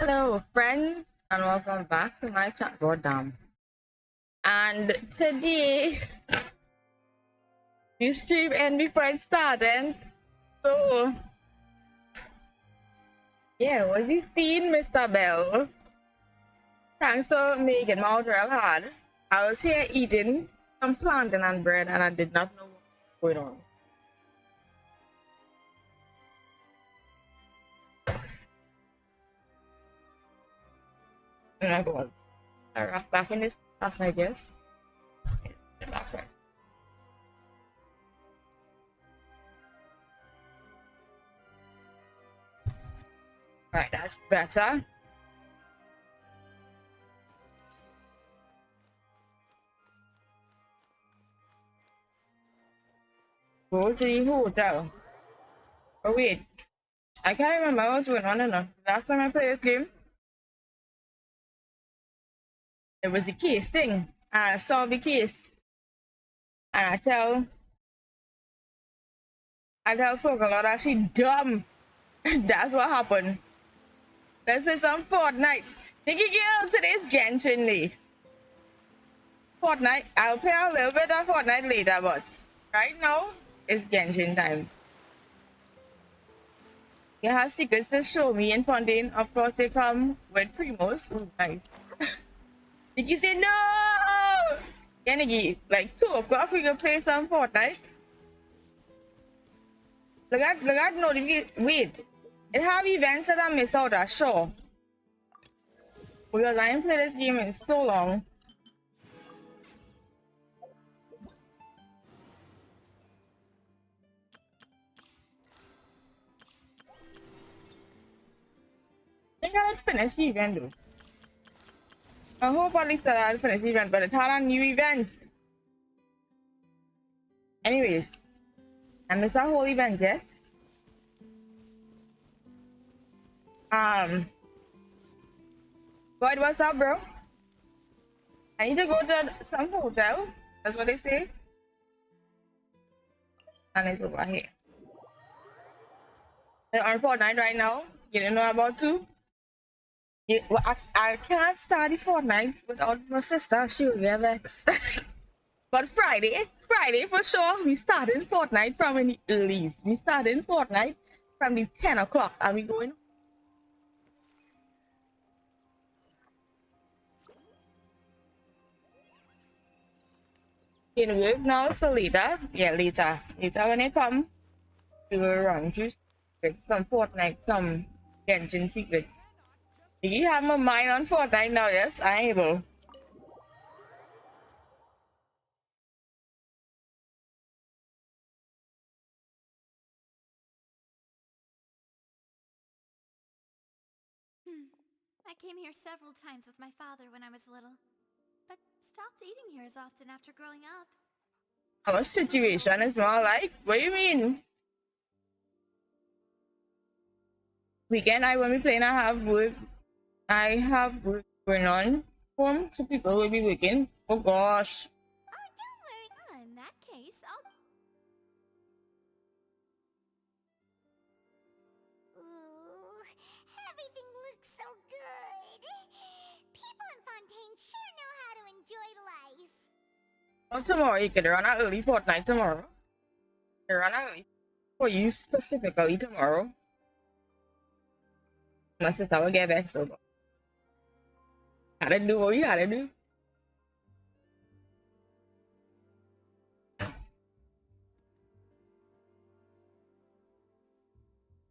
Hello, friends, and welcome back to my chat board dam. And today, the stream ended before it started. So, yeah, was he seen, Mr. Bell? Thanks for making my out real hard. I was here eating some plantain and bread, and I did not know what was going on. And I go, I rock back in this house, I guess. Back right. Right, that's better. Go to the hotel. Oh wait, I can't remember what's going on enough. Last time I played this game, it was the case thing. And I solved the case. And I tell Focal that she dumb. That's what happened. Let's play some Fortnite. Thinking girl, today's Genshin Day. Fortnite. I'll play a little bit of Fortnite later, but right now it's Genshin time. You have secrets to show me in FONTAINE. Of course, they come with primos. Oh, nice. Nikki said no! Yeah, Nikki, like 2 o'clock we can play some Fortnite. look at notification. Wait, it have events that I miss out. Sure, because I ain't played this game in so long. I think I'll finish the event though. I hope at least I'll finish the event, but it had a new event. Anyways, I missed a whole event, yes. But what's up, bro? I need to go to some hotel. That's what they say. And it's over here. They're on Fortnite right now. You don't know about too? Yeah, well, I can't start the Fortnite without my sister. She will get vexed. But Friday for sure, we started Fortnite from in the earlies. We started Fortnite from the 10 o'clock. Are we going? In work now, so later. Yeah, later when they come, we will run through some Fortnite, some Genshin secrets. You have my mind on Fortnite now, yes? I'm able. I came here several times with my father when I was little, but stopped eating here as often after growing up. Our situation is more like, what do you mean? Weekend, when we play, I have work going on home, so people will be working. Oh gosh. Oh, don't worry. In that case, I'll... Ooh, everything looks so good. People in Fontaine sure know how to enjoy life. Oh, tomorrow you can run an early Fortnite tomorrow. You run early for you specifically tomorrow. My sister will get vexed over. Gotta do what you gotta do.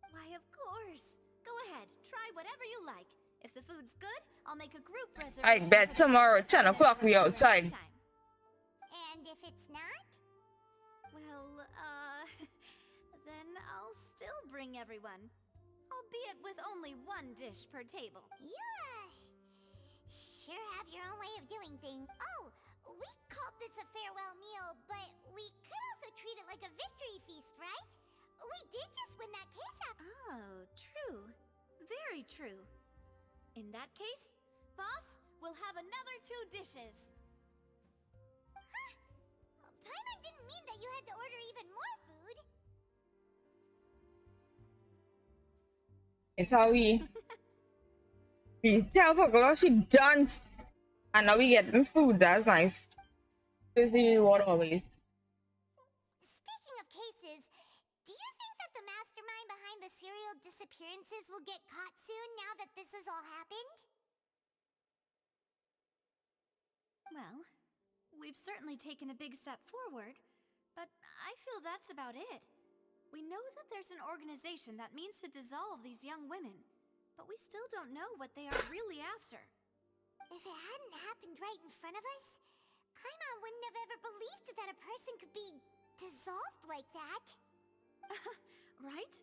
Why, of course. Go ahead, try whatever you like. If the food's good, I'll make a group reservation. I bet tomorrow 10 o'clock we outside. And if it's not? Well, then I'll still bring everyone. Albeit with only one dish per table. Yeah, sure have your own way of doing things. Oh, we called this a farewell meal, but we could also treat it like a victory feast, right? We did just win that case up. Oh, true. Very true. In that case, boss, we'll have another 2 dishes. Huh? Paimon didn't mean that you had to order even more food. It's how we tell Pokolo she dance. And now we getting food, that's nice. Busy reward always. Speaking of cases, do you think that the mastermind behind the serial disappearances will get caught soon now that this has all happened? Well, we've certainly taken a big step forward, but I feel that's about it. We know that there's an organization that means to dissolve these young women, but we still don't know what they are really after. If it hadn't happened right in front of us, Paimon wouldn't have ever believed that a person could be dissolved like that. Right?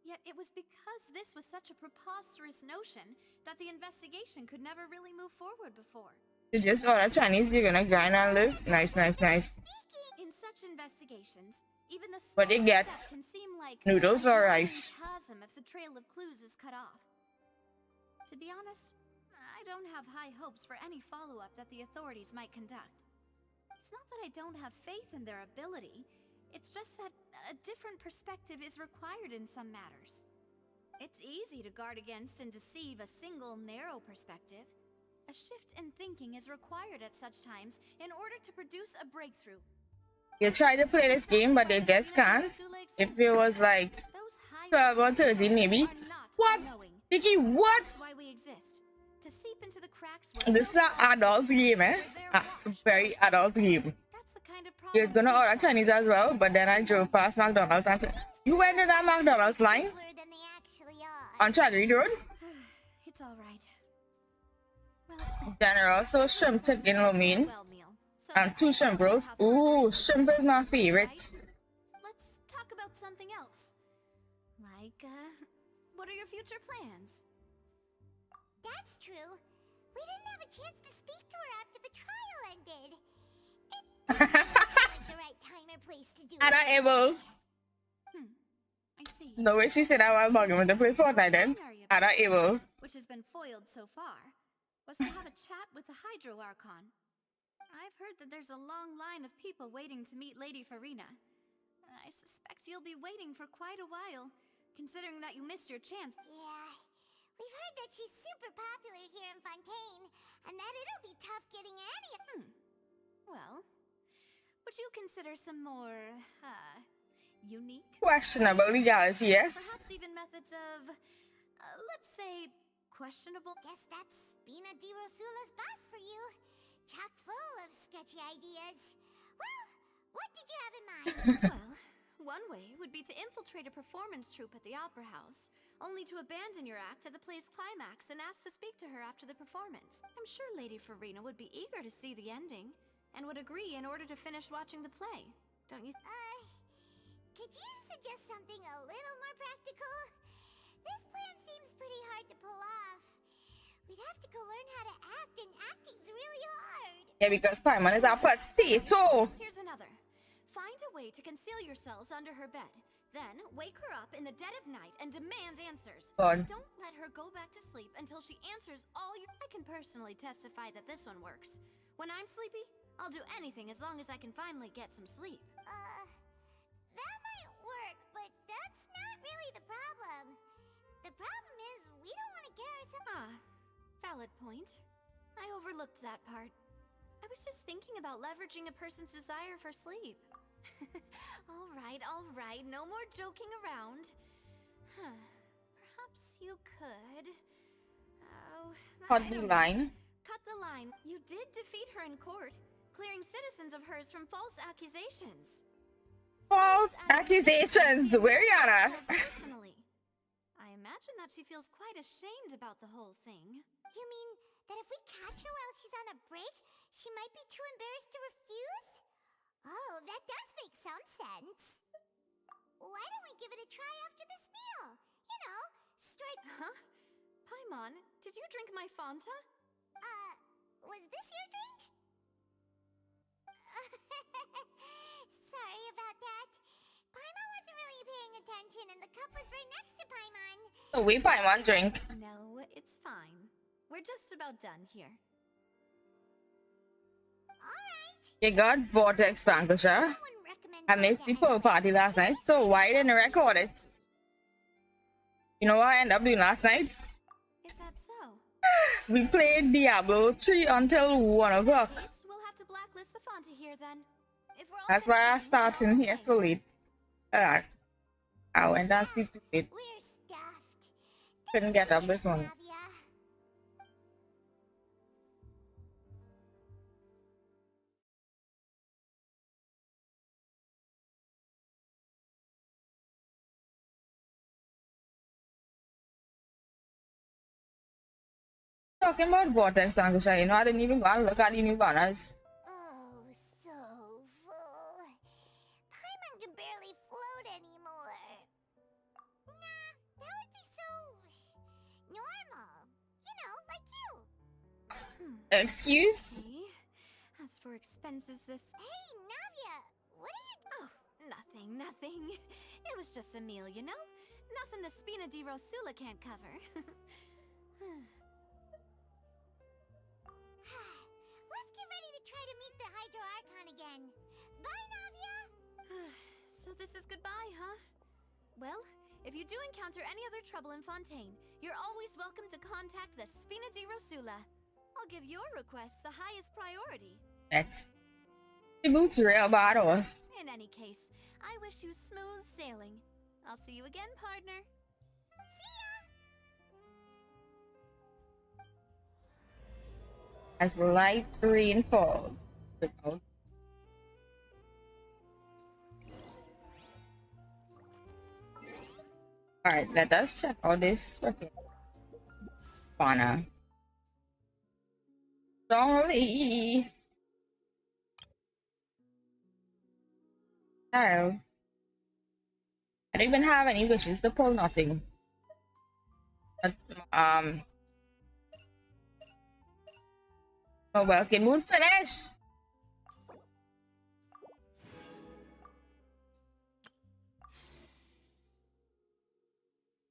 Yet it was because this was such a preposterous notion that the investigation could never really move forward before. You just order Chinese, you're gonna grind and live. Nice. In such investigations, even the What they get? can seem like Noodles or rice? chasm if the trail of clues is cut off. To be honest, I don't have high hopes for any follow-up that the authorities might conduct. It's not that I don't have faith in their ability, it's just that a different perspective is required in some matters. It's easy to guard against and deceive a single narrow perspective. A shift in thinking is required at such times in order to produce a breakthrough. You try to play this game, but they just can't. If it was like 12 or 13 maybe. What? Vicky, what? That's why we exist. To seep into the cracks This is an adult game, eh? A very adult game. That's the kind of problem all He was gonna order Chinese as well, but then I drove past McDonald's and you went in that McDonald's line simpler than they actually are. on Chadwick Road? It's all right. Well, Then there are also shrimp chicken lo mein well meal. So and 2 shrimp rolls. Ooh, shrimp is my favorite. let's talk about something else. Like, what are your future plans? That's true. We didn't have a chance to speak to her after the trial ended. It like the right time or place to do And it. I able. I see. The way she said I was bugging with the play Fortnite then. And I able. Which has been foiled so far, was to have a chat with the Hydro Archon. I've heard that there's a long line of people waiting to meet Lady Farina. I suspect you'll be waiting for quite a while, considering that you missed your chance. Yeah, we've heard that she's super popular here in Fontaine, and that it'll be tough getting any. Well, would you consider some more, unique? Questionable legality, yes. Perhaps even methods of, let's say, questionable. Guess that's Spina di Rosula's boss for you. Chock full of sketchy ideas. Well, what did you have in mind? Well, one way would be to infiltrate a performance troupe at the Opera House, only to abandon your act at the play's climax and ask to speak to her after the performance. I'm sure Lady Farina would be eager to see the ending, and would agree in order to finish watching the play. Don't you? Could you suggest something a little more practical? This plan seems pretty hard to pull off. We'd have to go learn how to act, and acting's really hard. Yeah, because Paimon is a potato. Here's another. Find a way to conceal yourselves under her bed. Then wake her up in the dead of night and demand answers. God. Don't let her go back to sleep until she answers all you. I can personally testify that this one works. When I'm sleepy, I'll do anything as long as I can finally get some sleep. That might work, but that's not really the problem. The problem is we don't want to get ourselves. Valid point. I overlooked that part. I was just thinking about leveraging a person's desire for sleep. All right, no more joking around. Perhaps you could. Cut the line. Cut the line. You did defeat her in court, clearing citizens of hers from false accusations. False accusations. Where Yana? Personally, I imagine that she feels quite ashamed about the whole thing. You mean that if we catch her while she's on a break, she might be too embarrassed to refuse? Oh, that does make some sense. Why don't we give it a try after this meal? You know, strike. Huh? Paimon, did you drink my Fanta? Was this your drink? Sorry about that. Paimon wasn't really paying attention, and the cup was right next to Paimon. Oh, we Paimon drink. No, it's fine. We're just about done here. Alright. You got Vortex Vanquisher. I missed the pool party last night, so why didn't I record it? You know what I ended up doing last night? Is that so? We played Diablo 3 until 1 o'clock. We'll have to blacklist the Fonta here then. If we're all That's why I started in here so late. I went and sleep too late. We're stuffed. Couldn't get up this morning. Talking about Vortex Vanquisher, you know, I didn't even go and look at the new banners. Oh, so full. Paimon can barely float anymore. Nah, that would be so normal. You know, like you. Excuse? See? As for expenses this... Hey, Navia! What are you... Oh, nothing. It was just a meal, you know? Nothing the Spina di Rosula can't cover. Let's get ready to try to meet the Hydro Archon again. Bye, Navia! So this is goodbye, huh? Well, if you do encounter any other trouble in Fontaine, you're always welcome to contact the Spina di Rosula. I'll give your request the highest priority. That's the boots real bad horse. In any case, I wish you smooth sailing. I'll see you again, partner. See ya! As light rain falls. Alright, let us check out this freaking fauna. Sorry. No. I don't even have any wishes to pull, nothing. But, my welcome moon finish.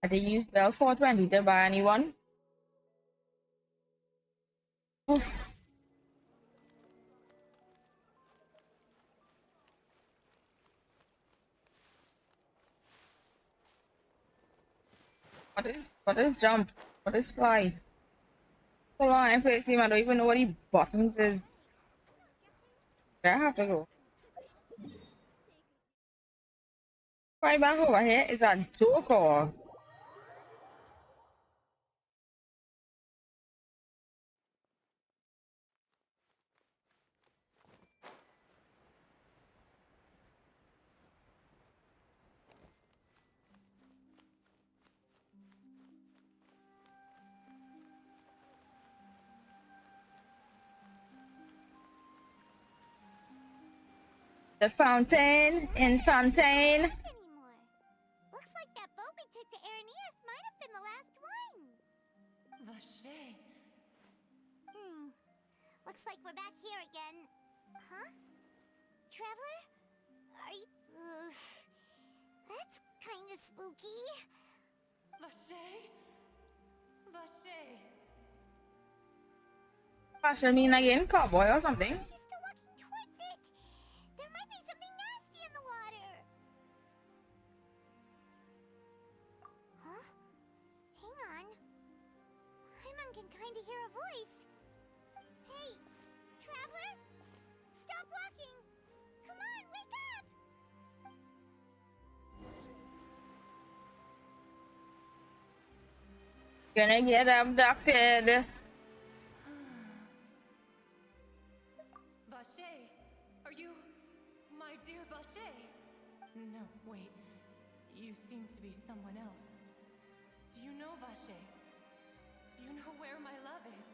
I did use Bell 420 to buy anyone. Oof. What is jump? What is fly? So long I'm placing, I don't even know what the buttons is. Where I have to go? Right back over here is a joke or the fountain in Fontaine. Anymore. Looks like that boat we took to Aranias might have been the last one. Vache. Looks like we're back here again. Huh? Traveler? Are you... that's kinda spooky. Vache. Vache. Gosh, I mean again, cowboy or something. You're still walking towards it. There might be something nasty in the water. Huh? Hang on. Hyman can kinda hear a voice. Hey, Traveler? Stop walking! Come on, wake up! Gonna get abducted. Vache. Are you my dear Vache? No, wait. You seem to be someone else. Do you know Vache? Do you know where my love is?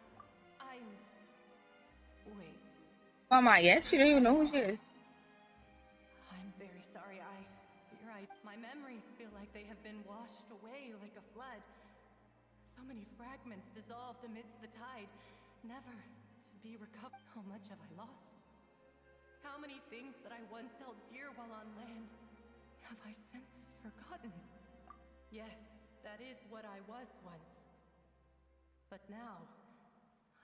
Wait. Mama, yes, she don't even know who she is. I'm very sorry. I fear my memories feel like they have been washed away like a flood. So many fragments dissolved amidst the tide, never to be recovered. How much have I lost? How many things that I once held dear while on land have I since forgotten? Yes, that is what I was once. But now,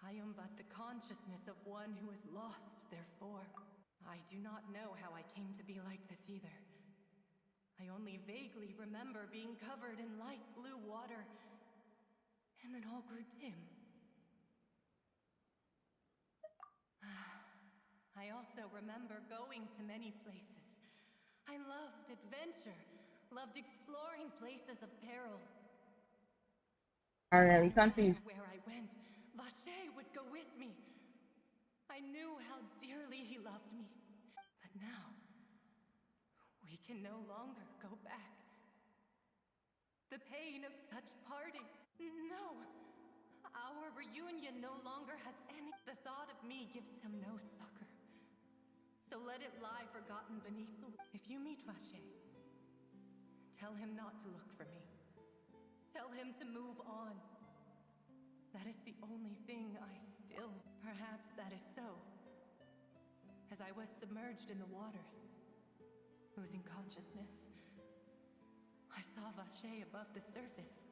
I am but the consciousness of one who is lost, therefore. I do not know how I came to be like this either. I only vaguely remember being covered in light blue water, and then all grew dim. I also remember going to many places. I loved adventure, loved exploring places of peril. I'm really confused. Where I went, Vache would go with me. I knew how dearly he loved me. But now, we can no longer go back. The pain of such parting. No! Our reunion no longer has any... The thought of me gives him no succor. So let it lie forgotten beneath the... If you meet Vache, tell him not to look for me. Tell him to move on. That is the only thing I still... Perhaps that is so. As I was submerged in the waters, losing consciousness, I saw Vache above the surface.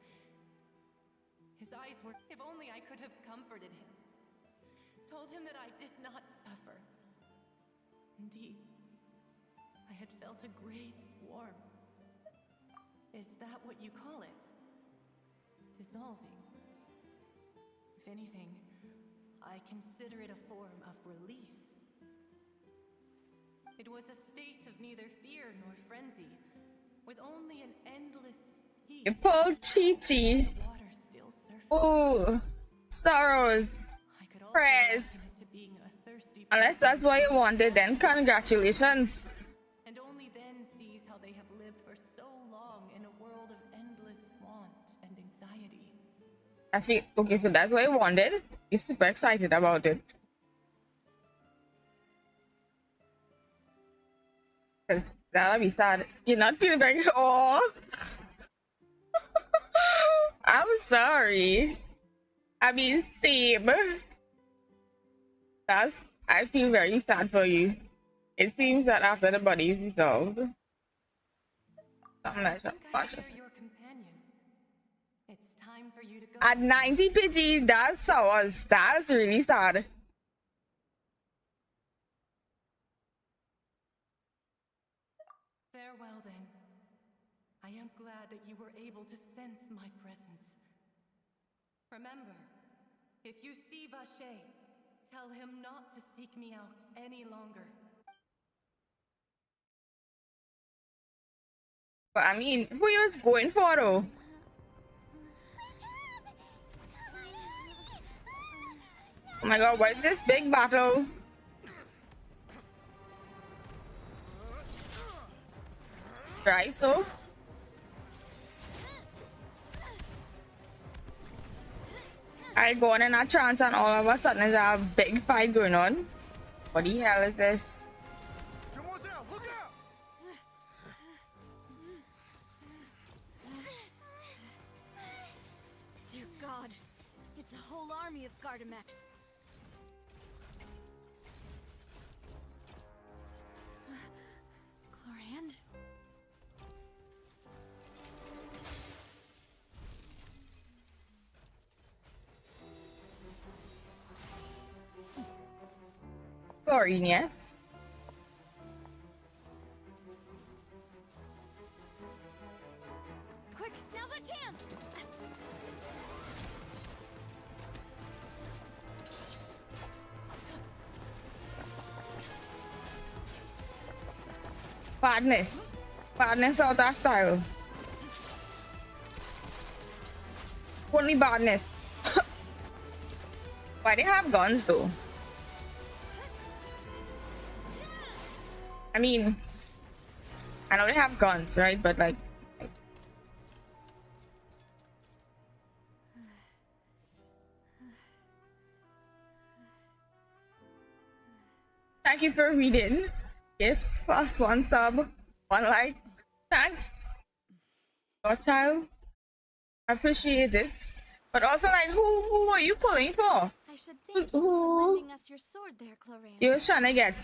His eyes were... If only I could have comforted him. Told him that I did not suffer. Indeed, I had felt a great warmth. Is that what you call it? Dissolving. If anything, I consider it a form of release. It was a state of neither fear nor frenzy, with only an endless peace. You pulled Chi-Chi. The water still surfaced. Ooh, sorrows. I could also Press. liken it to being a thirsty Unless that's what you wanted, then congratulations. and only then sees how they have lived lived for so long in a world of endless want and anxiety. I feel okay, so that's what I wanted. You're super excited about it. Because that'll be sad. You're not feeling very. Oh, I'm sorry. I mean, same. I feel very sad for you. It seems that after the body is dissolved, I'm not sure. Your companion. It's time for you to go. At 90 pity, that's sours. That's really sad. Farewell then. I am glad that you were able to sense my presence. Remember, if you see Vache, tell him not to seek me out any longer. But I mean, who you was going for though? Oh my god, what is this big battle? Right, so I go on in a trance and all of a sudden there's a big fight going on. What the hell is this? Demoiselle, look out! Dear God, it's a whole army of Gardamex. Chlorand? Chlorine, yes. Quick, now's our chance! Badness. Badness out that style. Only badness. Why they have guns though? I mean, I know they have guns, right? But like, thank you for reading. Gifts plus 1 sub, 1 like. Thanks, your child. I appreciate it. But also, like, who are you pulling for? I should thank you for Who lending us your sword there, Chlorand. you was trying to get?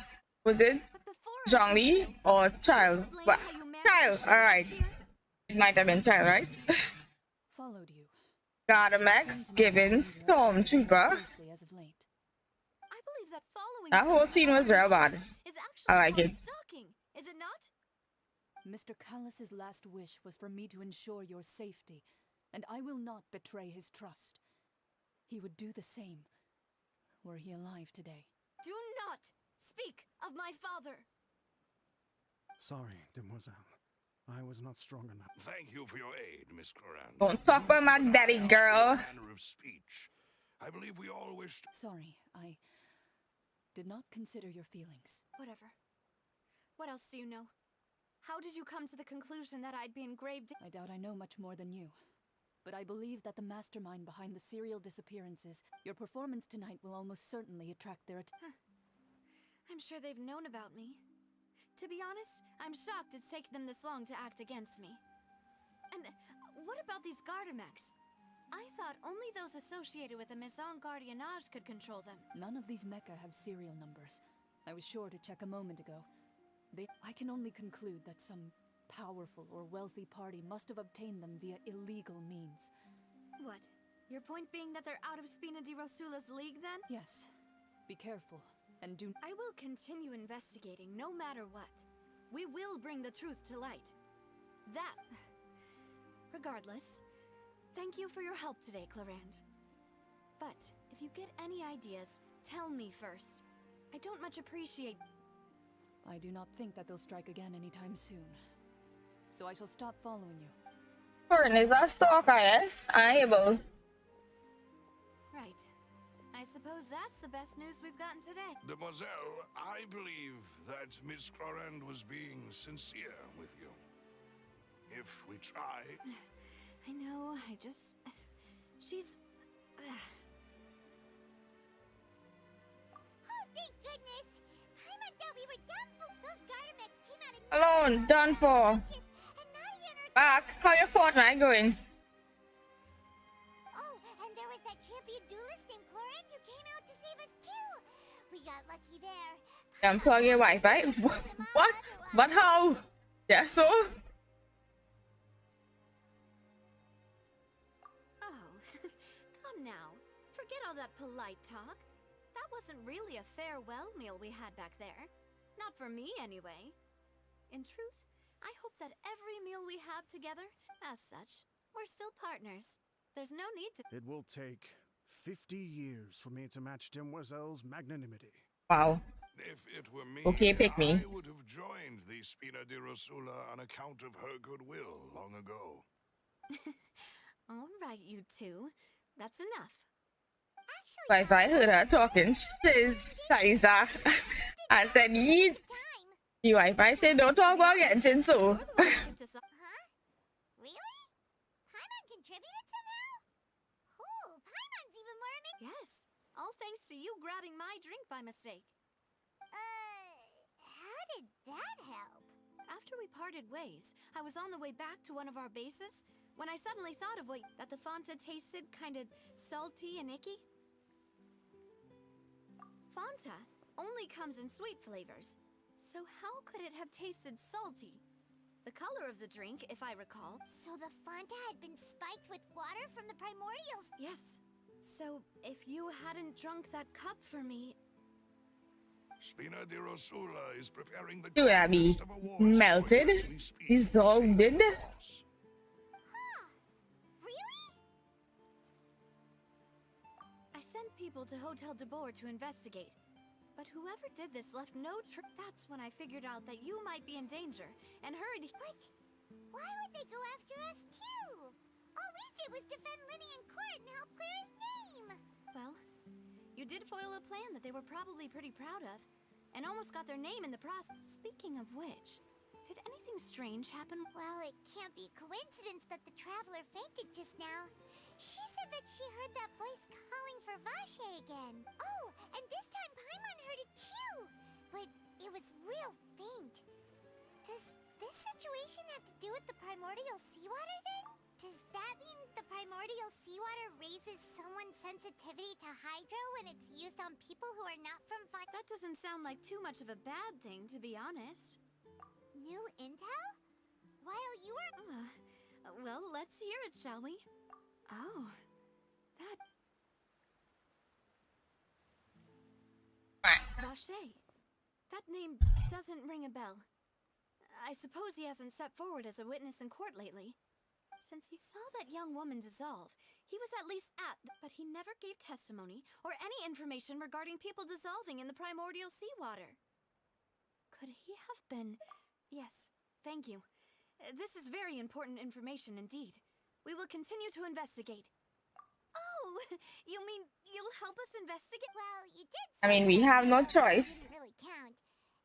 Was it But before I Zhongli or Child? explain What? how you managed Child, to alright. here, It might have been Child, right? Followed you. Gardamex giving Stormtrooper. Closely as of late. I believe that following That whole scene was real bad. is actually I like called it. stalking, is it not? Mr. Callus's last wish was for me to ensure your safety, and I will not betray his trust. He would do the same, were he alive today. Do not speak of my father. Sorry, demoiselle. I was not strong enough. Thank you for your aid, Miss Chlorand. Don't talk about my daddy, girl. Manner of speech. I believe we all wished. Sorry, I did not consider your feelings. Whatever. What else do you know? How did you come to the conclusion that I'd be engraved in? I doubt I know much more than you. But I believe that the mastermind behind the serial disappearances, your performance tonight will almost certainly attract their attention. I'm sure they've known about me. To be honest, I'm shocked it's taken them this long to act against me. And what about these Gardamex? I thought only those associated with the Maison Gardiennage could control them. None of these mecha have serial numbers. I was sure to check a moment ago. I can only conclude that some powerful or wealthy party must have obtained them via illegal means. What? Your point being that they're out of Spina di Rosula's league then? Yes. Be careful, and do... I will continue investigating no matter what. We will bring the truth to light. That... Regardless, thank you for your help today, Chlorand. But if you get any ideas, tell me first. I don't much appreciate... I do not think that they'll strike again anytime soon. So I shall stop following you. Burn is a stalker, yes? I able. Right. I suppose that's the best news we've gotten today. Demoiselle, I believe that Miss Chlorand was being sincere with you. if we try. I know, I just... She's... Oh, thank goodness! Paimon thought we were done for. Those Gardamex came out of Alone, done for. and Nadia and her... Back. How your Fortnite going? Oh, and there was that champion duelist named Chlorant who came out to save us too! We got lucky there. Unplug your Wi-Fi. What? But how? Yeah, so? Oh, come now. Forget all that polite talk. That wasn't really a farewell meal we had back there. Not for me, anyway. In truth, I hope that every meal we have together, as such, we're still partners. There's no need to... It will take 50 years for me to match Demoiselle's magnanimity. Wow. If it were me, Okay, pick me. I would have joined the Spina di Rosula on account of her goodwill long ago. All right, you two. That's enough. But if I heard her talking shiz, Shiza, I said, yeet. Time. The Wi-Fi said, don't talk about Genshin, so. You're the one who kept us all- Huh? Really? Paimon contributed somehow? Cool. Paimon's even more amazing. Yes, all thanks to you grabbing my drink by mistake. How did that help? After we parted ways, I was on the way back to one of our bases when I suddenly thought of that the Fanta tasted kind of salty and icky. Fanta only comes in sweet flavors, so how could it have tasted salty? The color of the drink, if I recall. So the Fanta had been spiked with water from the primordials. Yes. So if you hadn't drunk that cup for me, Spina di Rosula is preparing the Do that be greatest of awards melted, for you as we speak. dissolved? Huh? Really? I sent people to Hotel de Boer to investigate. But whoever did this left no That's when I figured out that you might be in danger and hurried. What? Why would they go after us too? All we did was defend Linny in court and help clear his name. Well, you did foil a plan that they were probably pretty proud of, and almost got their name in the process. Speaking of which, did anything strange happen? Well, it can't be coincidence that the traveler fainted just now. She said that she heard that voice calling for Vache again. Oh, and this time Paimon heard it too. But it was real faint. Does this situation have to do with the primordial seawater then? Does that mean the primordial seawater raises someone's sensitivity to hydro when it's used on people who are not from That doesn't sound like too much of a bad thing, to be honest. New intel? While you were... Well, let's hear it, shall we? Oh, that... Vache. That name doesn't ring a bell. I suppose he hasn't stepped forward as a witness in court lately. Since he saw that young woman dissolve, he was at least but he never gave testimony or any information regarding people dissolving in the primordial seawater. Could he have been... Yes, thank you. This is very important information indeed. We will continue to investigate. Oh, you mean you'll help us investigate? Well, you did I mean, we have no choice. doesn't really count.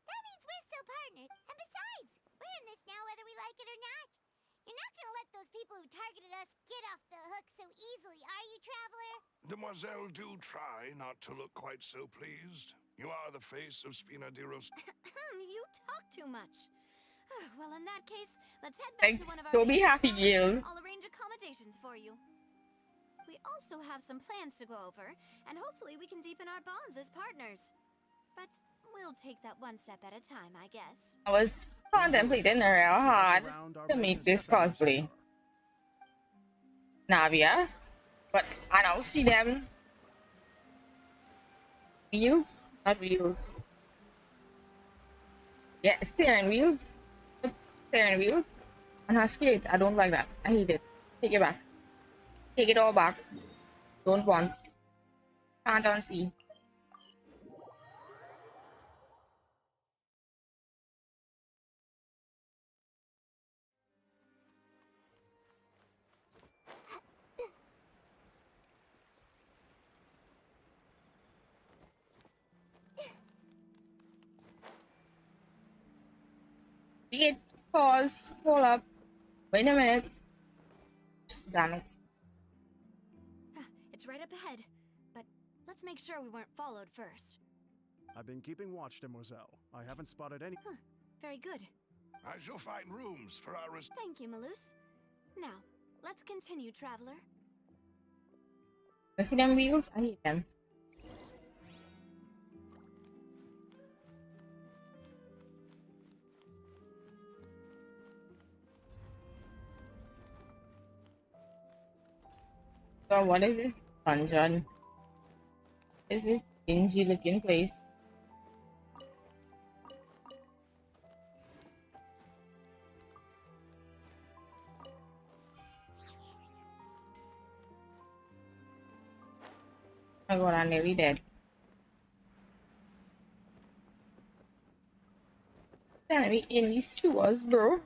That means we're still partnered. And besides, we're in this now whether we like it or not. You're not gonna let those people who targeted us get off the hook so easily, are you, Traveler? Demoiselle, do try not to look quite so pleased. You are the face of Spina di Rosula. You talk too much. Well, in that case, let's head back to one of our... Don't be bases, happy, shall we? Gil. I'll arrange accommodations for you. We also have some plans to go over, and hopefully we can deepen our bonds as partners. But we'll take that one step at a time, I guess. I was contemplating real hard to make this cosplay. Navia. But I don't see them. Wheels? Not wheels. Yeah, steering wheels. Steering wheels. And her skate. I don't like that. I hate it. Take it back. Take it all back. Don't want. Can't unsee. It pause. Hold up. Wait a minute. Damn it. It's right up ahead, but let's make sure we weren't followed first. I've been keeping watch, Demoiselle. I haven't spotted any. Very good. I shall find rooms for our Thank you, Malus. Now, let's continue, traveler. I see them wheels? I hate them. So what is this dungeon? Is this dingy looking place? Oh my god, I'm nearly dead. Damn me in these sewers, bro.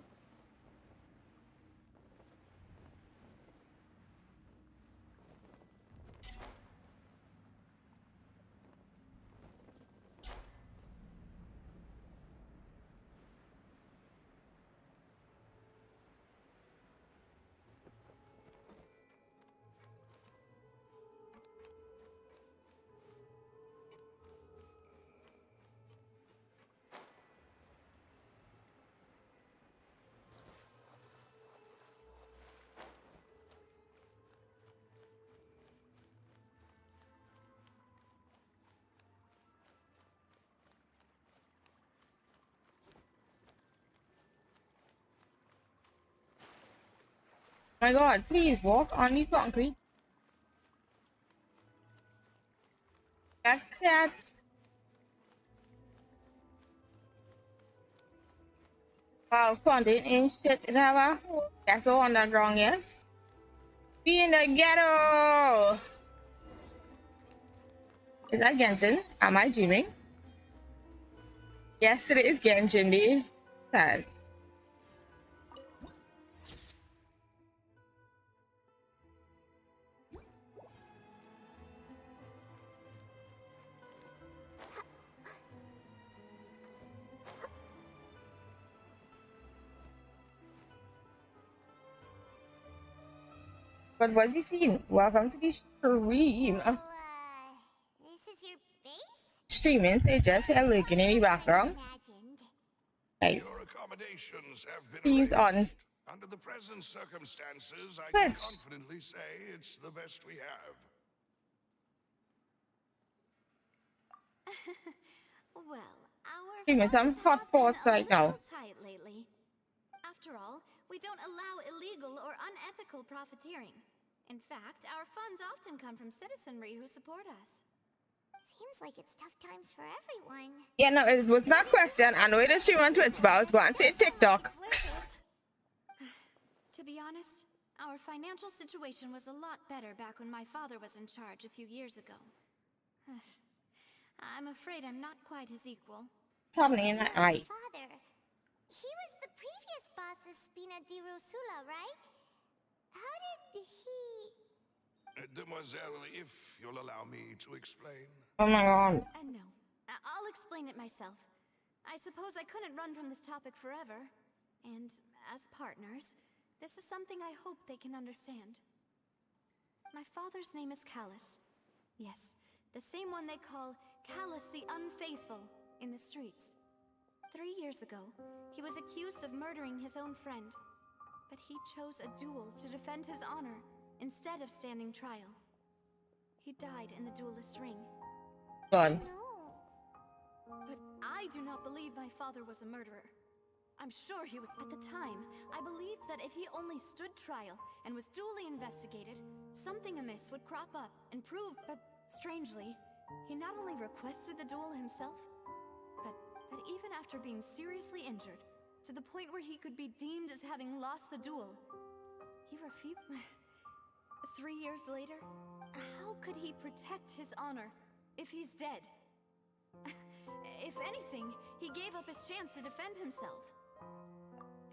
My god, please walk on the concrete. That cat. Wow, Fontaine ain't shit. It have a whole ghetto underground, yes? Be in the ghetto! Is that Genshin? Am I dreaming? Yes, it is Genshin, dude. That's. But what's he seen? Welcome to the stream. So, this is your base? Streaming, they just here looking in the background. Imagined. Your Nice. accommodations have been He's on. arranged. Under the present circumstances, I Good. can confidently say it's the best we have. Well, our Give me some funds hot have been thoughts right a now. little tight lately. After all, we don't allow illegal or unethical profiteering. In fact, our funds often come from citizenry who support us. Seems like it's tough times for everyone. Yeah, no, it was not question. I know it is stream on Twitch, but I was going to say TikTok. It's worth it. To be honest, our financial situation was a lot better back when my father was in charge a few years ago. I'm afraid I'm not quite his equal. What's happening in my eye? Father, he was the previous boss of Spina di Rosula, right? How did he... Demoiselle, if you'll allow me to explain. Oh my god. No, I'll explain it myself. I suppose I couldn't run from this topic forever. And as partners, this is something I hope they can understand. My father's name is Callus. Yes, the same one they call Callus the Unfaithful in the streets. 3 years ago, he was accused of murdering his own friend. But he chose a duel to defend his honor instead of standing trial. He died in the duelist's ring. God. No. But I do not believe my father was a murderer. I'm sure he would. At the time, I believed that if he only stood trial and was duly investigated, something amiss would crop up and prove. But strangely, he not only requested the duel himself, but that even after being seriously injured, to the point where he could be deemed as having lost the duel, he refused. 3 years later, how could he protect his honor if he's dead? If anything, he gave up his chance to defend himself.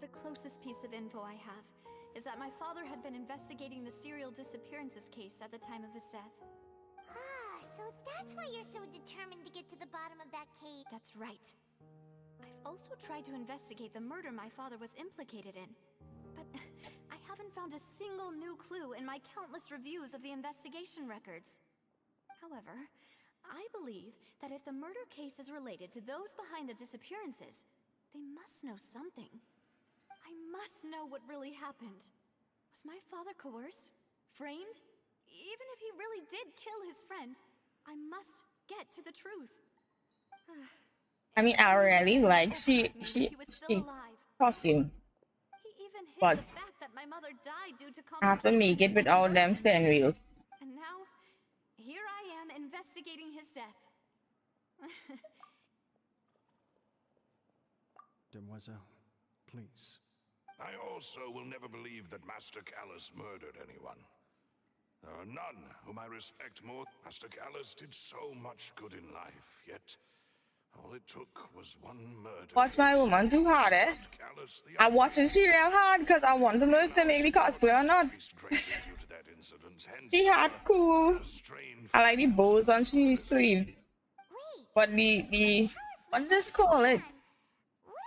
The closest piece of info I have is that my father had been investigating the serial disappearances case at the time of his death. Ah, so that's why you're so determined to get to the bottom of that case. That's right. I've also tried to investigate the murder my father was implicated in, but found a single new clue in my countless reviews of the investigation records. However, I believe that if the murder case is related to those behind the disappearances, they must know something. I must know what really happened. Was my father coerced? Framed? Even if he really did kill his friend, I must get to the truth. I mean, I really like He was still she alive. costume, He even hid but the fact that my mother died due to I have to make it complications with and all them birth. steering wheels. And now, here I am investigating his death. Demoiselle, please. I also will never believe that Master Callus murdered anyone. There are none whom I respect more. Master Callus did so much good in life, yet all it took was one murder. Watch my woman too hard, eh? Callus, the I'm watching she real hard because I want to know if they make the cosplay or not. due to that incident, hence She had cool. I like the bows on she sleeve. Wait, But the what does this call it?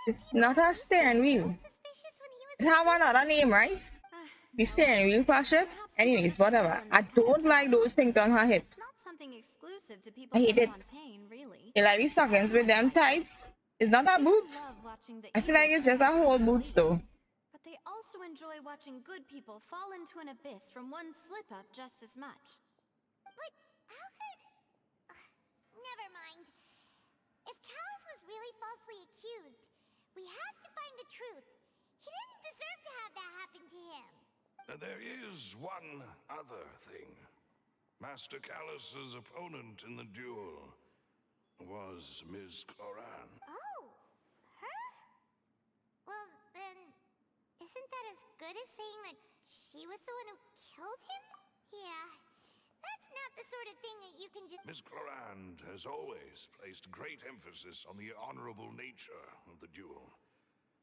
It's not a steering wheel. suspicious when he was It have another name, right? The steering wheel for a ship? Anyways, whatever. I don't like those things on her hips. It's not something exclusive to people I hate from it. Fontaine, really. You like these stockings with them tights? It's not her boots. Love watching the I feel like evil it's just her whole boots though. But they also enjoy watching good people fall into an abyss from one slip-up just as much. But how could... never mind. If Callus was really falsely accused, we have to find the truth. He didn't deserve to have that happen to him. There is one other thing. Master Callus's opponent in the duel was Ms. Cloran. Oh, her? Well, then, isn't that as good as saying that she was the one who killed him? Yeah, that's not the sort of thing that you can just... Miss Cloran has always placed great emphasis on the honorable nature of the duel.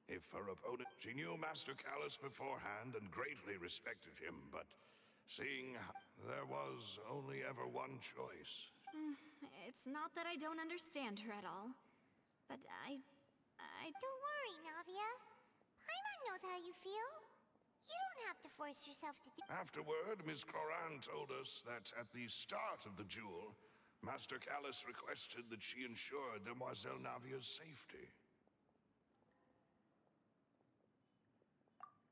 If her opponent... She knew Master Callus beforehand and greatly respected him, but seeing there was only ever one choice. It's not that I don't understand her at all, but I Don't worry, Navia. Paimon knows how you feel. You don't have to force yourself to do... Afterward, Miss Cloran told us that at the start of the duel, Master Callus requested that she ensure Demoiselle Navia's safety.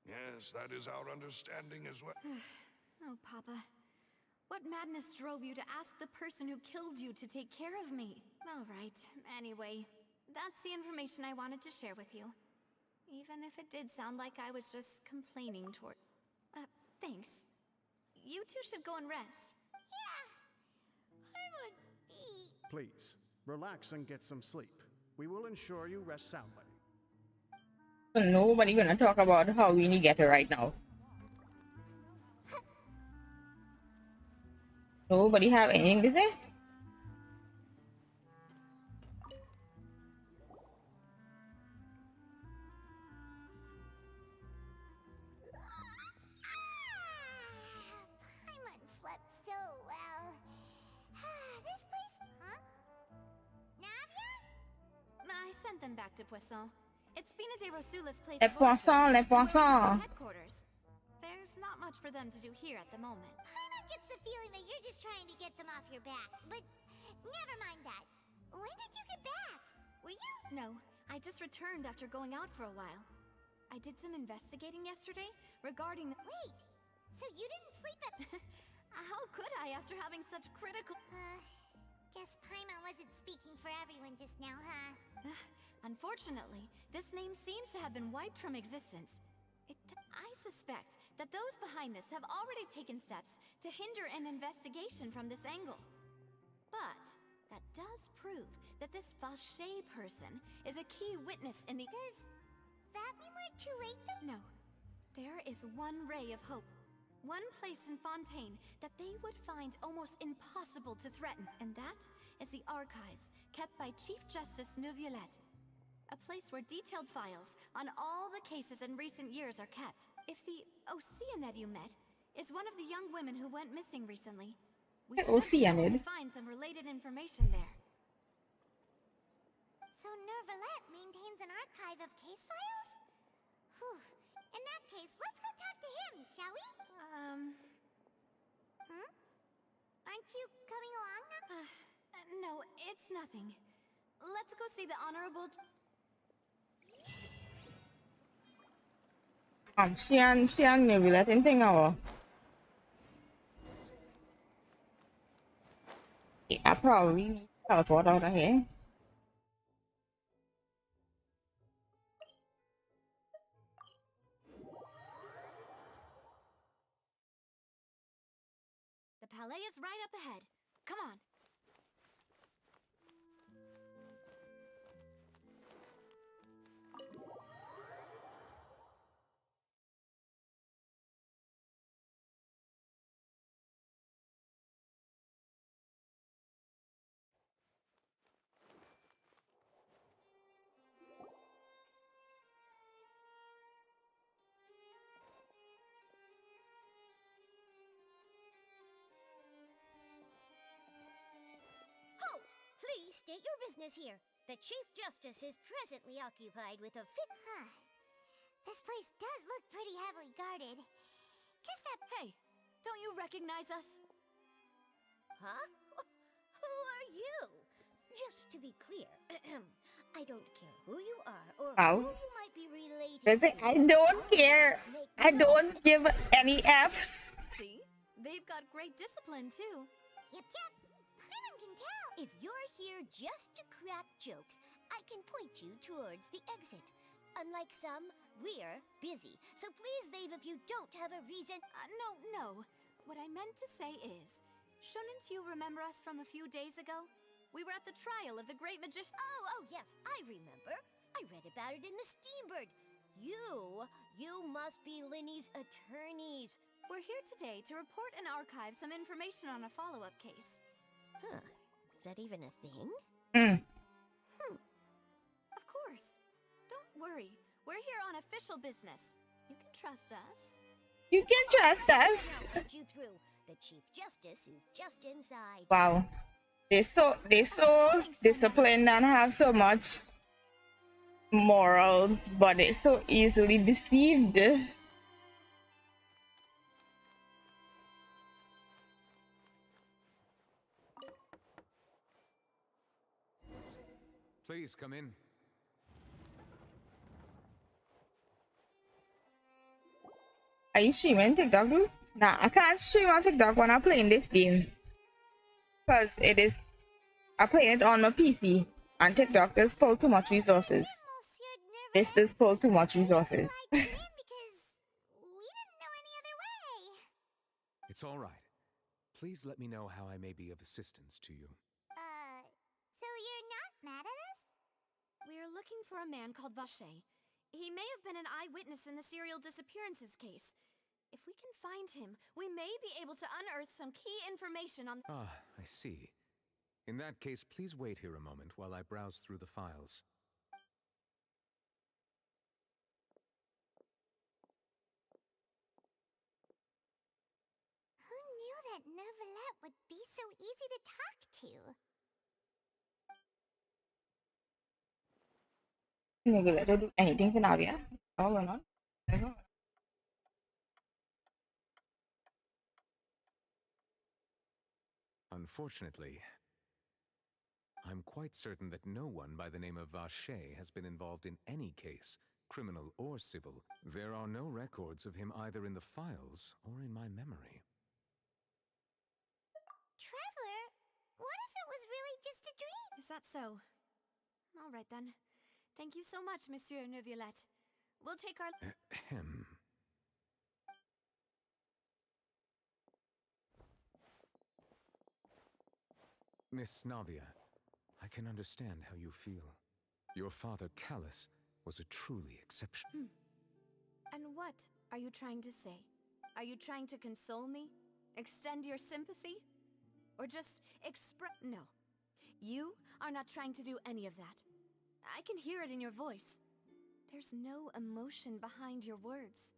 Yes, that is our understanding as well. Oh, Papa. What madness drove you to ask the person who killed you to take care of me? All right. Anyway, that's the information I wanted to share with you. Even if it did sound like I was just complaining toward... thanks. You two should go and rest. Yeah. Paimon's beat. Please, relax and get some sleep. We will ensure you rest soundly. So nobody gonna talk about how we need to get her right now. Nobody have anything to say? Paimon slept so well. This place... Huh? Navia? I sent them back to Poisson. It's Spina de Rosula's place Les of origin. poissons, les They're going to poissons. headquarters. There's not much for them to do here at the moment. Paimon gets the feeling that you're just trying to get them off your back. But never mind that. When did you get back? Were you... No, I just returned after going out for a while. I did some investigating yesterday regarding the... Wait, so you didn't sleep at... How could I after having such critical... Guess Paimon wasn't speaking for everyone just now, huh? Unfortunately, this name seems to have been wiped from existence. I suspect that those behind this have already taken steps to hinder an investigation from this angle. But that does prove that this Vache person is a key witness in the... Does that mean we're too late then? No. There is one ray of hope. One place in Fontaine that they would find almost impossible to threaten. And that is the archives kept by Chief Justice Neuvillette. A place where detailed files on all the cases in recent years are kept. If the Oceanid you met is one of the young women who went missing recently, we should be able to find some related information there. So Neuvillette maintains an archive of case files? Whew. In that case, let's go talk to him, shall we? you coming along now? No, it's nothing. Let's go see the Honorable... she and Nebula thing our. I probably need to teleport out of here. The palais is right up ahead. Come on. Halt! Please state your business here. The Chief Justice is presently occupied with a fit... Huh. This place does look pretty heavily guarded. Guess that... Hey, don't you recognize us? Huh? Who are you? Just to be clear, I don't care who you are or Ow. who you might be related That's it. to. I don't care. I don't give any F's. See? They've got great discipline, too. Yep. Paimon can tell. If you're here just to crack jokes, I can point you towards the exit. Unlike some, we're busy. So please leave if you don't have a reason. No. What I meant to say is, shouldn't you remember us from a few days ago? We were at the trial of the great magician. Oh, yes, I remember. I read about it in the Steambird. You must be Linny's attorneys. We're here today to report and archive some information on a follow-up case. Huh. Is that even a thing? Of course. Don't worry. We're here on official business. You can trust us. You can trust us. I'll put you through. The Chief Justice is just inside. Wow. They so disciplined and have so much morals, but they're so easily deceived. Please come in. Are you streaming TikTok, dude? Nah, I can't stream on TikTok when I'm playing this game. Because I'm playing it on my PC. And TikTok does pull too much resources. This does pull too much resources. Because we didn't know any other way. It's all right. Please let me know how I may be of assistance to you. So you're not mad at us? We're looking for a man called Vache. He may have been an eyewitness in the serial disappearances case. If we can find him, we may be able to unearth some key information on... Ah, I see. In that case, please wait here a moment while I browse through the files. Who knew that Neuvillette would be so easy to talk to? Nigga, don't do anything for Navia. Oh, we're not. Unfortunately, I'm quite certain that no one by the name of Vache has been involved in any case, criminal or civil. There are no records of him either in the files or in my memory. Traveler, what if it was really just a dream? Is that so? All right, then. Thank you so much, Monsieur Neuvillette. We'll take our... Ahem. Miss Navia, I can understand how you feel. Your father, Callus, was a truly exceptional... And what are you trying to say? Are you trying to console me? Extend your sympathy? Or just express... No. You are not trying to do any of that. I can hear it in your voice. There's no emotion behind your words.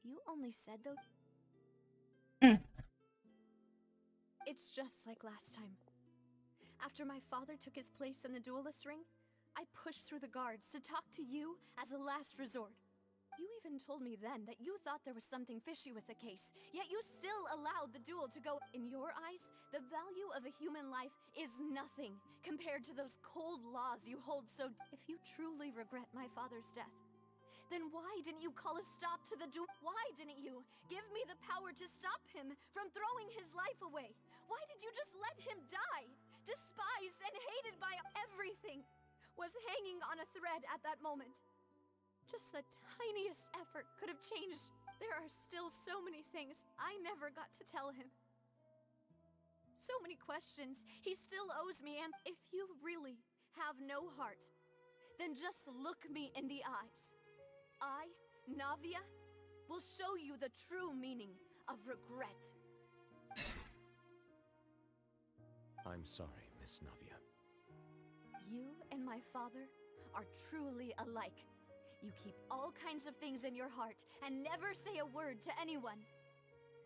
You only said those... It's just like last time. After my father took his place in the duelist ring, I pushed through the guards to talk to you as a last resort. You even told me then that you thought there was something fishy with the case, yet you still allowed the duel to go. In your eyes, the value of a human life is nothing compared to those cold laws you hold so. If you truly regret my father's death, then why didn't you call a stop to the duel? Why didn't you give me the power to stop him from throwing his life away? Why did you just let him die? Despised and hated by everything was hanging on a thread at that moment. Just the tiniest effort could have changed. There are still so many things I never got to tell him. So many questions he still owes me, and if you really have no heart, then just look me in the eyes. I, Navia, will show you the true meaning of regret. I'm sorry, Miss Navia. You and my father are truly alike. You keep all kinds of things in your heart and never say a word to anyone.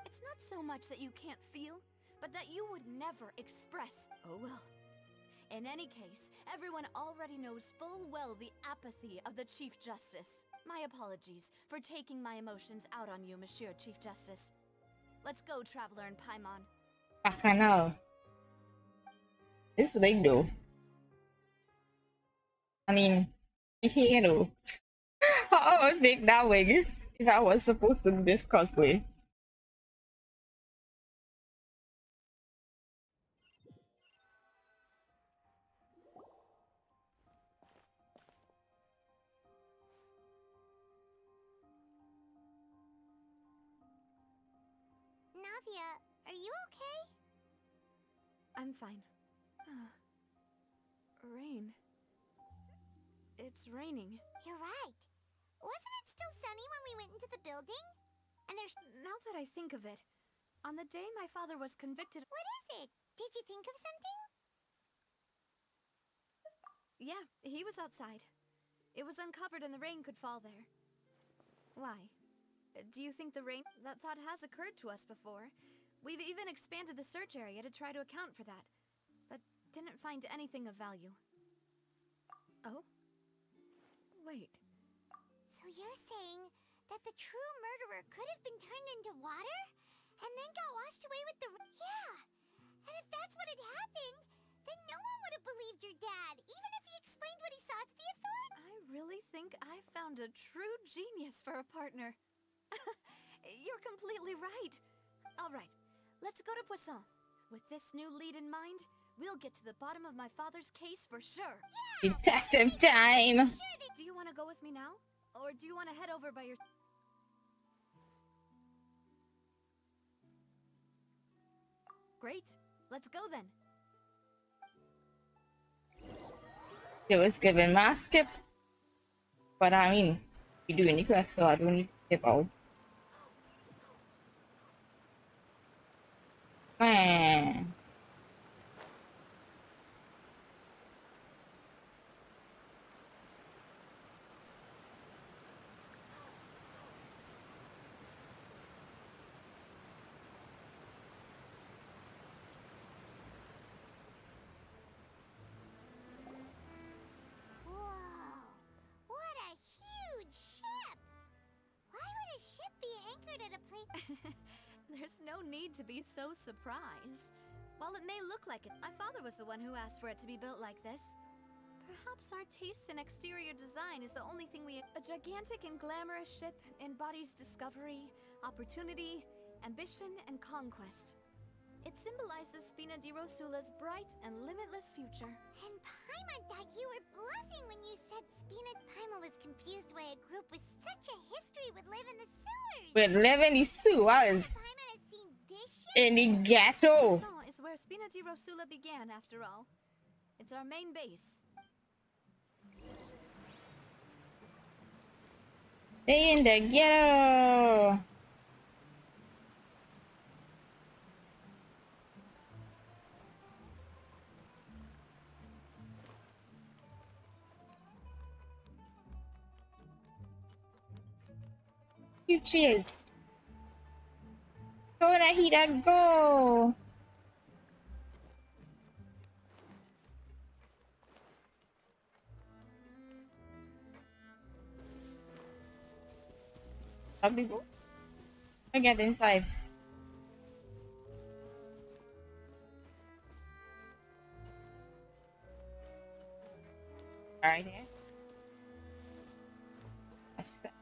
It's not so much that you can't feel, but that you would never express. Oh well. In any case, everyone already knows full well the apathy of the Chief Justice. My apologies for taking my emotions out on you, Monsieur Chief Justice. Let's go, Traveler and Paimon. Bacchanal. It's big though. I mean, you know, I would make that wig if I was supposed to do this cosplay. Navia, are you okay? I'm fine. Rain. It's raining. You're right. Wasn't it still sunny when we went into the building? And there's... Now that I think of it, on the day my father was convicted... What is it? Did you think of something? Yeah, he was outside. It was uncovered and the rain could fall there. Why? Do you think the rain... That thought has occurred to us before. We've even expanded the search area to try to account for that, but didn't find anything of value. Oh? Wait. So you're saying that the true murderer could have been turned into water? And then got washed away with the... Yeah! And if that's what had happened, then no one would have believed your dad, even if he explained what he saw to the authorities. I really think I found a true genius for a partner. You're completely right. All right, let's go to Poisson. With this new lead in mind, we'll get to the bottom of my father's case for sure. Detective time. Do you want to go with me now? Or do you want to head over by your... Great. Let's go then. It was given my skip. But I mean, we do any quest, so I don't need to skip out. Man. Whoa! What a huge ship! Why would a ship be anchored at a place... There's no need to be so surprised. While it may look like it, my father was the one who asked for it to be built like this. Perhaps our taste in exterior design is the only thing we... A gigantic and glamorous ship embodies discovery, opportunity, ambition, and conquest. It symbolizes Spina di Rosula's bright and limitless future. And Paimon thought you were bluffing when you said Spina... Paimon was confused why a group with such a history would live in the sewers. Would live in the sewers. Paimon has seen this ship? In the ghetto. Poisson is where Spina di Rosula began, after all. It's our main base. They in the ghetto. You cheers. Go Nahida, go. Some people can get inside. Right here. That's that.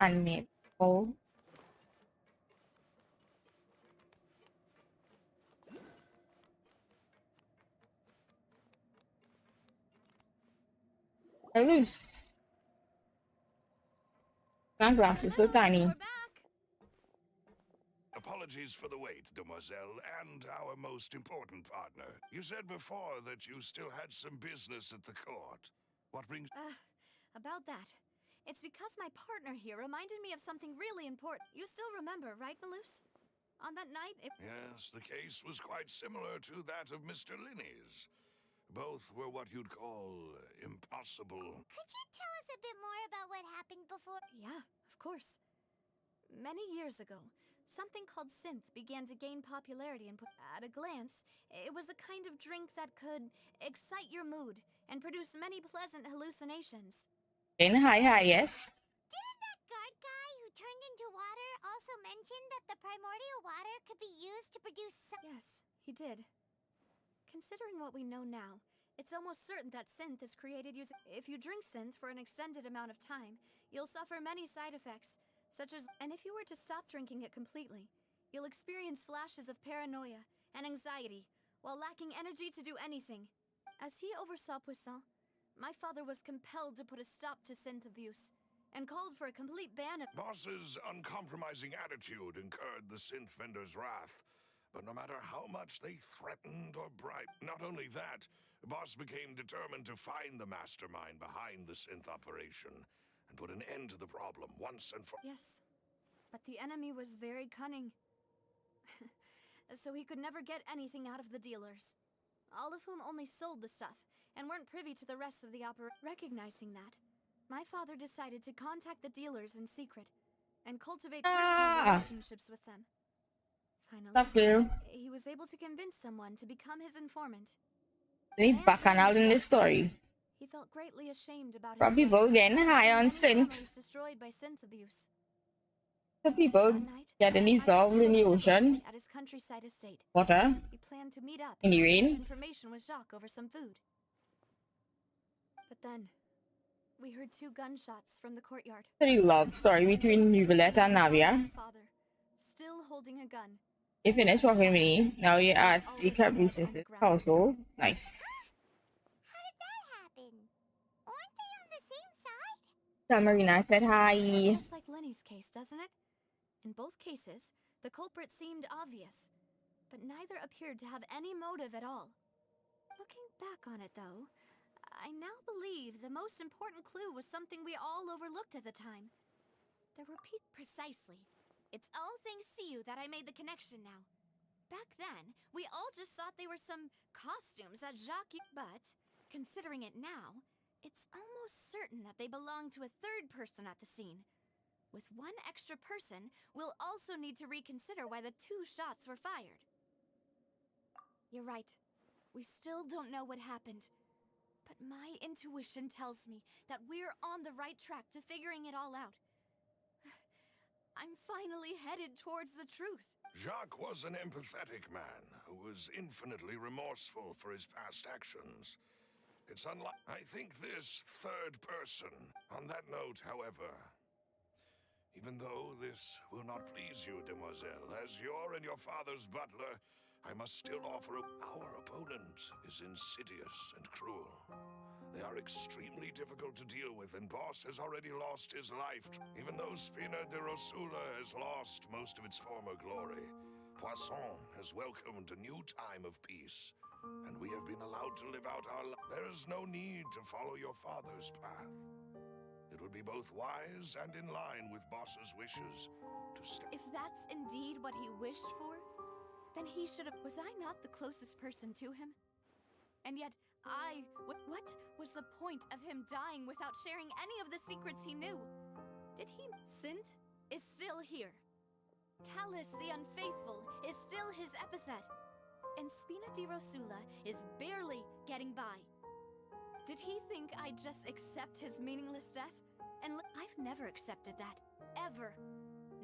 And maybe gold. They're loose. My glass is so tiny. We're back. Apologies for the wait, demoiselle, and our most important partner. You said before that you still had some business at the court. What brings... About that. It's because my partner here reminded me of something really important. You still remember, right, Maloose? On that night, Yes, the case was quite similar to that of Mr. Linney's. Both were what you'd call impossible. Could you tell us a bit more about what happened before? Yeah, of course. Many years ago, something called synth began to gain popularity and at a glance, it was a kind of drink that could excite your mood and produce many pleasant hallucinations. In high, yes. Didn't that guard guy who turned into water also mention that the primordial water could be used to produce Yes, he did. Considering what we know now, it's almost certain that synth is created using... If you drink synth for an extended amount of time, you'll suffer many side effects, such as... And if you were to stop drinking it completely, you'll experience flashes of paranoia and anxiety, while lacking energy to do anything. As he oversaw Poisson, my father was compelled to put a stop to synth abuse, and called for a complete ban of... Boss's uncompromising attitude incurred the synth vendor's wrath. But no matter how much they threatened or bribed, not only that, Boss became determined to find the mastermind behind the synth operation and put an end to the problem once and for... Yes, but the enemy was very cunning. So he could never get anything out of the dealers, all of whom only sold the stuff and weren't privy to the rest of the operation. Recognizing that, my father decided to contact the dealers in secret and cultivate personal relationships with them. Finally, he was able to convince someone to become his informant. They bacchanal in this story. He felt greatly ashamed about From people getting high on synth. Destroyed by synth abuse. The people getting dissolved in the ocean, at his countryside estate. water, He planned to meet up in the and rain. exchange information with Jacques over some food. But then, we heard 2 gunshots from the courtyard. The love story between Nuvolette and Navia. Father, still holding a gun. You finished working with me. Now you're at the Caprice's household. Nice. How did that happen? Aren't they on the same side? Tell Marina I said hi. Just like Lenny's case, doesn't it? In both cases, the culprit seemed obvious, but neither appeared to have any motive at all. Looking back on it, though, I now believe the most important clue was something we all overlooked at the time. There were precisely. It's all thanks to you that I made the connection now. Back then, we all just thought they were some costumes that Jacques... But, considering it now, it's almost certain that they belong to a third person at the scene. With one extra person, we'll also need to reconsider why the 2 shots were fired. You're right. We still don't know what happened. But my intuition tells me that we're on the right track to figuring it all out. I'm finally headed towards the truth. Jacques was an empathetic man who was infinitely remorseful for his past actions. It's unlike... I think this third person... On that note, however... Even though this will not please you, demoiselle, as you're and your father's butler, I must still offer... Our opponent is insidious and cruel. They are extremely difficult to deal with, and Boss has already lost his life. Even though Spina de Rosula has lost most of its former glory, Poisson has welcomed a new time of peace, and we have been allowed to live out our lives. There is no need to follow your father's path. It would be both wise and in line with Boss's wishes to stay. If that's indeed what he wished for, then he should have... Was I not the closest person to him? And yet, what was the point of him dying without sharing any of the secrets he knew? Did he... Synth is still here. Callus the Unfaithful is still his epithet. And Spina di Rosula is barely getting by. Did he think I'd just accept his meaningless death? And I've never accepted that. Ever.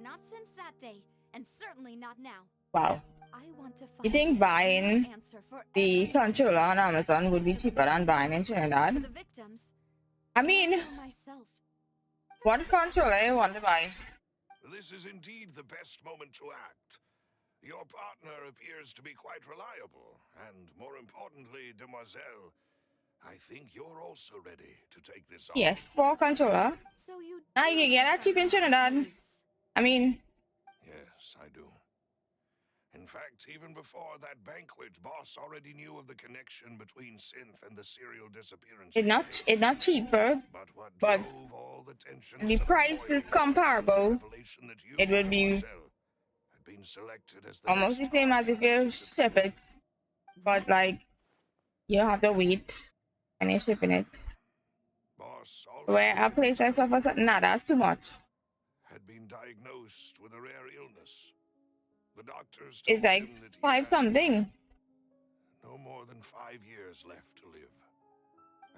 Not since that day, and certainly not now. Wow. I want to You find think buying an answer for the every controller on Amazon would be cheaper than buying in for Trinidad? the victims. I mean, Myself. what controller you want to buy? This is indeed the best moment to act. Your partner appears to be quite reliable, and more importantly, Demoiselle, I think you're also ready to take this on. Yes, for controller. So you Now you can get that cheap in Trinidad. I mean, Yes, I do. In fact, even before that banquet, Boss already knew of the connection between Synth and the serial disappearance. it's not cheaper, But what but drove all the tensions the to price boiling is comparable. revelation that you, It would be Mademoiselle, had been selected as the almost the next same as if you ship it, but like you have to wait and you're shipping it. Boss also Where a place I suffer something, nah, that's too much. had been diagnosed with a rare illness. The doctors It's told like him that he 5 had something. no more than 5 years left to live.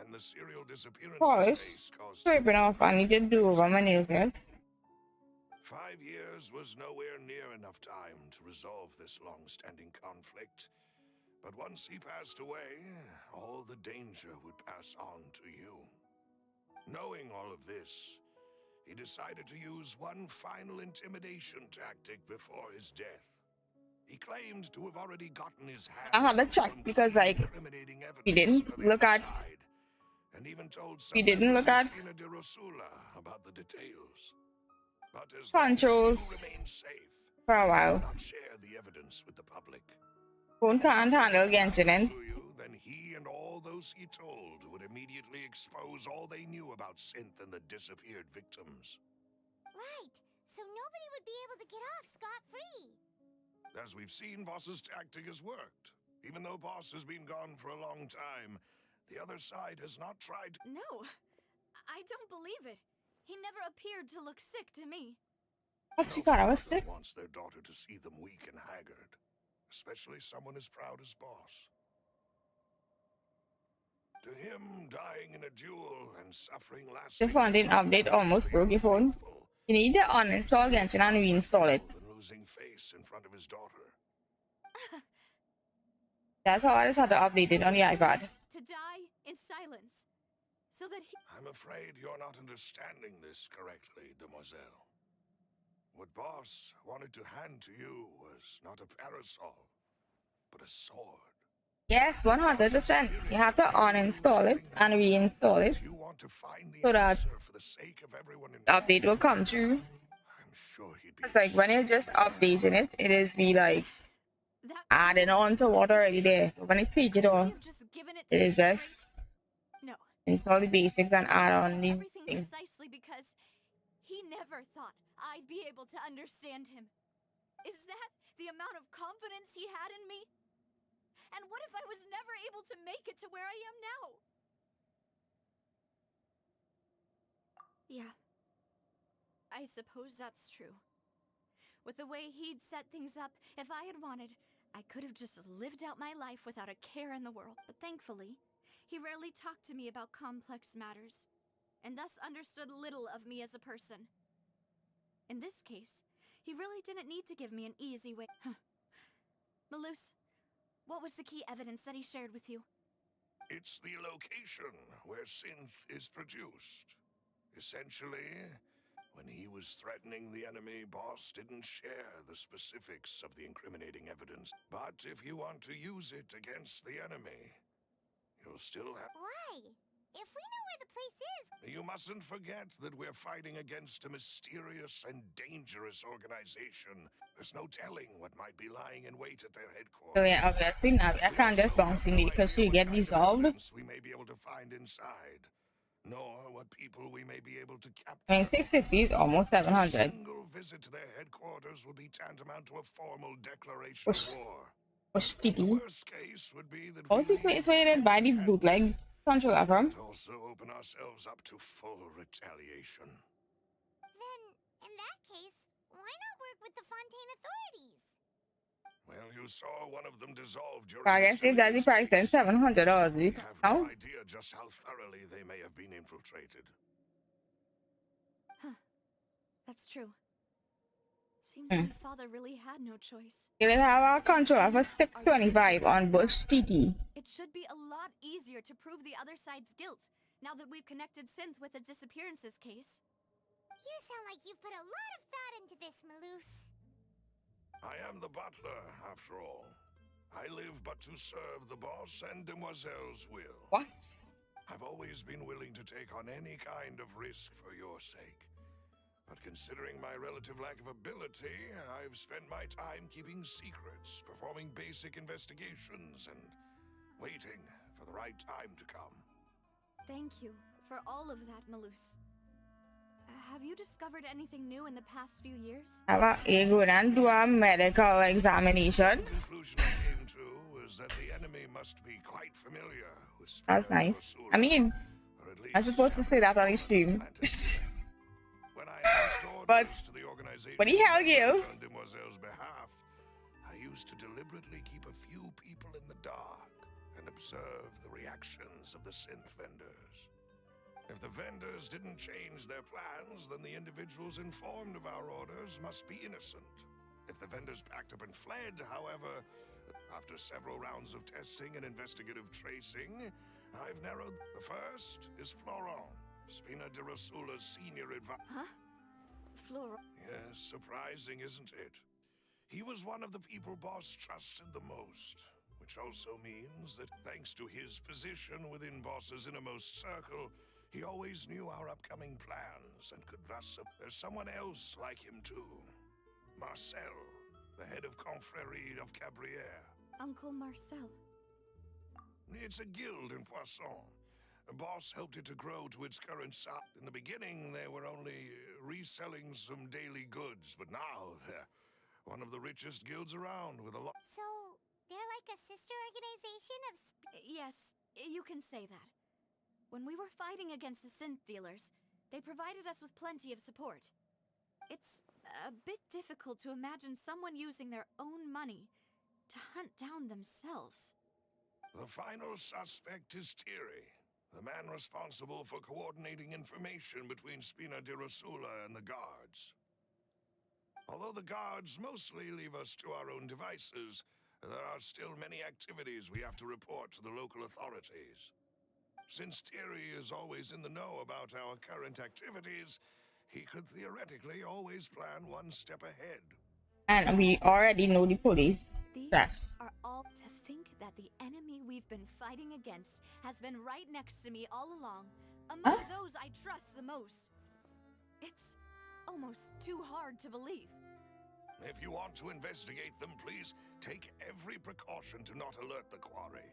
And the serial disappearance Polish, case caused scraping off, I need to do over my nails, yes. 5 years was nowhere near enough time to resolve this long-standing conflict. But once he passed away, all the danger would pass on to you. Knowing all of this, he decided to use one final intimidation tactic before his death. He claimed to have already gotten his hands I had to on check some because, like, incriminating we evidence didn't from look at- inside, and even told we didn't look at Christina de Rosula about the details. But as controls long as you remain safe, for a while. not share the evidence with the public. Phone can't handle Genshin. To you, then he and all those he told would immediately expose all they knew about Synth and the disappeared victims. Right, so nobody would be able to get off scot-free. As we've seen, Boss's tactic has worked. Even though Boss has been gone for a long time, the other side has not tried. No, I don't believe it. He never appeared to look sick to me. What you No got? I was father sick. wants their daughter to see them weak and haggard, especially someone as proud as Boss. To him, dying in a duel and suffering lasting The Fontaine update almost broke your phone. You need to uninstall Genshin and reinstall it. than losing face in front of his daughter. That's how I just had to update it on the iPad. To die in silence. So that he. I'm afraid you're not understanding this correctly, Demoiselle. What Boss wanted to hand to you was not a parasol, but a sword. Yes, 100%. You have to uninstall it and reinstall it You want to find the so that answer for the sake of everyone the involved. update will come through. I'm sure he'd be. It's like when you're just updating it, it is be like That adding on to what already there. But when you take it off, you've just given it it to is me just No, install the basics and add on the everything thing. precisely because he never thought I'd be able to understand him. Is that the amount of confidence he had in me? And what if I was never able to make it to where I am now? Yeah, I suppose that's true. With the way he'd set things up, if I had wanted, I could have just lived out my life without a care in the world. But thankfully, he rarely talked to me about complex matters, and thus understood little of me as a person. In this case, he really didn't need to give me an easy way. Malus, what was the key evidence that he shared with you? It's the location where Synth is produced. Essentially, when he was threatening the enemy, Boss didn't share the specifics of the incriminating evidence. But if you want to use it against the enemy, you'll still have... Why? If we know where the place is, You mustn't forget that we're fighting against a mysterious and dangerous organization. There's no telling what might be lying in wait at their headquarters. So yeah, obviously now I can't just bounce in it because she get dissolved. We may be able to find inside, nor what people we may be able to capture. I mean, 650 is almost 700. A single visit to their headquarters would be tantamount to a formal declaration Whoosh. of war. Push The titty. worst case would be that What's the place where you did buy the bootleg controller from? and also open ourselves up to full retaliation. then in that case, why not work with the Fontaine authorities? Well, you saw one of them dissolve during I guess if that's the price, then $700. We have no idea just how thoroughly they may have been infiltrated. Huh. That's true. Seems my father really had no choice. You will have our controller for $625 on Bush TT. It should be a lot easier to prove the other side's guilt, now that we've connected Synth with the disappearances case. You sound like you've put a lot of thought into this, Maloose. I am the butler, after all. I live but to serve the boss and Demoiselle's will. What? I've always been willing to take on any kind of risk for your sake. But considering my relative lack of ability, I've spent my time keeping secrets, performing basic investigations, and waiting for the right time to come. Thank you for all of that, Maloose. Have you discovered anything new in the past few years? How about you go and do a medical examination? The conclusion I came to is that the enemy must be quite familiar with That's nice. I mean, I'm supposed to say that on the stream. When I announced But orders to the organization what the hell, you? on Demoiselle's behalf, I used to deliberately keep a few people in the dark and observe the reactions of the synth vendors. If the vendors didn't change their plans, then the individuals informed of our orders must be innocent. If the vendors packed up and fled, however, after several rounds of testing and investigative tracing, I've narrowed. The first is Florent, Spina de Rosula's senior advisor. Huh? Flora. Yes, surprising, isn't it? He was one of the people Boss trusted the most, which also means that thanks to his position within Boss's innermost circle, he always knew our upcoming plans and could thus... There's someone else like him too. Marcel, the head of Confrérie of Cabrières. Uncle Marcel. It's a guild in Poisson. Boss helped it to grow to its current size. In the beginning, they were only reselling some daily goods, but now they're one of the richest guilds around with a lot... So, they're like a sister organization of Yes, you can say that. When we were fighting against the synth dealers, they provided us with plenty of support. It's a bit difficult to imagine someone using their own money to hunt down themselves. The final suspect is Thierry, the man responsible for coordinating information between Spina de Rosula and the guards. Although the guards mostly leave us to our own devices, there are still many activities we have to report to the local authorities. Since Thierry is always in the know about our current activities, he could theoretically always plan one step ahead. And we already know the police. These Trash. are all to think that the enemy we've been fighting against has been right next to me all along, among those I trust the most. It's almost too hard to believe. If you want to investigate them, please take every precaution to not alert the quarry.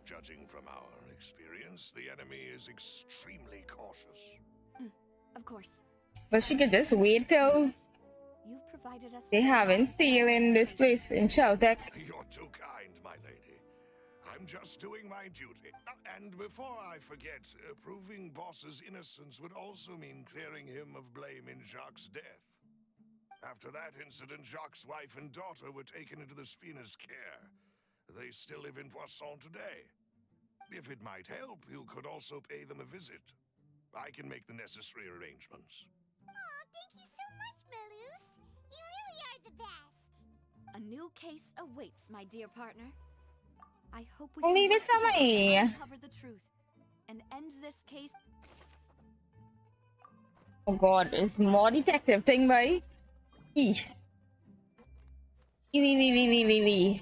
Judging from our experience, the enemy is extremely cautious. Of course. But she could just wait till You've provided us they haven't sealing this place in Sheltec. You're too kind, my lady. I'm just doing my duty. And before I forget, proving Boss's innocence would also mean clearing him of blame in Jacques' death. After that incident, Jacques' wife and daughter were taken into the Spina's care. They still live in Poisson today. If it might help, you could also pay them a visit. I can make the necessary arrangements. Aw, thank you so much, Maloose. You really are the best. A new case awaits, my dear partner. I hope we Leave can it to work me. together to uncover the truth and end this case. Oh god, it's more detective thing, boy. Eeh. Lee.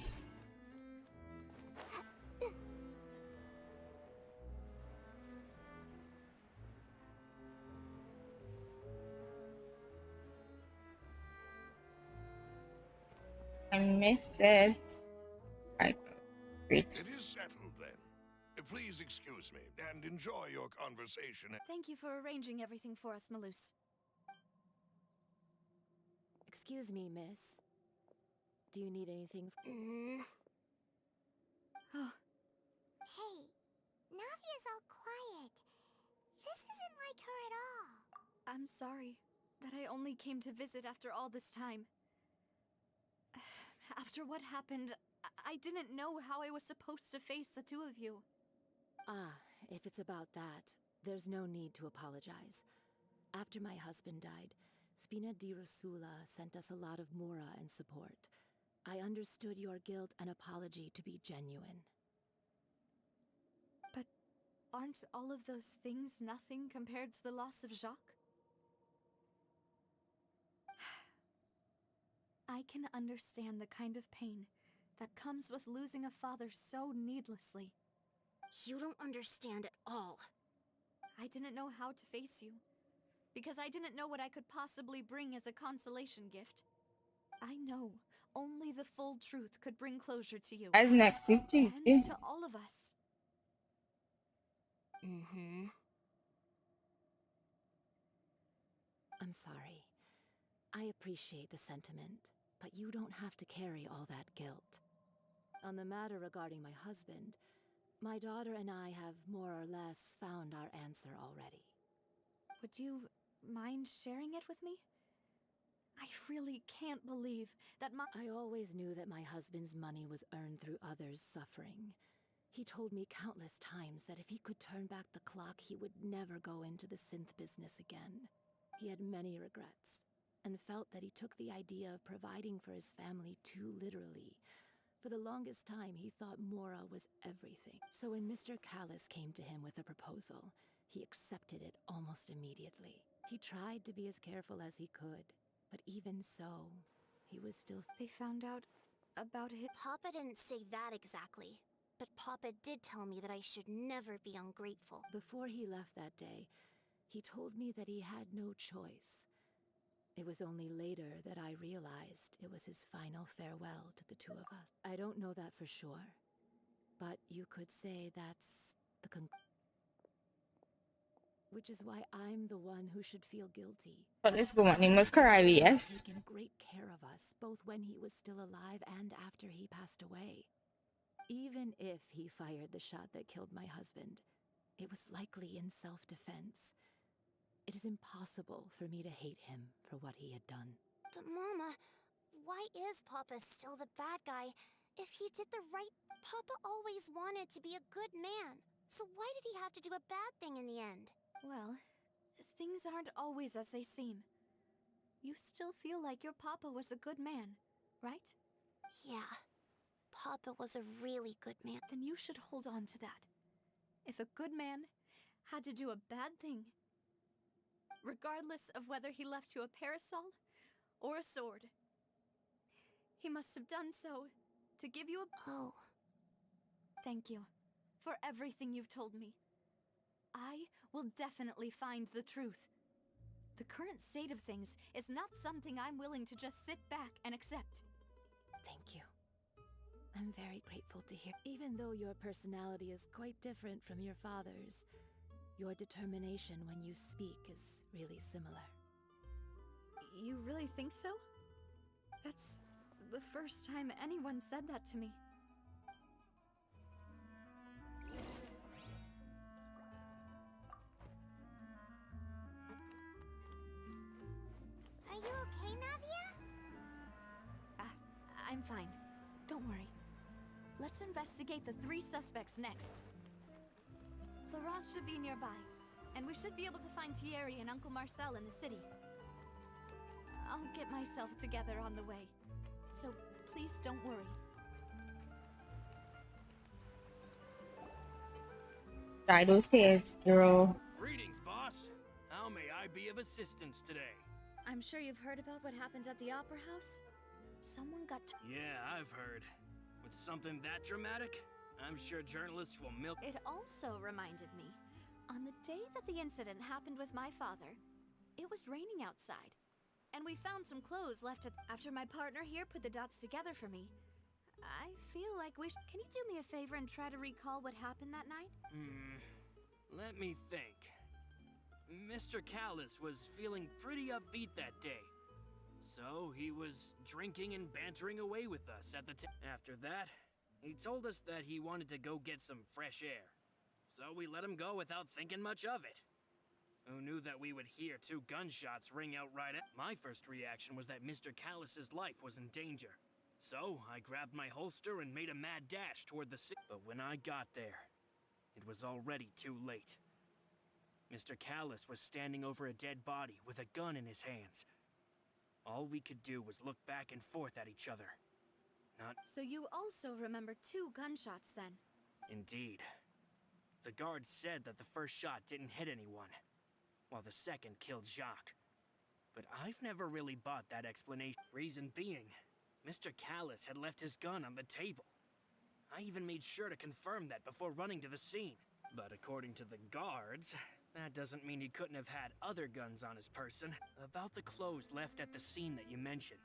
I missed it. Right. Great. It is settled then. Please excuse me and enjoy your conversation. Thank you for arranging everything for us, Maloose. Excuse me, miss. Do you need anything? Oh, Hey, Navia's all quiet. This isn't like her at all. I'm sorry that I only came to visit after all this time. After what happened, I didn't know how I was supposed to face the two of you. Ah, if it's about that, there's no need to apologize. After my husband died, Spina di Rosula sent us a lot of mora and support. I understood your guilt and apology to be genuine. But aren't all of those things nothing compared to the loss of Jacques? I can understand the kind of pain that comes with losing a father so needlessly. You don't understand at all. I didn't know how to face you, because I didn't know what I could possibly bring as a consolation gift. I know only the full truth could bring closure to you. As next week, Tuesday. And to all of us. Mm-hmm. I'm sorry. I appreciate the sentiment, but you don't have to carry all that guilt. On the matter regarding my husband, my daughter and I have more or less found our answer already. Would you mind sharing it with me? I really can't believe that I always knew that my husband's money was earned through others' suffering. He told me countless times that if he could turn back the clock, he would never go into the synth business again. He had many regrets, and felt that he took the idea of providing for his family too literally. For the longest time, he thought Mora was everything. So when Mr. Callis came to him with a proposal, he accepted it almost immediately. He tried to be as careful as he could, but even so, he was still... They found out about it. Papa didn't say that exactly, but Papa did tell me that I should never be ungrateful. Before he left that day, he told me that he had no choice. It was only later that I realized it was his final farewell to the two of us. I don't know that for sure, but you could say that's the which is why I'm the one who should feel guilty. But this woman name was Carly, yes. He taken great care of us, both when he was still alive and after he passed away. Even if he fired the shot that killed my husband, it was likely in self-defense. It is impossible for me to hate him for what he had done. But Mama, why is Papa still the bad guy if he did the right... Papa always wanted to be a good man, so why did he have to do a bad thing in the end? Well, things aren't always as they seem. You still feel like your papa was a good man, right? Yeah, Papa was a really good man. Then you should hold on to that. If a good man had to do a bad thing, regardless of whether he left you a parasol or a sword, he must have done so to give you a... Oh. Thank you for everything you've told me. I will definitely find the truth. The current state of things is not something I'm willing to just sit back and accept. Thank you. I'm very grateful to hear. Even though your personality is quite different from your father's, your determination when you speak is really similar. You really think so? That's the first time anyone said that to me. Are you okay, Navia? I'm fine. Don't worry. Let's investigate the 3 suspects next. Laurent should be nearby, and we should be able to find Thierry and Uncle Marcel in the city. I'll get myself together on the way, so please don't worry. Die those tears, girl. Greetings, boss. How may I be of assistance today? I'm sure you've heard about what happened at the Opera House. Someone got... Yeah, I've heard. With something that dramatic, I'm sure journalists will milk... It also reminded me, on the day that the incident happened with my father, it was raining outside. And we found some clothes left after my partner here put the dots together for me. I feel like we Can you do me a favor and try to recall what happened that night? Let me think. Mr. Callis was feeling pretty upbeat that day. So he was drinking and bantering away with us at the After that, he told us that he wanted to go get some fresh air. So we let him go without thinking much of it. Who knew that we would hear 2 gunshots ring out right at... My first reaction was that Mr. Callis's life was in danger. So I grabbed my holster and made a mad dash toward the scene. But when I got there, it was already too late. Mr. Callus was standing over a dead body with a gun in his hands. All we could do was look back and forth at each other. So you also remember 2 gunshots then? Indeed. The guard said that the first shot didn't hit anyone, while the second killed Jacques. But I've never really bought that explanation. Reason being, Mr. Callus had left his gun on the table. I even made sure to confirm that before running to the scene. But according to the guards, that doesn't mean he couldn't have had other guns on his person. About the clothes left at the scene that you mentioned,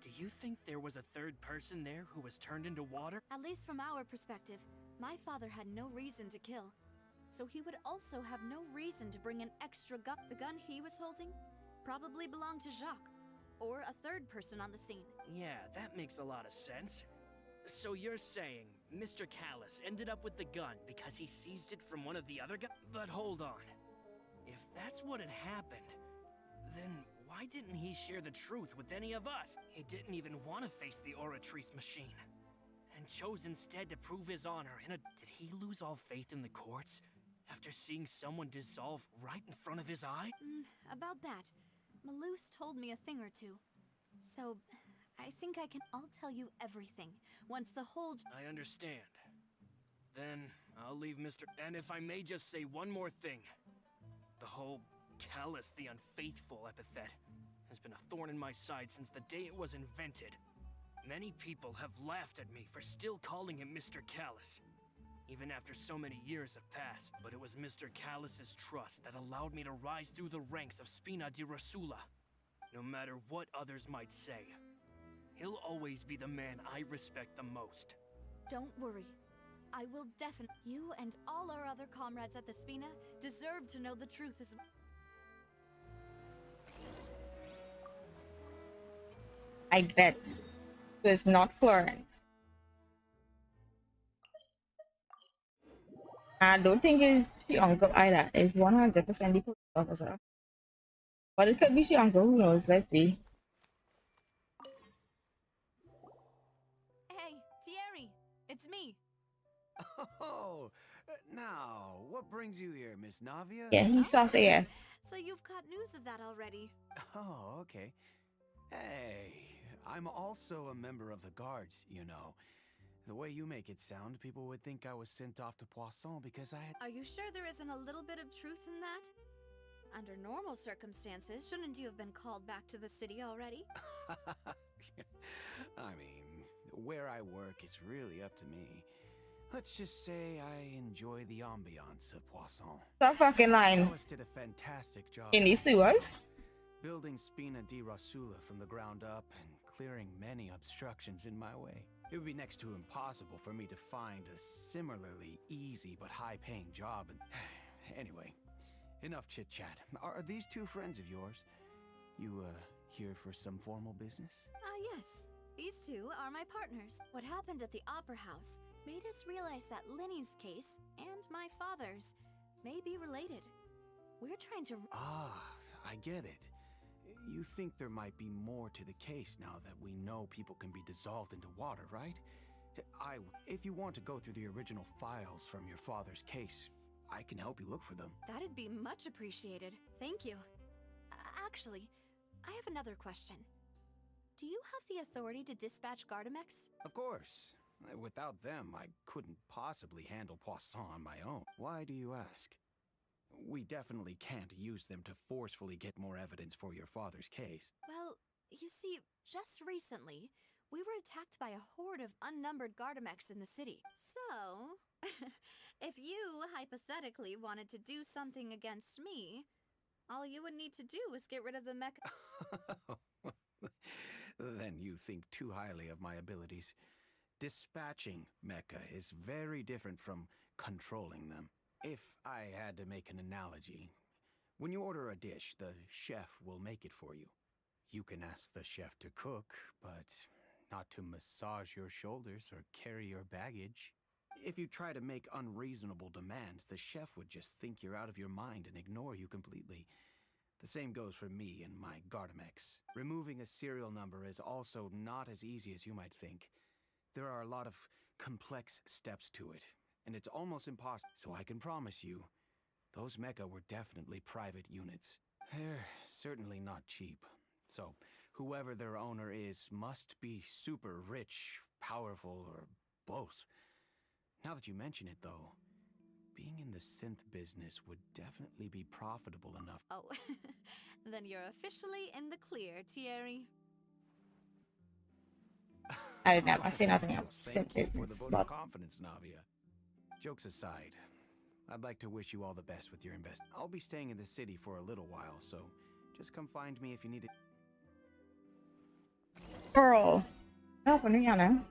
do you think there was a third person there who was turned into water? At least from our perspective, my father had no reason to kill. So he would also have no reason to bring an extra gun. The gun he was holding probably belonged to Jacques, or a third person on the scene. Yeah, that makes a lot of sense. So you're saying Mr. Callus ended up with the gun because he seized it from one of the other guys? But hold on. If that's what had happened, then why didn't he share the truth with any of us? He didn't even want to face the Oratrice machine, and chose instead to prove his honor in a... Did he lose all faith in the courts after seeing someone dissolve right in front of his eye? About that, Malus told me a thing or two. So, I think I'll tell you everything, once the whole... I understand. Then, I'll leave Mr. And if I may just say one more thing. The whole Callus the Unfaithful epithet has been a thorn in my side since the day it was invented. Many people have laughed at me for still calling him Mr. Callus, even after so many years have passed. But it was Mr. Callus's trust that allowed me to rise through the ranks of Spina di Rosula. No matter what others might say, he'll always be the man I respect the most. Don't worry. I will definitely... You and all our other comrades at the Spina deserve to know the truth as well. I bet it was not Florent. I don't think it's she uncle either. It's 100% the police officer. But it could be she uncle, who knows? Let's see. Hey, Thierry, it's me. Oh, now, what brings you here, Miss Navia? Yeah, he's saucy, yeah. So you've got news of that already. Oh, okay. Hey, I'm also a member of the guards, you know. The way you make it sound, people would think I was sent off to Poisson because I had... Are you sure there isn't a little bit of truth in that? Under normal circumstances, shouldn't you have been called back to the city already? I mean, where I work is really up to me. Let's just say I enjoy the ambiance of Poisson. Stop fucking lying. Alice did a fantastic job. In these sewers? Building Spina di Rosula from the ground up and clearing many obstructions in my way. It would be next to impossible for me to find a similarly easy but high-paying job. And anyway, enough chit-chat. Are these 2 friends of yours? You, here for some formal business? Yes. These 2 are my partners. What happened at the Opera House made us realize that Linny's case and my father's may be related. We're trying to... Ah, I get it. You think there might be more to the case now that we know people can be dissolved into water, right? If you want to go through the original files from your father's case, I can help you look for them. That'd be much appreciated. Thank you. Actually, I have another question. Do you have the authority to dispatch Gardamex? Of course. Without them, I couldn't possibly handle Poisson on my own. Why do you ask? We definitely can't use them to forcefully get more evidence for your father's case. Well, you see, just recently, we were attacked by a horde of unnumbered Gardamex in the city. So, if you hypothetically wanted to do something against me, all you would need to do is get rid of the mecha... Then you think too highly of my abilities. Dispatching mecha is very different from controlling them. If I had to make an analogy, when you order a dish, the chef will make it for you. You can ask the chef to cook, but not to massage your shoulders or carry your baggage. If you try to make unreasonable demands, the chef would just think you're out of your mind and ignore you completely. The same goes for me and my Gardamex. Removing a serial number is also not as easy as you might think. There are a lot of complex steps to it, and it's almost impossible. So I can promise you, those mecha were definitely private units. They're certainly not cheap. So whoever their owner is must be super rich, powerful, or both. Now that you mention it, though, being in the synth business would definitely be profitable enough. Oh, then you're officially in the clear, Thierry. I did not say nothing else. Thank you for the Business, vote but of confidence, Navia. Jokes aside, I'd like to wish you all the best with your investment. I'll be staying in the city for a little while, so just come find me if you need it. Pearl. Oh, bueno, ya no.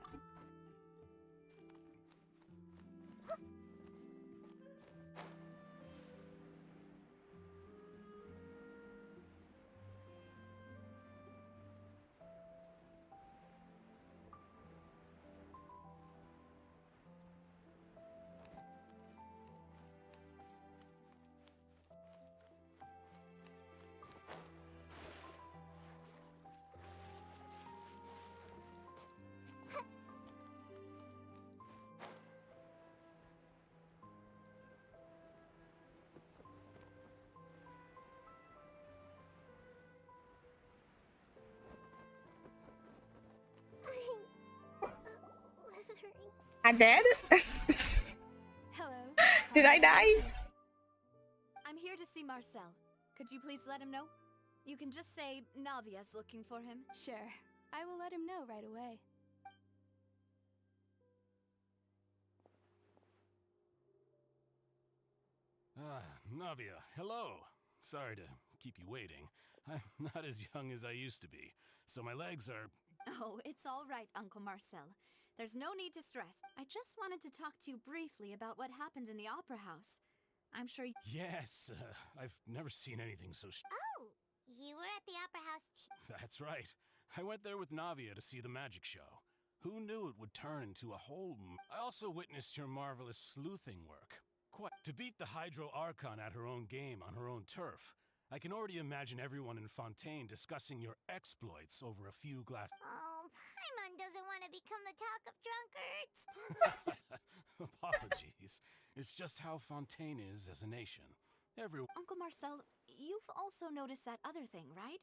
I dead? Hello. Did I die? I'm here to see Marcel. Could you please let him know? You can just say Navia's looking for him. Sure. I will let him know right away. Navia, hello. Sorry to keep you waiting. I'm not as young as I used to be, so my legs are... Oh, it's all right, Uncle Marcel. There's no need to stress. I just wanted to talk to you briefly about what happened in the Opera House. I'm sure you... Yes, I've never seen anything so... Oh, you were at the Opera House That's right. I went there with Navia to see the magic show. Who knew it would turn into a whole... I also witnessed your marvelous sleuthing work. Quite. To beat the Hydro Archon at her own game on her own turf. I can already imagine everyone in Fontaine discussing your exploits over a few glasses. Oh, Paimon doesn't want to become the talk of drunkards. Apologies. It's just how Fontaine is as a nation. Uncle Marcel, you've also noticed that other thing, right?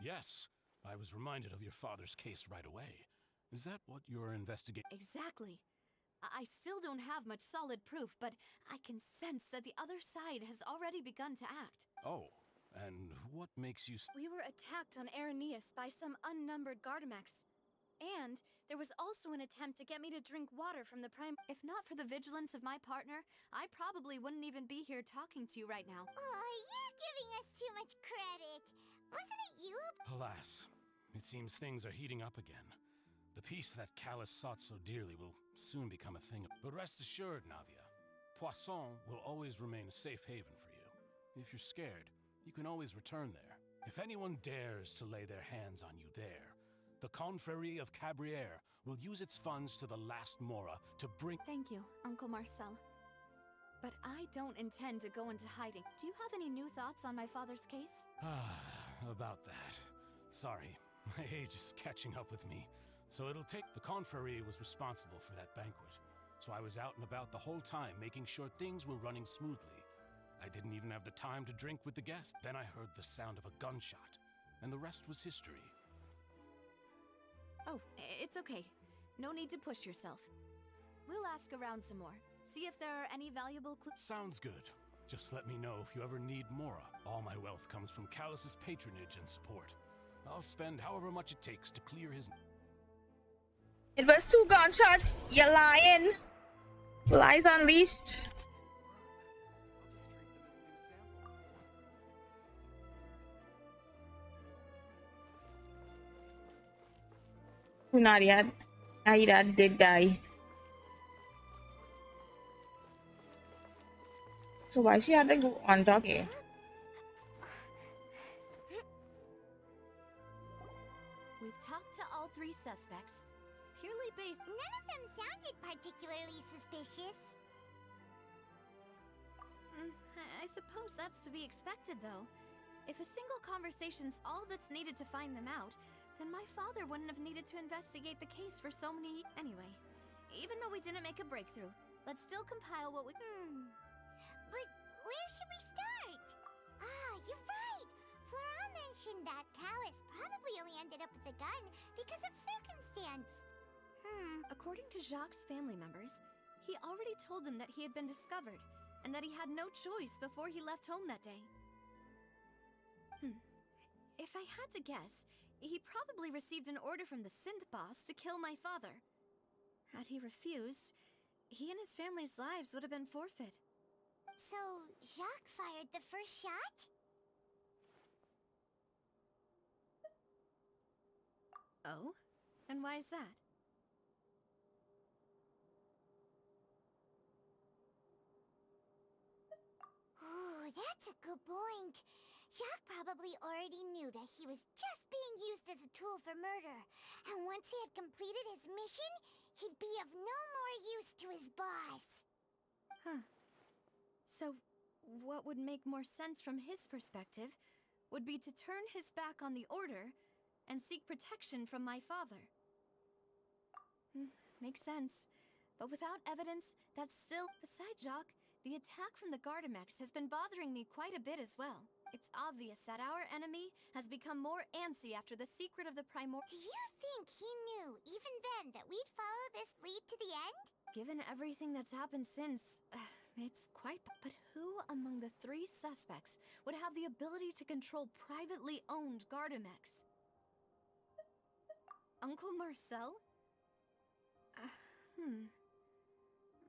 Yes. I was reminded of your father's case right away. Is that what you're investigating? Exactly. I still don't have much solid proof, but I can sense that the other side has already begun to act. Oh, and what makes you... We were attacked on Arrhenius by some unnumbered Gardamex. And there was also an attempt to get me to drink water from the prime... If not for the vigilance of my partner, I probably wouldn't even be here talking to you right now. Oh, you're giving us too much credit. Wasn't it you? Alas, it seems things are heating up again. The peace that Callus sought so dearly will soon become a thing. But rest assured, Navia, Poisson will always remain a safe haven for you. If you're scared, you can always return there. If anyone dares to lay their hands on you there, the Confrérie of Cabrières will use its funds to the last Mora to bring... Thank you, Uncle Marcel. But I don't intend to go into hiding. Do you have any new thoughts on my father's case? About that. Sorry, my age is catching up with me. So it'll take... The Confrérie was responsible for that banquet. So I was out and about the whole time, making sure things were running smoothly. I didn't even have the time to drink with the guests. Then I heard the sound of a gunshot, and the rest was history. Oh, it's okay. No need to push yourself. We'll ask around some more. See if there are any valuable clues. Sounds good. Just let me know if you ever need Mora. All my wealth comes from Callus's patronage and support. I'll spend however much it takes to clear his... It was 2 gunshots. You're lying. Lies unleashed. Nadia, Aida did die. So why she had to go on talking? We've talked to all 3 suspects. Purely based... None of them sounded particularly suspicious. I suppose that's to be expected, though. If a single conversation's all that's needed to find them out, then my father wouldn't have needed to investigate the case for so many. Anyway, even though we didn't make a breakthrough, let's still compile what we. But where should we start? Ah, you're right! Flora mentioned that Callus probably only ended up with the gun because of circumstance. According to Jacques' family members, he already told them that he had been discovered, and that he had no choice before he left home that day. If I had to guess, he probably received an order from the synth boss to kill my father. Had he refused, he and his family's lives would have been forfeit. So, Jacques fired the first shot? Oh? And why is that? Ooh, that's a good point. Jacques probably already knew that he was just being used as a tool for murder. And once he had completed his mission, he'd be of no more use to his boss. So, what would make more sense from his perspective would be to turn his back on the order and seek protection from my father. Makes sense. But without evidence, that's still... Besides Jacques, the attack from the Gardamex has been bothering me quite a bit as well. It's obvious that our enemy has become more antsy after the secret of the Do you think he knew, even then, that we'd follow this lead to the end? Given everything that's happened since, it's quite... But who among the three suspects would have the ability to control privately owned Gardamex? Uncle Marcel?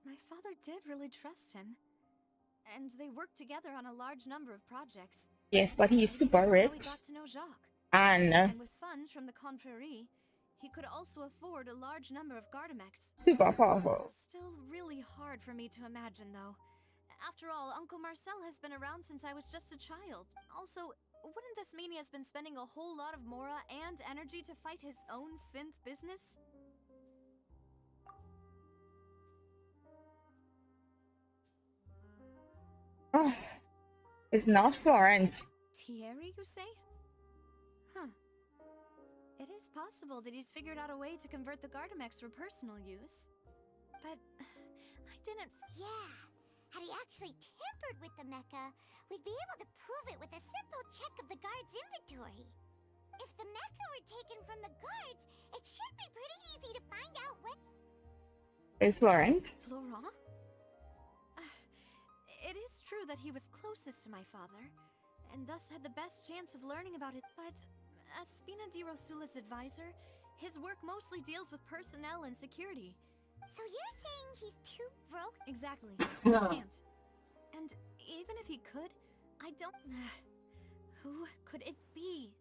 My father did really trust him. And they worked together on a large number of projects. Yes, but he's super rich. We got to know Jacques. And with funds from the Confrérie, he could also afford a large number of Gardamex. super powerful. Still really hard for me to imagine, though. After all, Uncle Marcel has been around since I was just a child. Also, wouldn't this mean he has been spending a whole lot of mora and energy to fight his own synth business? It's not Florent. Thierry, you say? It is possible that he's figured out a way to convert the Gardamex for personal use. But I didn't... Yeah, had he actually tampered with the mecha, we'd be able to prove it with a simple check of the guard's inventory. If the mecha were taken from the guards, it should be pretty easy to find out what... Is Florent? Florent? It is true that he was closest to my father, and thus had the best chance of learning about it, but as Spina di Rosula's advisor, his work mostly deals with personnel and security. So you're saying he's too broke? Exactly. He can't. And even if he could, I don't... Who could it be?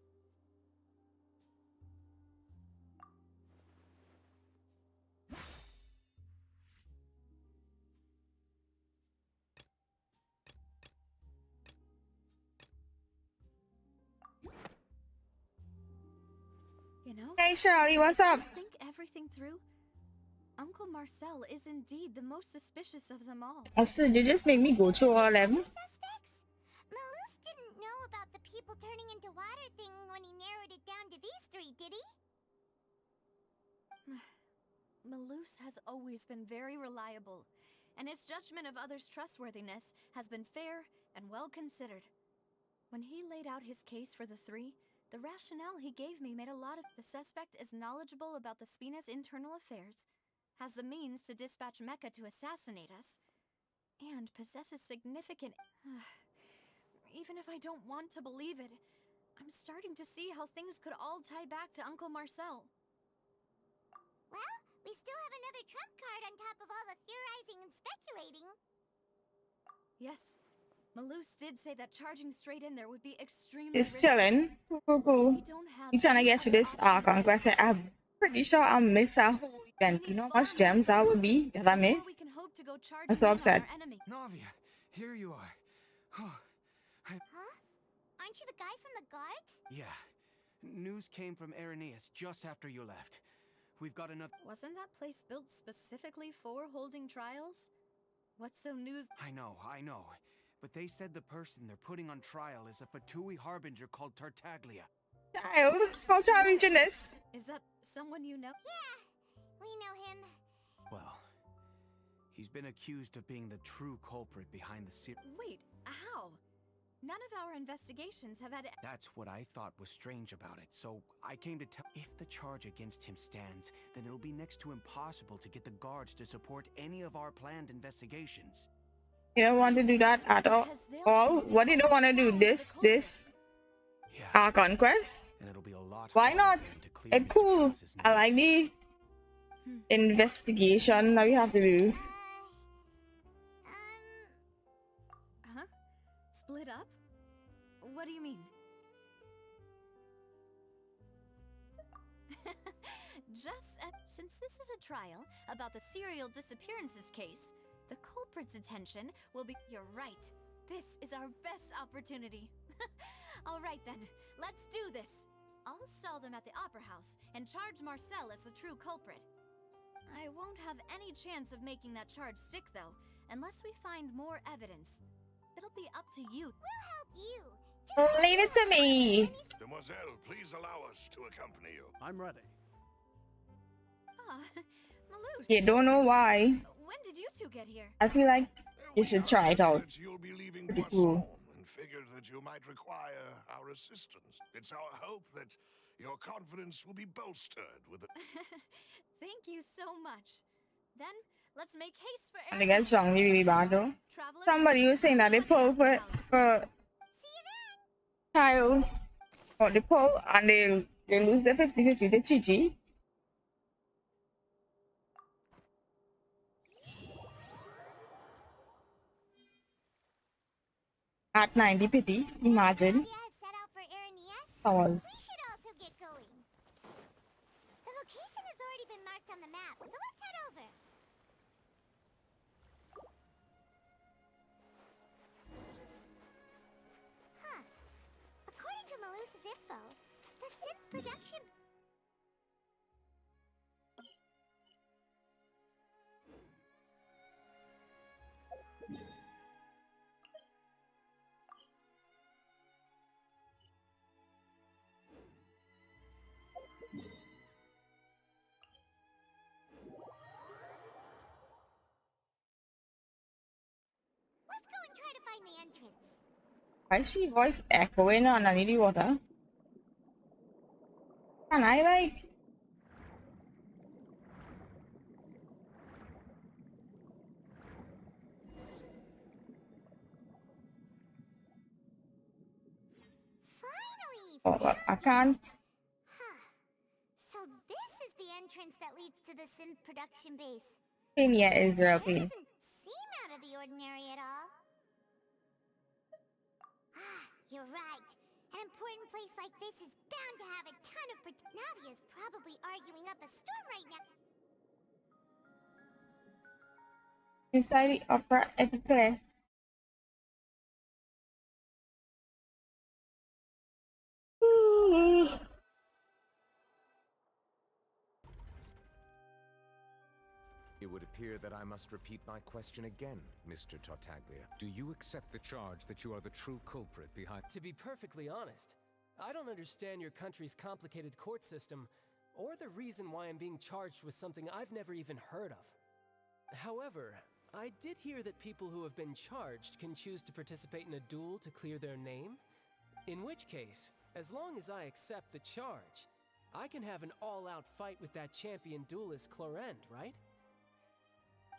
You know? Hey Shirley, what's up? Think everything through? Uncle Marcel is indeed the most suspicious of them all. Oh, so you just make me go through all of them? Suspects? Malus didn't know about the people turning into water thing when he narrowed it down to these three, did he? Malus has always been very reliable, and his judgment of others' trustworthiness has been fair and well considered. When he laid out his case for the three, the rationale he gave me made a lot of... The suspect is knowledgeable about the Spina's internal affairs, has the means to dispatch Mecha to assassinate us, and possesses significant... Even if I don't want to believe it, I'm starting to see how things could all tie back to Uncle Marcel. Well, we still have another trump card on top of all the theorizing and speculating. Yes. Malus did say that charging straight in there would be extremely Just risky. chilling. Cool. You trying to get through this Archon quest? I'm pretty sure I'll miss a whole event. You know how much gems that would be that I miss? I'm so upset. Navia, here you are. Huh? Aren't you the guy from the guards? Yeah. News came from Irenaeus just after you left. We've got another... Wasn't that place built specifically for holding trials? What's so news... I know. but they said the person they're putting on trial is a Fatui harbinger called Tartaglia. Child, how challenging this? Is that someone you know? Yeah, we know him. Well, he's been accused of being the true culprit behind the Wait, how? None of our investigations have had. That's what I thought was strange about it. So I came to tell. If the charge against him stands, then it'll be next to impossible to get the guards to support any of our planned investigations. You don't want to do that at all? What do you don't want to do? This Archon quest? And it'll be a lot. Why not? It's cool. I like the investigation that we have to do. Huh? Split up? What do you mean? Since this is a trial about the serial disappearances case, the culprit's attention will be. You're right. This is our best opportunity. All right then, let's do this. I'll stall them at the Opera House and charge Marcel as the true culprit. I won't have any chance of making that charge stick though, unless we find more evidence. It'll be up to you. We'll help you. Leave it to me. Demoiselle, please allow us to accompany you. I'm ready. Ah, Malus. You don't know why. When did you two get here? I feel like you should try it out. You'll be leaving Pretty Poisson cool. and figured that you might require our assistance. It's our hope that your confidence will be bolstered with the... Thank you so much. Then, let's make haste for And it gets strongly really bad though. Traveler, Somebody was saying that they pull for Kyle. Or they pull and they lose their 50-50 to Chichi. At 90 pity, imagine. That was. We should also get going. The location has already been marked on the map, so let's head over. Huh. According to Malus's info, the synth production... Let's go and try to find the entrance. Why is she voice echoing on the water? Can I like? Finally! Oh, well, I can't. Huh. So this is the entrance that leads to the synth production base. Pain, yeah, is real Sure pain. doesn't seem out of the ordinary at all. Ah, you're right. An important place like this is bound to have a ton of Navia's probably arguing up a storm right now. Inside the opera epicless. It would appear that I must repeat my question again, Mr. Tartaglia. Do you accept the charge that you are the true culprit behind... To be perfectly honest, I don't understand your country's complicated court system, or the reason why I'm being charged with something I've never even heard of. However, I did hear that people who have been charged can choose to participate in a duel to clear their name. In which case, as long as I accept the charge, I can have an all-out fight with that champion duelist Clorend, right?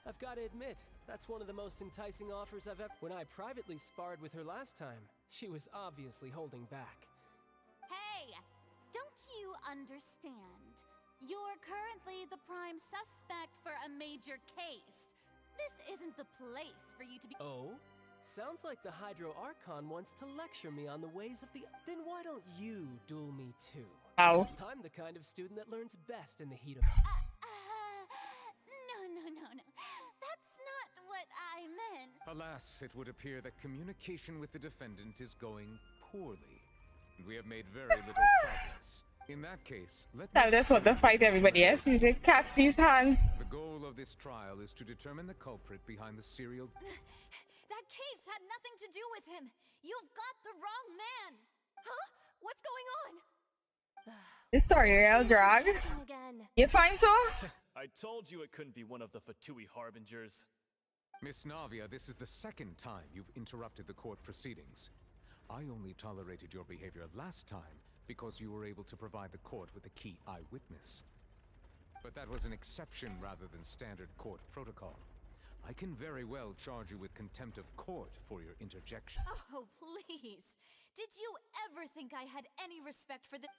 I've got to admit, that's one of the most enticing offers I've ever... When I privately sparred with her last time, she was obviously holding back. Hey! Don't you understand? You're currently the prime suspect for a major case. This isn't the place for you to be... Oh? Sounds like the Hydro Archon wants to lecture me on the ways of the... Then why don't you duel me too? Ow. I'm the kind of student that learns best in the heat of... No. That's not what I meant. Alas, it would appear that communication with the defendant is going poorly. We have made very little progress. In that case, let me... That's what the fight everybody is. He's like, catch these hands. The goal of this trial is to determine the culprit behind the serial... That case had nothing to do with him. You've got the wrong man. Huh? What's going on? This story real drag. Again. You find so? I told you it couldn't be one of the Fatui harbingers. Miss Navia, this is the second time you've interrupted the court proceedings. I only tolerated your behavior last time because you were able to provide the court with a key eyewitness. But that was an exception rather than standard court protocol. I can very well charge you with contempt of court for your interjection. Oh, please. Did you ever think I had any respect for the...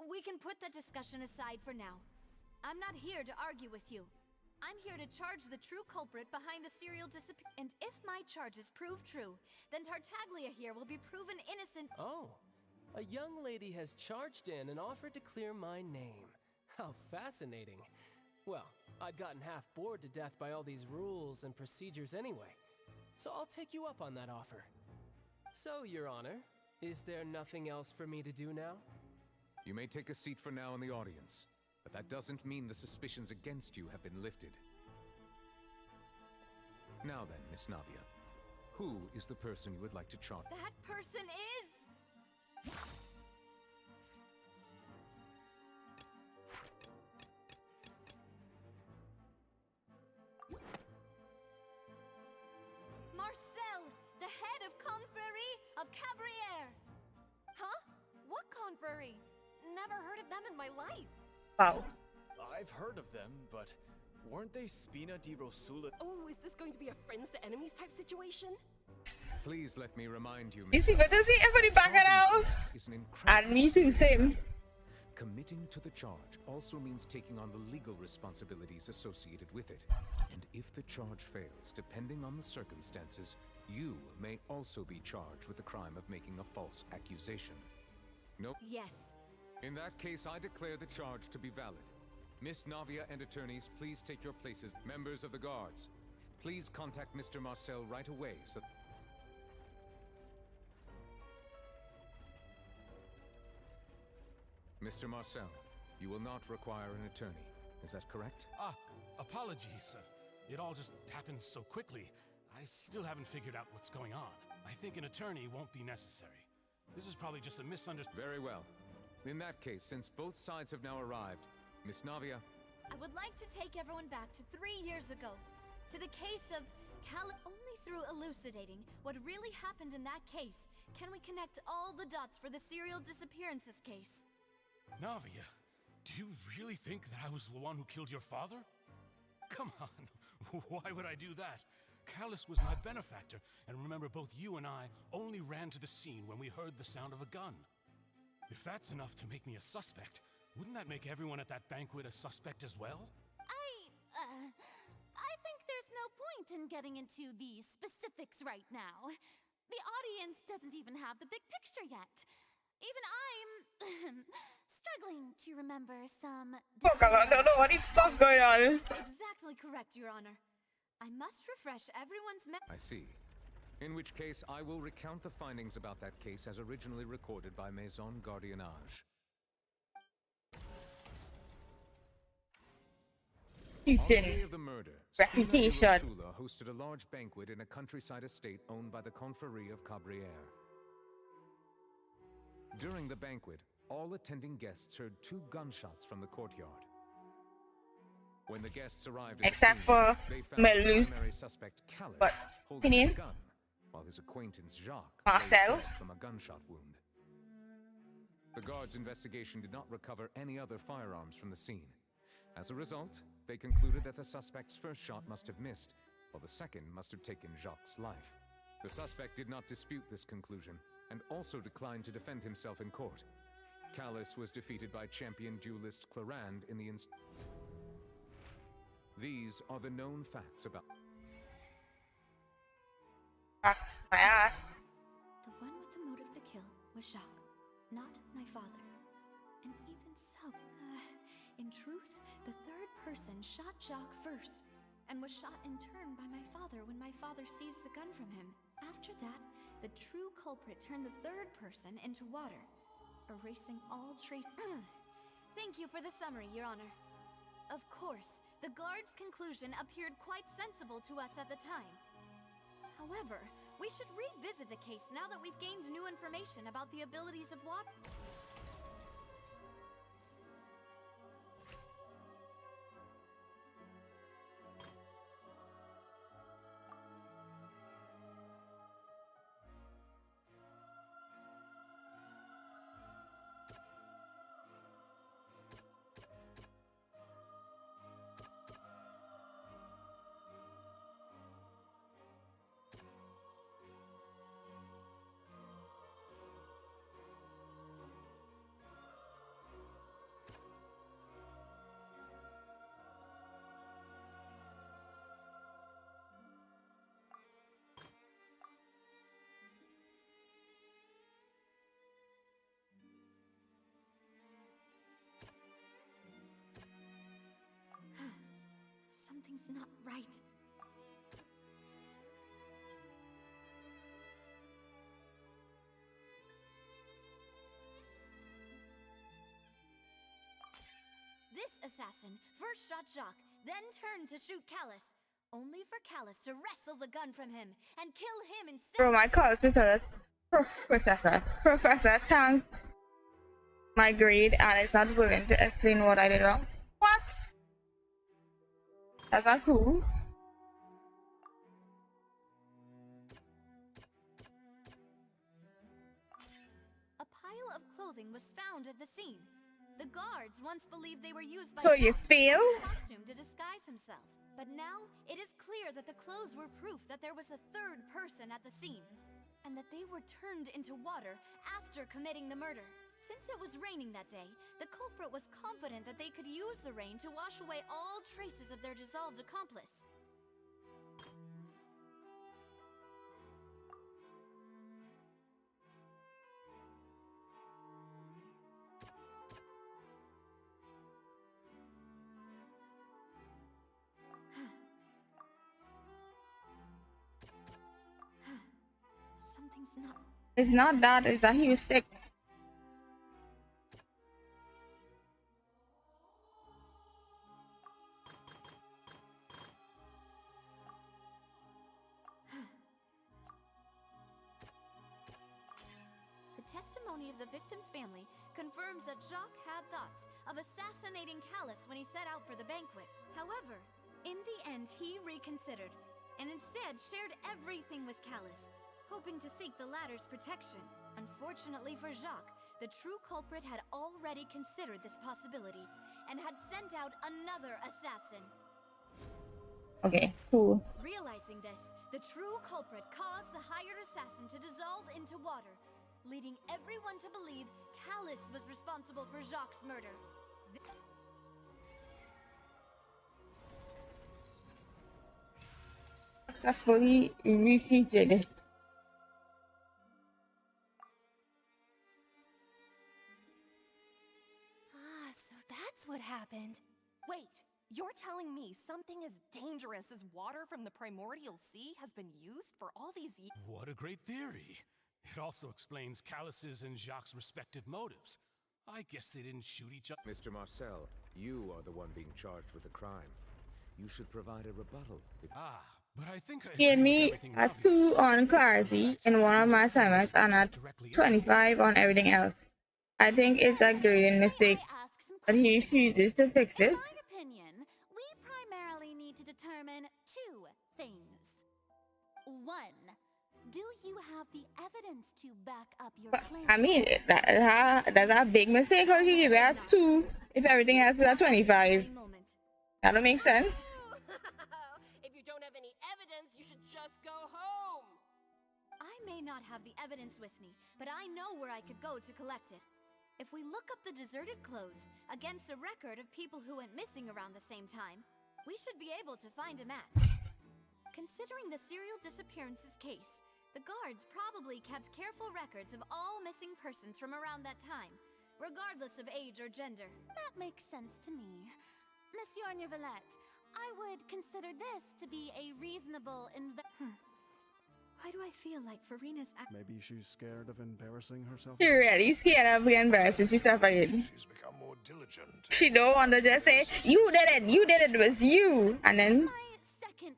We can put that discussion aside for now. I'm not here to argue with you. I'm here to charge the true culprit behind the serial disappearance. And if my charges prove true, then Tartaglia here will be proven innocent. Oh, a young lady has charged in and offered to clear my name. How fascinating. Well, I'd gotten half bored to death by all these rules and procedures anyway, so I'll take you up on that offer. So, Your Honor, is there nothing else for me to do now? You may take a seat for now in the audience, but that doesn't mean the suspicions against you have been lifted. Now then, Miss Navia, who is the person you would like to charge? That person is... Marcel, the head of Confrérie of Cabrières. Huh? What confrérie? Never heard of them in my life. Wow. I've heard of them, but weren't they Spina di Rosula? Oh, is this going to be a friends to enemies type situation? Please let me remind you, You see, but does he ever back it out? is an And me too, same. Committing to the charge also means taking on the legal responsibilities associated with it. And if the charge fails, depending on the circumstances, you may also be charged with the crime of making a false accusation. Nope. Yes. In that case, I declare the charge to be valid. Miss Navia and attorneys, please take your places. Members of the guards, please contact Mr. Marcel right away so... Mr. Marcel, you will not require an attorney. Is that correct? Apologies. It all just happened so quickly. I still haven't figured out what's going on. I think an attorney won't be necessary. This is probably just a misunderstanding. Very well. In that case, since both sides have now arrived, Miss Navia... I would like to take everyone back to 3 years ago, to the case of Only through elucidating what really happened in that case can we connect all the dots for the serial disappearances case. Navia, do you really think that I was the one who killed your father? Come on, why would I do that? Callus was my benefactor, and remember, both you and I only ran to the scene when we heard the sound of a gun. If that's enough to make me a suspect, wouldn't that make everyone at that banquet a suspect as well? I think there's no point in getting into the specifics right now. The audience doesn't even have the big picture yet. Even I'm struggling to remember some... Fuck, I don't know what the fuck going on. Exactly correct, Your Honor. I must refresh everyone's I see. In which case, I will recount the findings about that case as originally recorded by Maison Gardiennage. On the day of the murder, Reputation. Spina hosted a large banquet in a countryside estate owned by the Confrérie of Cabrières. During the banquet, all attending guests heard 2 gunshots from the courtyard. When the guests arrived at Except the for scene, they found Melus. the primary suspect Callus But holding a name? gun, while his acquaintance Jacques Marcel. lay dead from a gunshot wound. The guards' investigation did not recover any other firearms from the scene. As a result, they concluded that the suspect's first shot must have missed, while the second must have taken Jacques' life. The suspect did not dispute this conclusion, and also declined to defend himself in court. Callus was defeated by champion duelist Clarand in the These are the known facts about... That's my ass. The one with the motive to kill was Jacques, not my father. And even so, in truth, the third person shot Jacques first, and was shot in turn by my father when my father seized the gun from him. After that, the true culprit turned the third person into water, erasing all trace... Thank you for the summary, Your Honor. Of course, the guard's conclusion appeared quite sensible to us at the time. However, we should revisit the case now that we've gained new information about the abilities of water. Something's not right. This assassin first shot Jacques, then turned to shoot Callus, only for Callus to wrestle the gun from him and kill him instead. Bro, my call to Professor tanked my grade and is not willing to explain what I did wrong. What? That's not cool. A pile of clothing was found at the scene. The guards once believed they were used by So you fail? costume to disguise himself. But now it is clear that the clothes were proof that there was a third person at the scene, and that they were turned into water after committing the murder. Since it was raining that day, the culprit was confident that they could use the rain to wash away all traces of their dissolved accomplice. Something's not. It's not that, it's that he was sick. The testimony of the victim's family confirms that Jacques had thoughts of assassinating Callus when he set out for the banquet. However, in the end, he reconsidered and instead shared everything with Callus, hoping to seek the latter's protection. Unfortunately for Jacques, the true culprit had already considered this possibility and had sent out another assassin. Okay, cool. Realizing this, the true culprit caused the hired assassin to dissolve into water, leading everyone to believe Callus was responsible for Jacques' murder. Successfully refuted. So that's what happened. Wait, you're telling me something as dangerous as water from the primordial sea has been used for all these years? What a great theory. It also explains Callus's and Jacques' respective motives. I guess they didn't shoot each other. Mr. Marcel, you are the one being charged with the crime. You should provide a rebuttal. But I think I Gave me a 2 on clarity in one of my assignments and a 25 on everything else. I think it's a grading mistake, but he refuses to fix it. In my opinion, we primarily need to determine two things. One, do you have the evidence to back up your claim? I mean, that's a big mistake. How can you give it a 2 if everything else is a 25? That don't make sense. If you don't have any evidence, you should just go home. I may not have the evidence with me, but I know where I could go to collect it. If we look up the deserted clothes against a record of people who went missing around the same time, we should be able to find a match. Considering the serial disappearances case, the guards probably kept careful records of all missing persons from around that time, regardless of age or gender. That makes sense to me. Monsieur Neuvillette, I would consider this to be a reasonable Why do I feel like Farina's Maybe she's scared of embarrassing herself. She really scared of being embarrassed. She's suffering. She's become more diligent. She don't want to just say, you did it, it was you. And then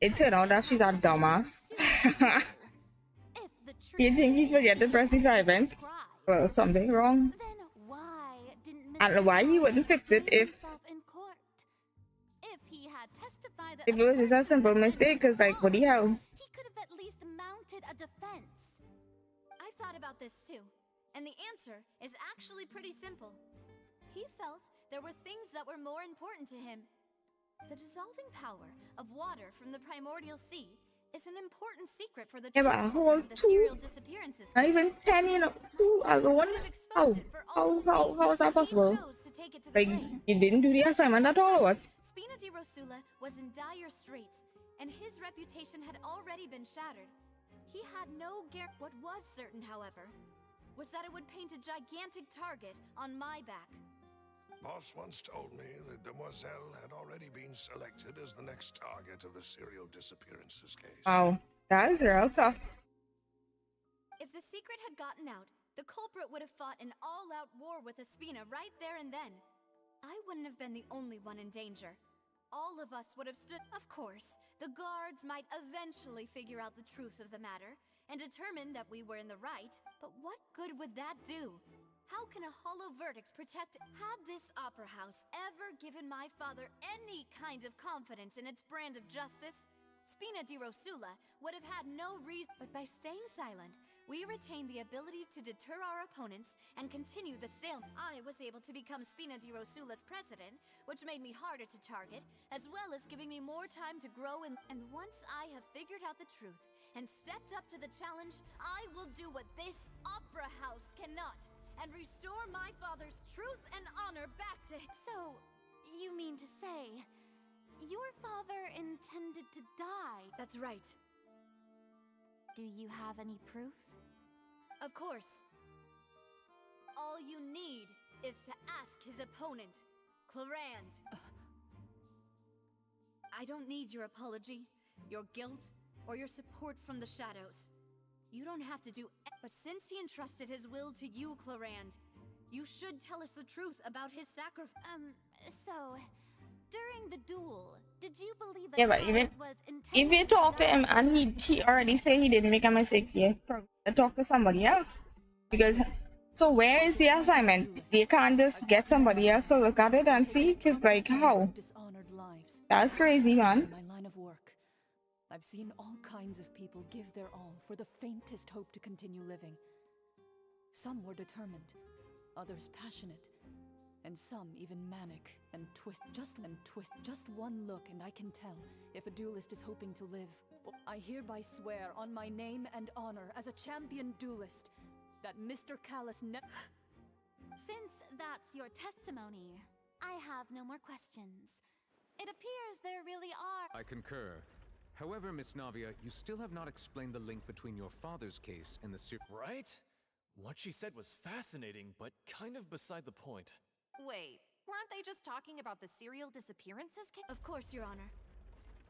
it turned out that she's a dumbass. You think he forget to press the event? Well, something wrong. Then why didn't I don't know why he wouldn't fix it if in court? If he had testified that it was just a simple mistake, because, like, what the hell? he could have at least mounted a defense. I've thought about this too, and the answer is actually pretty simple. He felt there were things that were more important to him. The dissolving power of water from the primordial sea is an important secret for the Yeah, but a whole the two, serial disappearances. not even 10, you know, 2 alone? How is that possible? Like, you didn't do the assignment at all, or what? Spina di Rosula was in dire straits, and his reputation had already been shattered. He had no guarantee. What was certain, however, was that it would paint a gigantic target on my back. Boss once told me that Demoiselle had already been selected as the next target of the serial disappearances case. Wow, that is real tough. If the secret had gotten out, the culprit would have fought an all-out war with Espina right there and then. I wouldn't have been the only one in danger. All of us would have stood. Of course, the guards might eventually figure out the truth of the matter and determine that we were in the right, but what good would that do? How can a hollow verdict protect? Had this opera house ever given my father any kind of confidence in its brand of justice, Spina di Rosula would have had no reason. But by staying silent, we retained the ability to deter our opponents and continue the sale. I was able to become Spina di Rosula's president, which made me harder to target, as well as giving me more time to grow. And once I have figured out the truth and stepped up to the challenge, I will do what this opera house cannot, and restore my father's truth and honor back to him. So, you mean to say, your father intended to die? That's right. Do you have any proof? Of course. All you need is to ask his opponent, Clarand. I don't need your apology, your guilt, or your support from the shadows. You don't have to do but since he entrusted his will to you, Clarand, you should tell us the truth about his sacrifice. So, during the duel, did you believe that Yeah, but even if you talk to him and he already said he didn't make a mistake, you probably talk to somebody else. Because, so where is the assignment? You can't just get somebody else to look at it and see? Because, like, how? That's crazy, man. My line of work, I've seen all kinds of people give their all for the faintest hope to continue living. Some were determined, others passionate, and some even manic and twist. Just one look and I can tell if a duelist is hoping to live. I hereby swear on my name and honor as a champion duelist that Mr. Callus Since that's your testimony, I have no more questions. It appears there really are. I concur. However, Miss Navia, you still have not explained the link between your father's case and the Right? What she said was fascinating, but kind of beside the point. Wait, weren't they just talking about the serial disappearances case? Of course, Your Honor.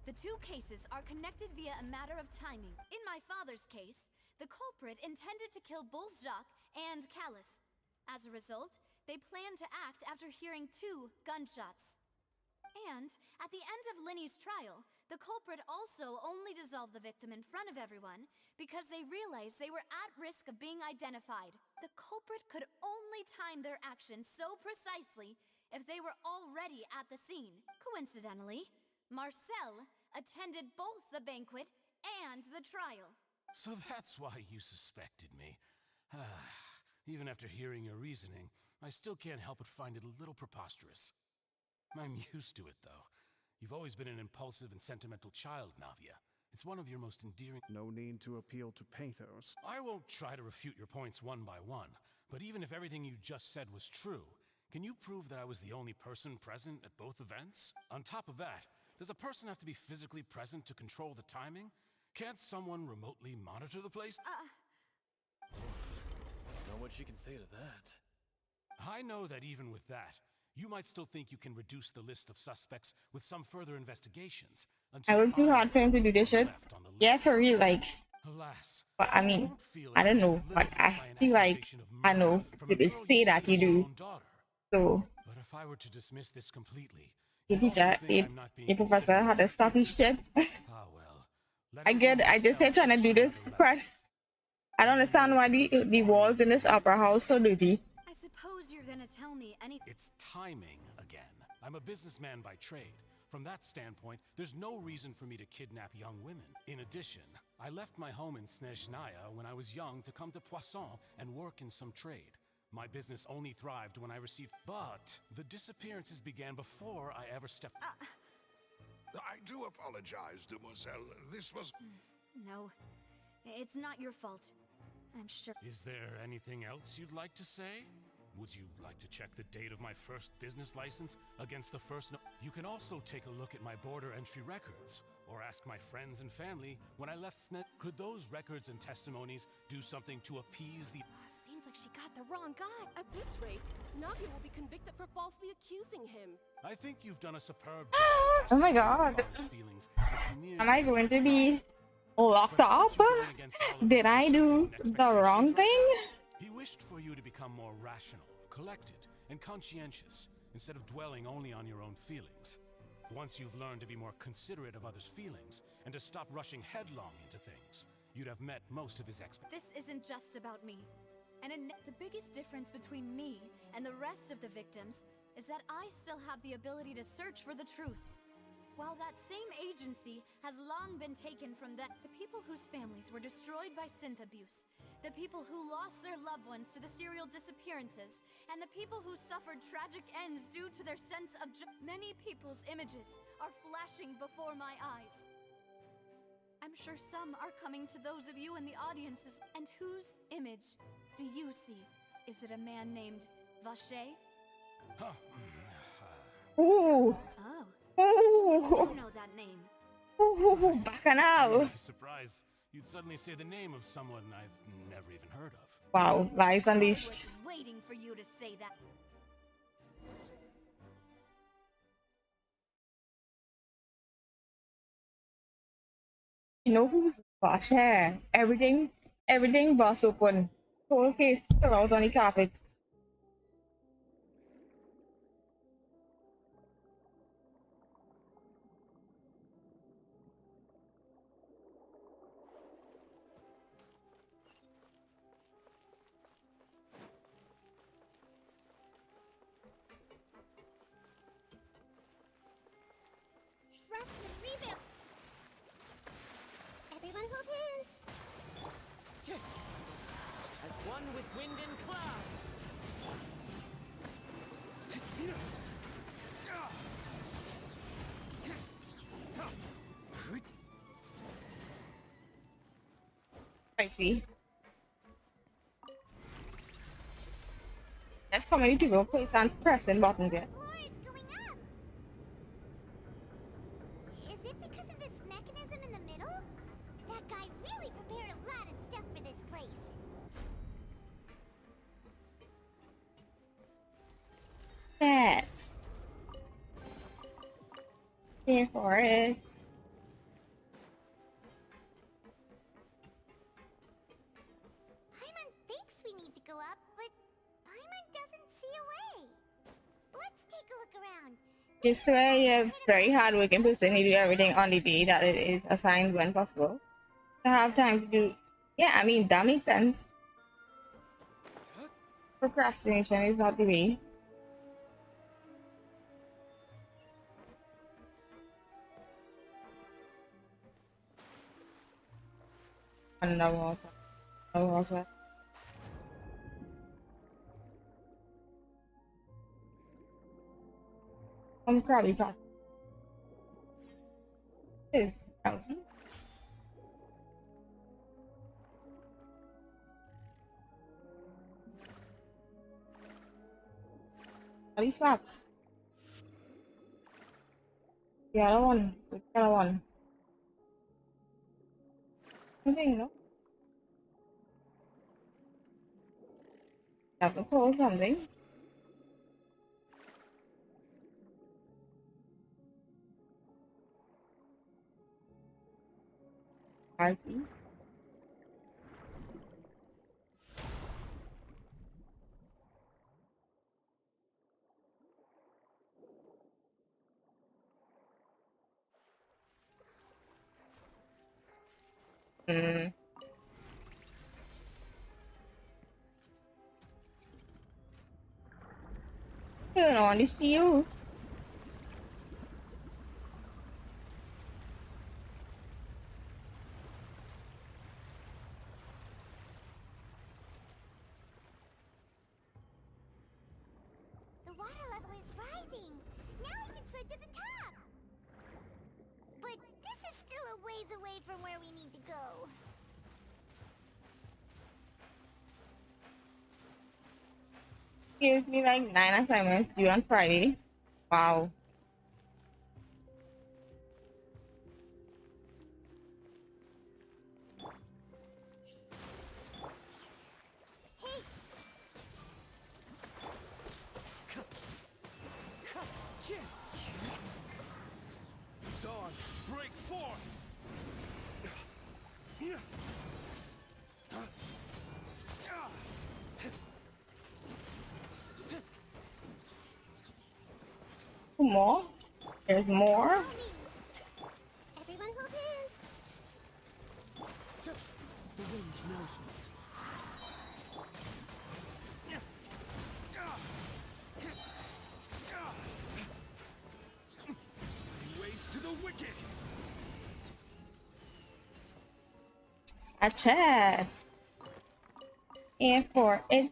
The two cases are connected via a matter of timing. In my father's case, the culprit intended to kill both Jacques and Callus. As a result, they planned to act after hearing 2 gunshots. And, at the end of Linny's trial, the culprit also only dissolved the victim in front of everyone because they realized they were at risk of being identified. The culprit could only time their actions so precisely if they were already at the scene. Coincidentally, Marcel attended both the banquet and the trial. So that's why you suspected me. Even after hearing your reasoning, I still can't help but find it a little preposterous. I'm used to it, though. You've always been an impulsive and sentimental child, Navia. It's one of your most endearing... No need to appeal to pathos. I won't try to refute your points one by one, but even if everything you just said was true, can you prove that I was the only person present at both events? On top of that, does a person have to be physically present to control the timing? Can't someone remotely monitor the place? Know what she can say to that. I know that even with that, you might still think you can reduce the list of suspects with some further investigations. I worked too hard for him to do this shit. Yeah, for real, like. Alas, but I mean, I don't know, but I feel like I know they say that you do. So. But if I were to dismiss this completely, your teacher, your professor had to stop his shit. I just said trying to do this quest. I don't understand why the walls in this opera house so dirty. I suppose you're gonna tell me any. It's timing again. I'm a businessman by trade. From that standpoint, there's no reason for me to kidnap young women. In addition, I left my home in Snezhnaya when I was young to come to Poisson and work in some trade. My business only thrived when I received... But the disappearances began before I ever stepped... I do apologize, demoiselle. This was... No, it's not your fault. I'm sure. Is there anything else you'd like to say? Would you like to check the date of my first business license against the first... You can also take a look at my border entry records, or ask my friends and family when I left Snet. Could those records and testimonies do something to appease the... Seems like she got the wrong guy. At this rate, Navia will be convicted for falsely accusing him. I think you've done a superb Oh my god. Am I going to be locked up? Did I do the wrong thing? He wished for you to become more rational, collected, and conscientious, instead of dwelling only on your own feelings. Once you've learned to be more considerate of others' feelings, and to stop rushing headlong into things, you'd have met most of his expectations. This isn't just about me. And the biggest difference between me and the rest of the victims is that I still have the ability to search for the truth. While that same agency has long been taken from the people whose families were destroyed by synth abuse, the people who lost their loved ones to the serial disappearances, and the people who suffered tragic ends due to their sense of many people's images are flashing before my eyes. I'm sure some are coming to those of you in the audiences. And whose image do you see? Is it a man named Vache? Ooh. Oh. Ooh. You know that name. Ooh, bacchanal. I'd be surprised you'd suddenly say the name of someone I've never even heard of. Wow, lies unleashed. I was waiting for you to say that. You know who's Bosch hair? Everything bust open. Whole case spill out on the carpet. Trust and revamp. Everyone hold hands. As one with wind and cloud. I see. There's so many people on pressing buttons yet. Is it because of this mechanism in the middle? That guy really prepared a lot of stuff for this place. Yes. Here for it. Paimon thinks we need to go up, but Paimon doesn't see a way. Let's take a look around. You swear you're a very hardworking person. You do everything on the day that it is assigned when possible. To have time to do... Yeah, I mean, that makes sense. Procrastination is not the way. Underwater. Underwater. Crabby past. Is Elton? He slaps. The other one. The other one. Something, no? Have to pull something. I see. Turn on the shield. The water level is rising. Now we can swim to the top. But this is still a ways away from where we need to go. Gives me like 9 assignments due on Friday. Wow. Dawn, break forth! More? There's more? Everyone hold hands. The wind knows me. Ways to the wicked! A chest. And for it.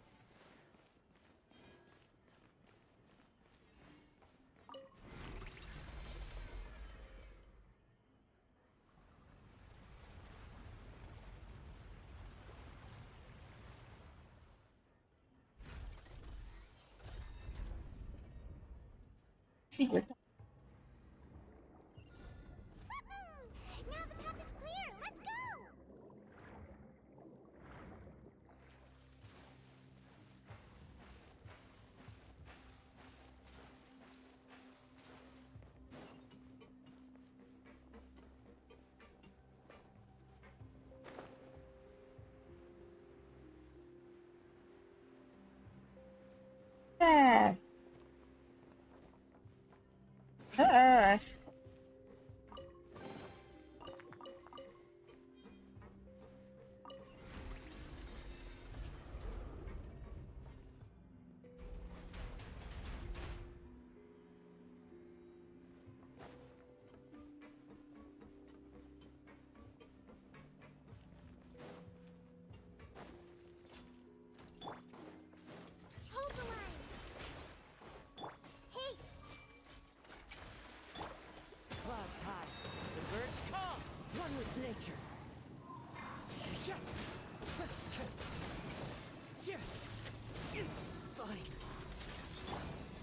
Secret. Now the path is clear. Let's go. Yes. Yes. Hold the line. Hey, Clouds high, the birds calm, one with nature. It's fine.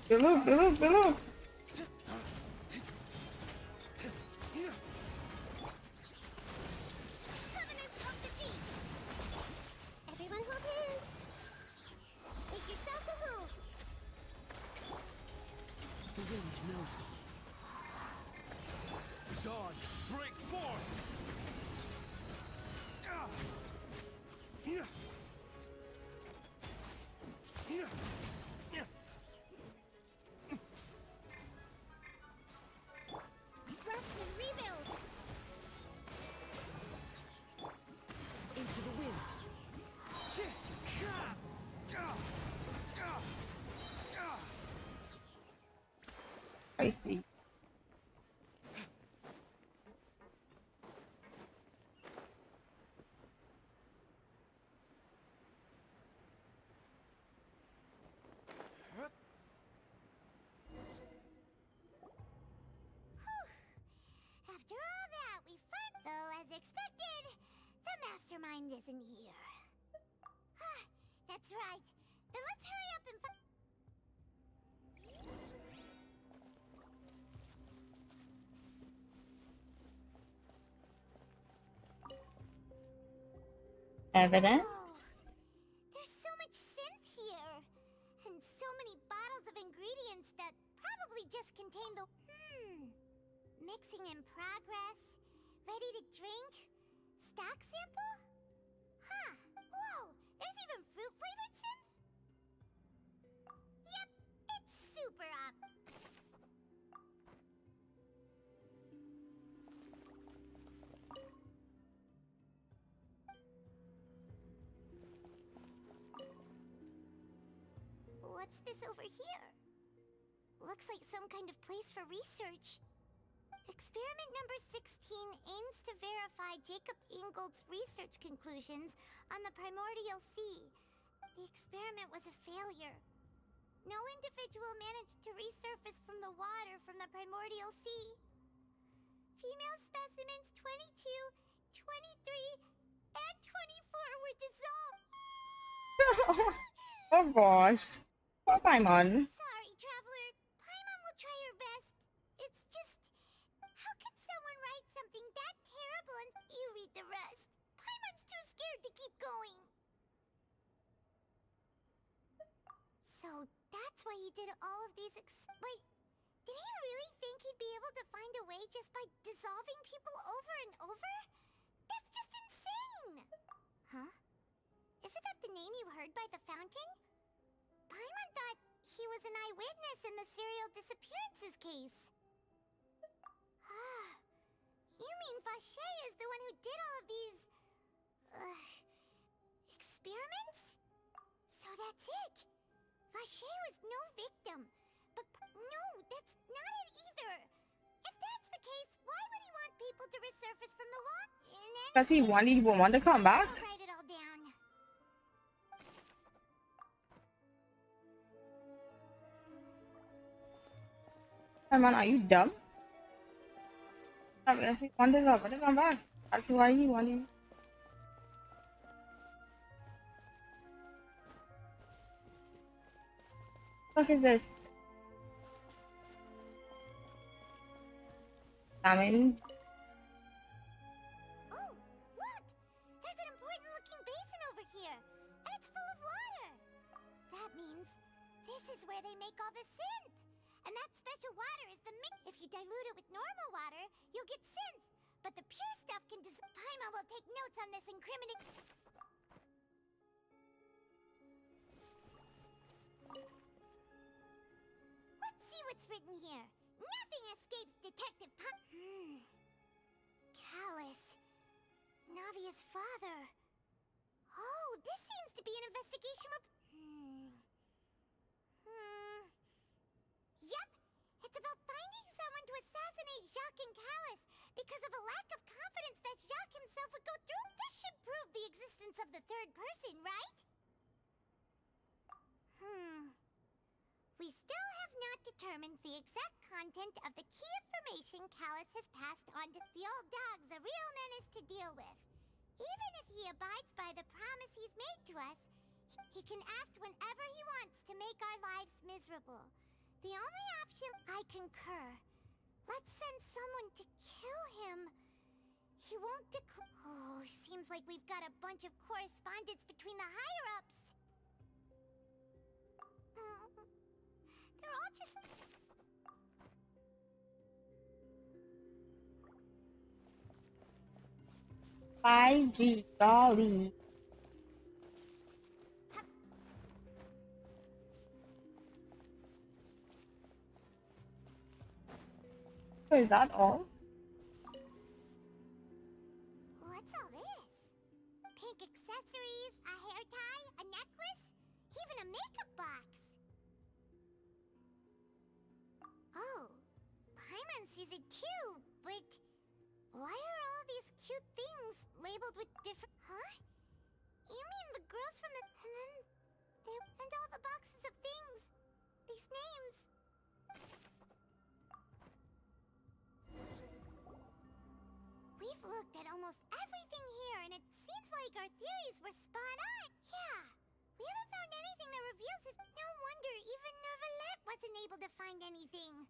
Below. covenant of the deep. Everyone hold hands. Make yourselves at home. The wind knows me. Dawn, break forth! Rest and rebuild. Into the wind. I see. After all that, we fight. Though, as expected, the mastermind isn't here. That's right. Then let's hurry up and Evidence. There's so much synth here. And so many bottles of ingredients that probably just contain the... Mixing in progress. Ready to drink? Stock sample? Huh. Whoa. There's even fruit-flavored synth? Yep. It's super up. What's this over here? Looks like some kind of place for research. Experiment number 16 aims to verify Jacob Ingold's research conclusions on the primordial sea. The experiment was a failure. No individual managed to resurface from the water from the primordial sea. Female specimens 22, 23, and 24 were dissolved. Oh gosh. Oh, Paimon. Sorry, Traveler. Paimon will try her best. It's just... How can someone write something that terrible and you read the rest? Paimon's too scared to keep going. So that's why he did all of these Wait, did he really think he'd be able to find a way just by dissolving people over and over? That's just insane! Huh? Isn't that the name you heard by the fountain? Paimon thought he was an eyewitness in the serial disappearances case. You mean Vache is the one who did all of these... experiments? So that's it! Vache was no victim. But no, that's not it either. If that's the case, why would he want people to resurface from the water? Because he wanted one to come back. I'll write it all down. Paimon, are you dumb? Obviously, one deserve to come back. That's why he wanted. What is this? I mean, Oh, look! There's an important looking basin over here, and it's full of water. That means this is where they make all the synth. And that special water is the If you dilute it with normal water, you'll get synth. But the pure stuff can Paimon will take notes on this incriminating... Let's see what's written here. Nothing escapes Detective Callus. Navia's father. Oh, this seems to be an investigation Yep, it's about finding someone to assassinate Jacques and Callus because of a lack of confidence that Jacques himself would go through. This should prove the existence of the third person, right? We still have not determined the exact content of the key information Callus has passed on to the old dog's a real menace to deal with. Even if he abides by the promise he's made to us, he can act whenever he wants to make our lives miserable. The only option... I concur. Let's send someone to kill him. He won't Oh, seems like we've got a bunch of correspondence between the higher-ups. They're all just... IG golly. Is that all? What's all this? Pink accessories, a hair tie, a necklace, even a makeup box. Oh, Paimon sees it too, but why are all these cute things labeled with different... Huh? You mean the girls from the... And all the boxes of things. These names. We've looked at almost everything here, and it seems like our theories were spot on. Yeah, we haven't found anything that reveals his... No wonder even Neuvillette wasn't able to find anything.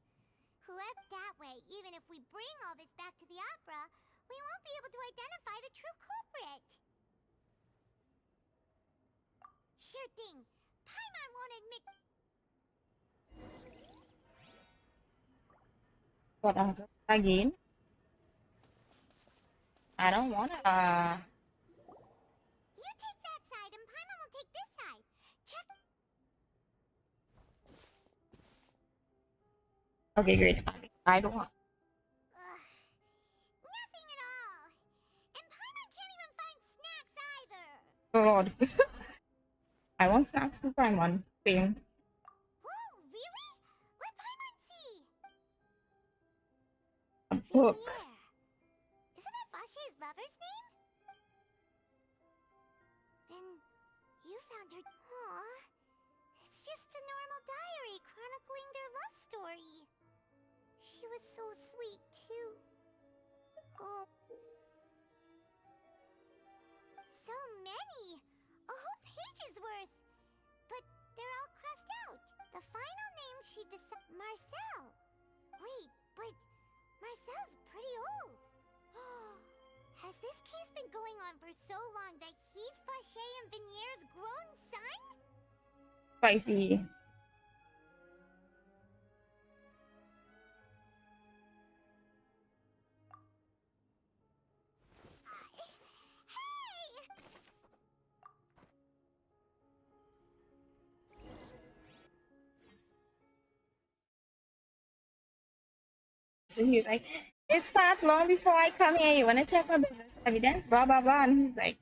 Whoever that way, even if we bring all this back to the opera, we won't be able to identify the true culprit. Sure thing. Paimon won't admit... What again? I don't wanna. You take that side, and Paimon will take this side. Check. Okay, great. I don't want. Nothing at all. And Paimon can't even find snacks either. Oh Lord. I want snacks to find one thing. Whoa, really? Let Paimon Hook. Isn't that Vache's lover's name? Then you found her. Aw. It's just a normal diary chronicling their love story. She was so sweet, too. Oh. So many! A whole page's worth! But they're all crossed out. The final name she decided... Marcel! Wait, but Marcel's pretty old. Has this case been going on for so long that he's Vache and Vinier's grown son? Spicy. So he's like, it started long before I come here. You want to check my business evidence? Blah, blah, blah. And he's like,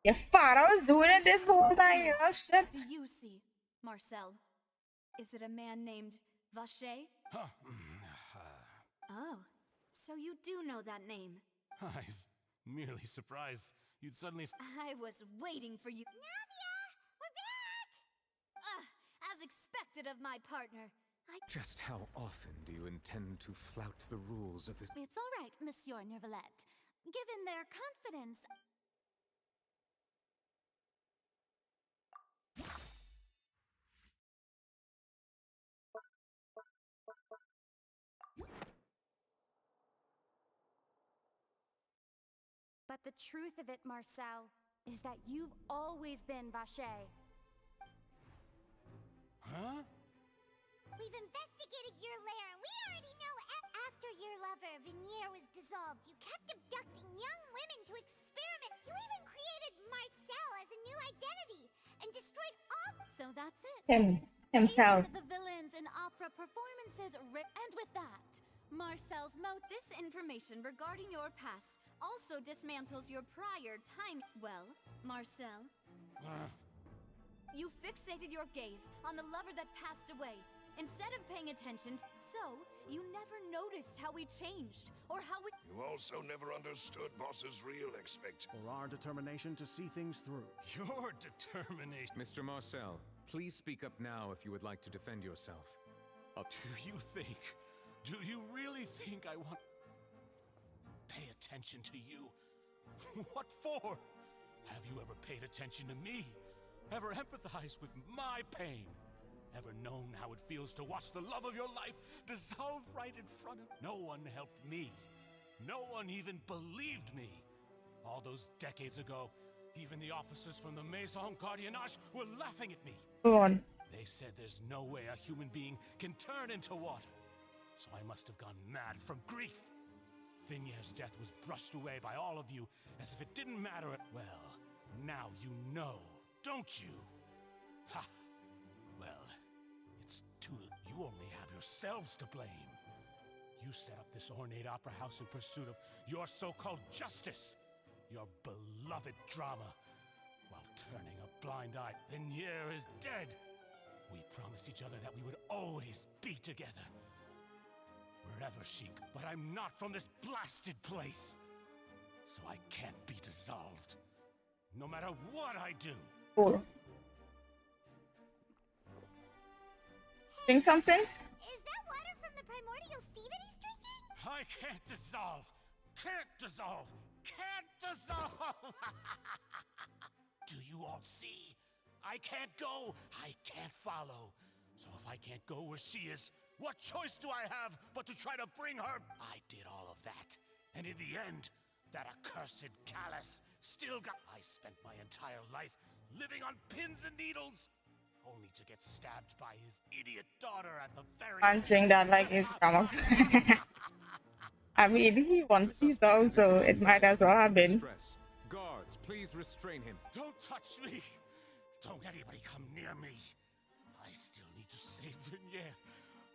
your father was doing it this whole time. Oh, shit. Do you see, Marcel? Is it a man named Vache? Huh. Oh, so you do know that name. I'm merely surprised you'd suddenly... I was waiting for you. Navia! We're back! As expected of my partner. Just how often do you intend to flout the rules of this? It's all right, Monsieur Neuvillette. Given their confidence... But the truth of it, Marcel, is that you've always been Vache. Huh? We've investigated your lair, and we already know after your lover, Vinier, was dissolved, you kept abducting young women to experiment. You even created Marcel as a new identity, and destroyed all... So that's it. Himself. Even the villains in opera performances and with that, Marcel's this information regarding your past also dismantles your prior time. Well, Marcel, you fixated your gaze on the lover that passed away, instead of paying attention, so you never noticed how we changed, or how we... You also never understood Boss's real Or our determination to see things through. Your determination... Mr. Marcel, please speak up now if you would like to defend yourself. Do you really think I want... Pay attention to you? What for? Have you ever paid attention to me? Ever empathized with my pain? Ever known how it feels to watch the love of your life dissolve right in front of... No one helped me. No one even believed me. All those decades ago, even the officers from the Maison Gardiennage were laughing at me. Go on. They said there's no way a human being can turn into water. So I must have gone mad from grief. Vinier's death was brushed away by all of you as if it didn't matter at... Well, now you know, don't you? Ha! Well, it's too... You only have yourselves to blame. You set up this ornate opera house in pursuit of your so-called justice. Your beloved drama. While turning a blind eye, Vinier is dead. We promised each other that we would always be together. Wherever she... But I'm not from this blasted place. So I can't be dissolved. No matter what I do. Cool. Drink something? Is that water from the primordial sea that he's drinking? I can't dissolve. Can't dissolve. Can't dissolve. Do you all see? I can't go. I can't follow. So if I can't go where she is, what choice do I have but to try to bring her? I did all of that. And in the end, that accursed Callus still got... I spent my entire life living on pins and needles, only to get stabbed by his idiot daughter at the very... Punching that like it's comics. I mean, he wants peace though, so it might as well have been. Guards, please restrain him. Don't touch me! Don't anybody come near me! I still need to save Vinier.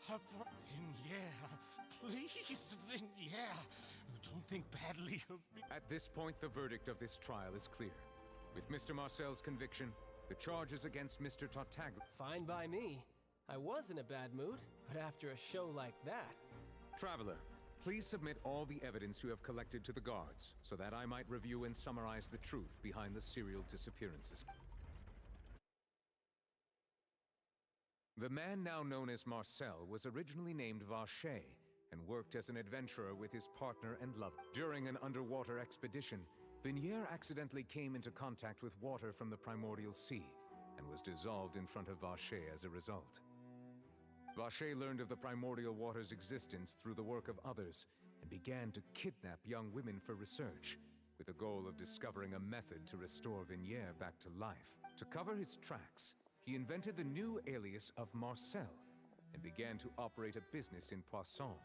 Vinier, please, Vinier. Don't think badly of me. At this point, the verdict of this trial is clear. With Mr. Marcel's conviction, the charges against Mr. Tartaglia... Fine by me. I was in a bad mood, but after a show like that... Traveler, Please submit all the evidence you have collected to the guards, so that I might review and summarize the truth behind the serial disappearances. The man now known as Marcel was originally named Vacher and worked as an adventurer with his partner and lover. During an underwater expedition, Vignier accidentally came into contact with water from the primordial sea and was dissolved in front of Vacher as a result. Vacher learned of the primordial water's existence through the work of others and began to kidnap young women for research, with the goal of discovering a method to restore Vignier back to life. To cover his tracks, he invented the new alias of Marcel and began to operate a business in Poisson.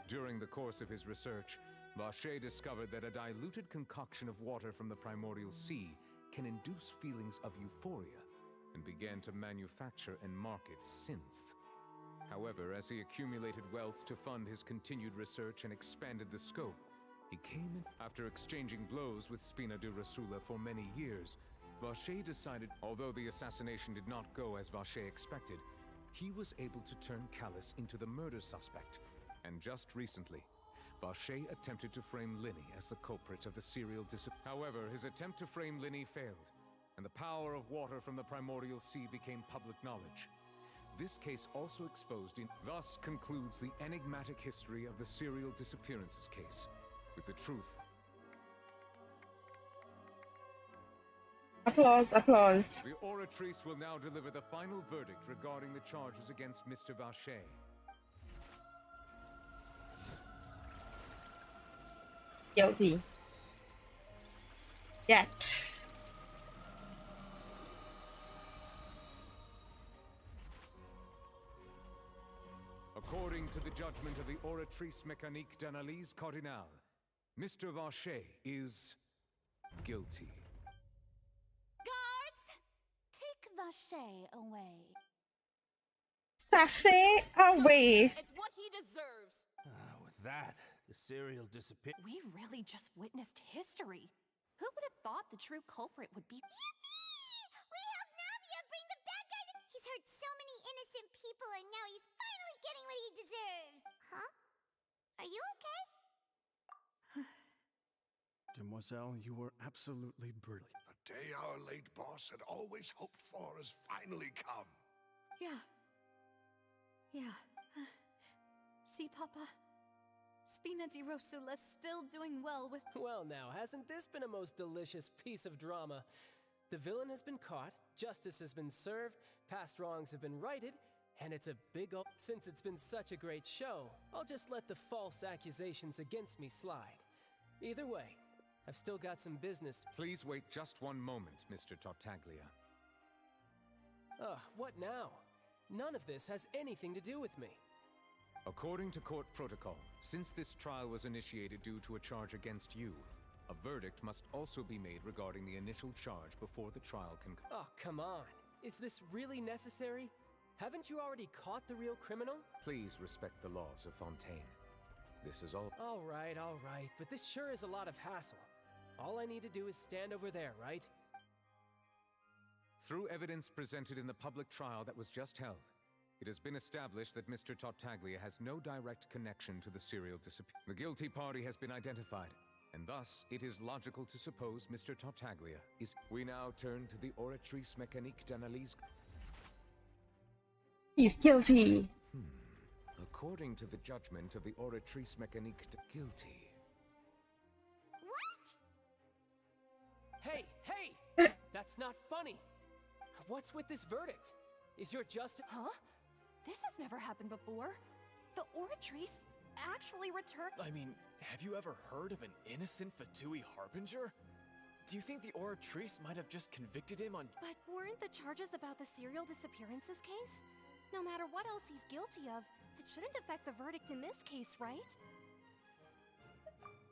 During the course of his research, Vacher discovered that a diluted concoction of water from the primordial sea can induce feelings of euphoria, and began to manufacture and market synth. However, as he accumulated wealth to fund his continued research and expanded the scope, he came in. After exchanging blows with Spina di Rosula for many years, Vacher decided, although the assassination did not go as Vacher expected, he was able to turn Callus into the murder suspect. And just recently, Vacher attempted to frame Linny as the culprit of the serial disappearance. However, his attempt to frame Linny failed, and the power of water from the primordial sea became public knowledge. This case also exposed in... Thus concludes the enigmatic history of the serial disappearances case, with the truth. Applause, applause. The oratrice will now deliver the final verdict regarding the charges against Mr. Vacher. Guilty. Yet. According to the judgment of the Oratrice Mécanique d'Analyse Cardinale, Mr. Vacher is guilty. Guards! Take Vacher away. Sachet away. It's what he deserves. With that, the serial disappear. We really just witnessed history. Who would have thought the true culprit would be... Yippee! We helped Navia bring the bad guy to... He's hurt so many innocent people and now he's finally getting what he deserves. Huh? Are you okay? Demoiselle, you were absolutely brilliant. The day our late boss had always hoped for has finally come. Yeah. See, Papa? Spina di Rosula's still doing well with... Well now, hasn't this been a most delicious piece of drama? The villain has been caught, justice has been served, past wrongs have been righted, and it's a big ol... Since it's been such a great show, I'll just let the false accusations against me slide. Either way, I've still got some business... Please wait just one moment, Mr. Tartaglia. Ugh, what now? None of this has anything to do with me. According to court protocol, since this trial was initiated due to a charge against you, a verdict must also be made regarding the initial charge before the trial can... Oh, come on. Is this really necessary? Haven't you already caught the real criminal? Please respect the laws of Fontaine. This is all... All right, but this sure is a lot of hassle. All I need to do is stand over there, right? Through evidence presented in the public trial that was just held, it has been established that Mr. Tartaglia has no direct connection to the serial disappearance. The guilty party has been identified, and thus it is logical to suppose Mr. Tartaglia is... We now turn to the Oratrice Mécanique d'Analyse... He's guilty. According to the judgment of the Oratrice Mécanique guilty. What? Hey! That's not funny! What's with this verdict? Is your justice... Huh? This has never happened before. The Oratrice actually returned... I mean, have you ever heard of an innocent Fatui Harbinger? Do you think the Oratrice might have just convicted him on... But weren't the charges about the serial disappearances case? No matter what else he's guilty of, it shouldn't affect the verdict in this case, right?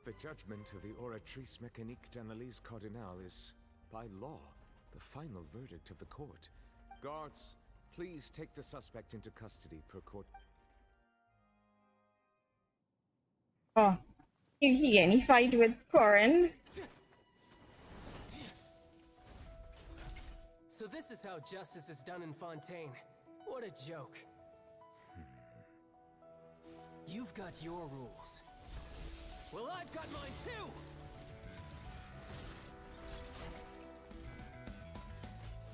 The judgment of the Oratrice Mécanique d'Analyse Cardinale is, by law, the final verdict of the court. Guards, please take the suspect into custody per court. Oh, he fight with Corin. So this is how justice is done in Fontaine. What a joke. You've got your rules. Well, I've got mine too!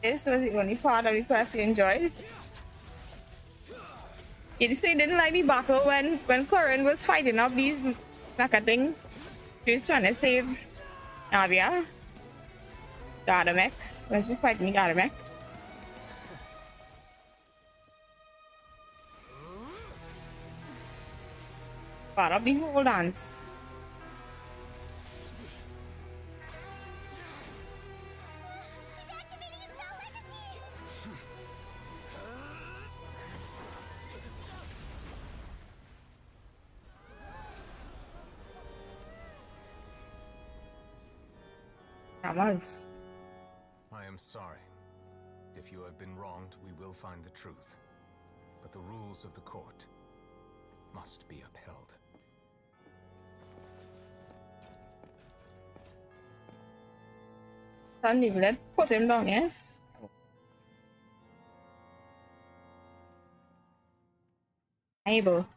This was the only part of the quest you enjoyed. You say you didn't like the battle when Corin was fighting off these mecha things. She was trying to save Navia. Gardamex. When she was fighting the Gardamex. Part of the whole dance. I am sorry. If you have been wronged, we will find the truth. But the rules of the court must be upheld. Let's put him down, yes? Able.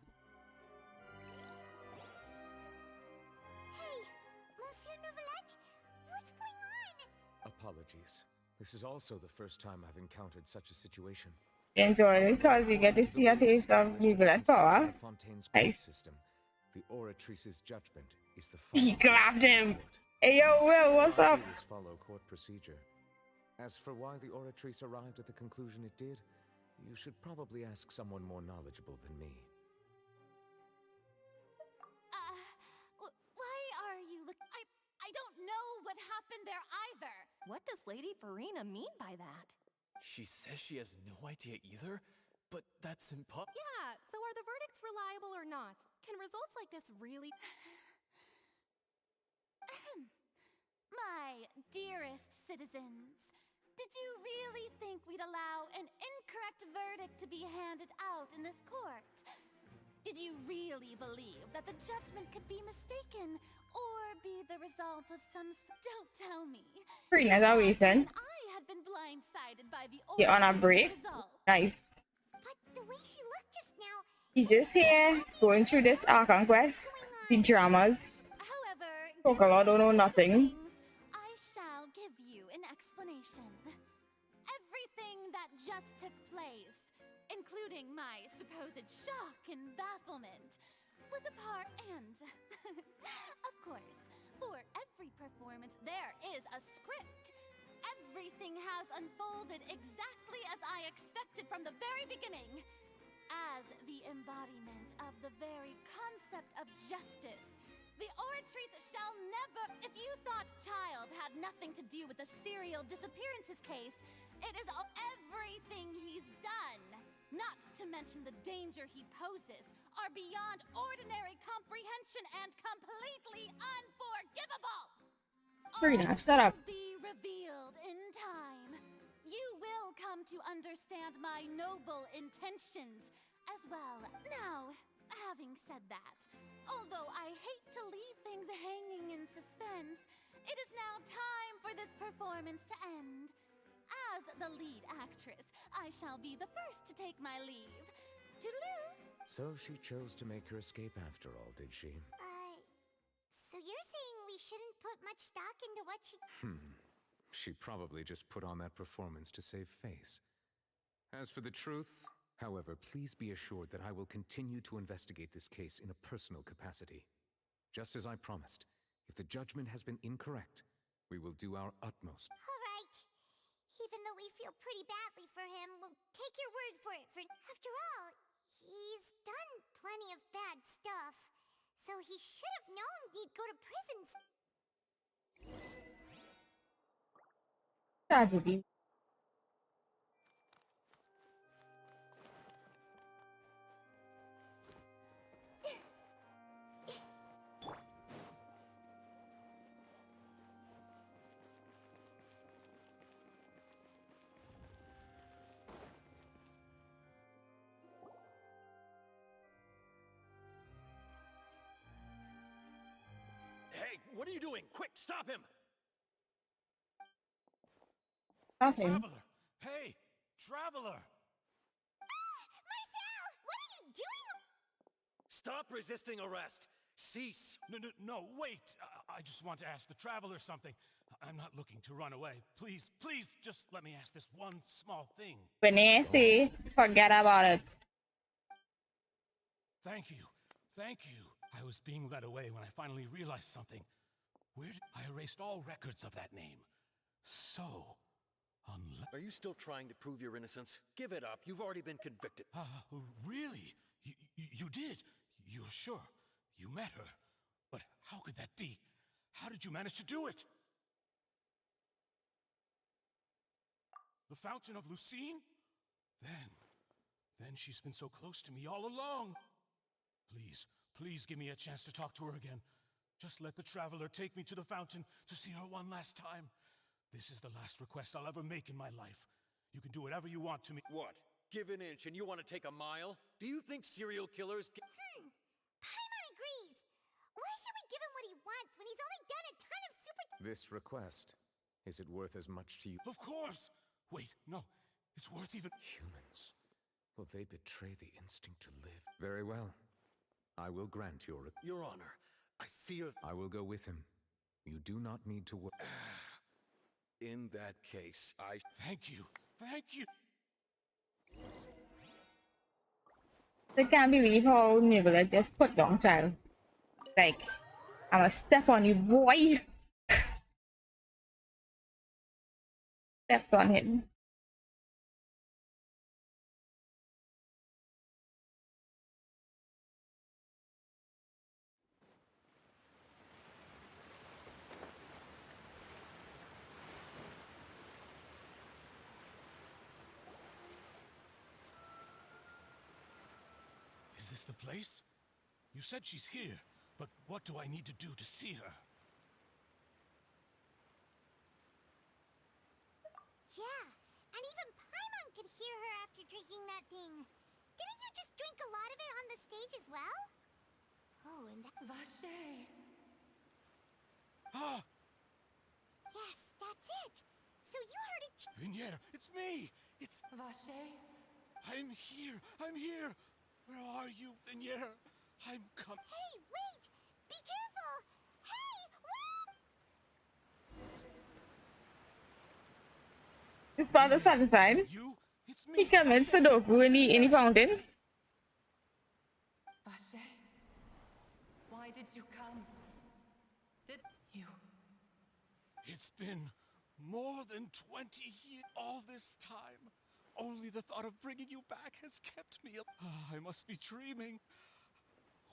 Apologies. This is also the first time I've encountered such a situation. Enjoy it because you get to see a taste of Neuvillette power. Fontaine's Nice. system. The Oratrice's judgment is the He final grabbed him. court. Hey yo, Will, what's up? Please follow court procedure. As for why the Oratrice arrived at the conclusion it did, you should probably ask someone more knowledgeable than me. Why are you I don't know what happened there either. What does Lady Farina mean by that? She says she has no idea either, but that's impossible. Yeah, so are the verdicts reliable or not? Can results like this really... My dearest citizens, did you really think we'd allow an incorrect verdict to be handed out in this court? Did you really believe that the judgment could be mistaken or be the result of some... Don't tell me. Farina's always in. I had been blindsided by the You're on a break. result. Nice. But the way she looked just now... He's just here going through this ARCHON quest. The dramas. However, Pokala don't know nothing. I shall give you an explanation. Everything that just took place, including my supposed shock and bafflement, was a part and, of course, for every performance there is a script. Everything has unfolded exactly as I expected from the very beginning. As the embodiment of the very concept of justice, the Oratrice shall never... If you thought Child had nothing to do with the serial disappearances case, it is everything he's done, not to mention the danger he poses, are beyond ordinary comprehension and completely unforgivable. Farina, shut up. Be revealed in time. You will come to understand my noble intentions as well. Now, having said that, although I hate to leave things hanging in suspense, it is now time for this performance to end. As the lead actress, I shall be the first to take my leave. Toodaloo! So she chose to make her escape after all, did she? So you're saying we shouldn't put much stock into what she... She probably just put on that performance to save face. As for the truth, however, please be assured that I will continue to investigate this case in a personal capacity. Just as I promised, if the judgment has been incorrect, we will do our utmost. All right. Even though we feel pretty badly for him, we'll take your word for it. After all, he's done plenty of bad stuff. So he should have known he'd go to prison. Tragedy. Hey, what are you doing? Quick, stop him! Stop him. Traveler! Hey, Traveler! Marcel! What are you doing? Stop resisting arrest! Cease! No, wait! I just want to ask the traveler something. I'm not looking to run away. Please, please, just let me ask this one small thing. Vanessa, forget about it. Thank you. Thank you. I was being led away when I finally realized something. I erased all records of that name. So, Are you still trying to prove your innocence? Give it up. You've already been convicted. Really? You did? You're sure? You met her? But how could that be? How did you manage to do it? The Fountain of Lucine? Then she's been so close to me all along. Please give me a chance to talk to her again. Just let the traveler take me to the fountain to see her one last time. This is the last request I'll ever make in my life. You can do whatever you want to me. What? Give an inch and you want to take a mile? Do you think serial killers Paimon agrees. Why should we give him what he wants when he's only done a ton of super... This request, is it worth as much to you? Of course! Wait, no. It's worth even... Humans. Will they betray the instinct to live? Very well. I will grant your request. Your Honor, I fear... I will go with him. You do not need to worry. In that case, Thank you. Thank you. I can't believe how Nebula just put down child. Like, I'm gonna step on you, boy. Steps on him. Is this the place? You said she's here, but what do I need to do to see her? Yeah, and even Paimon could hear her after drinking that thing. Didn't you just drink a lot of it on the stage as well? Oh, and that... Vache! Ah! Yes, that's it! So you heard it... Vinier, it's me! It's... Vache? I'm here! I'm here! Where are you, Vinier? I'm coming. Hey, wait! Be careful! Hey, whoa! His father satisfied. He commits Sudoku in the fountain. Vache? Why did you come? Did you... It's been more than 20 years. All this time. Only the thought of bringing you back has kept me up. I must be dreaming.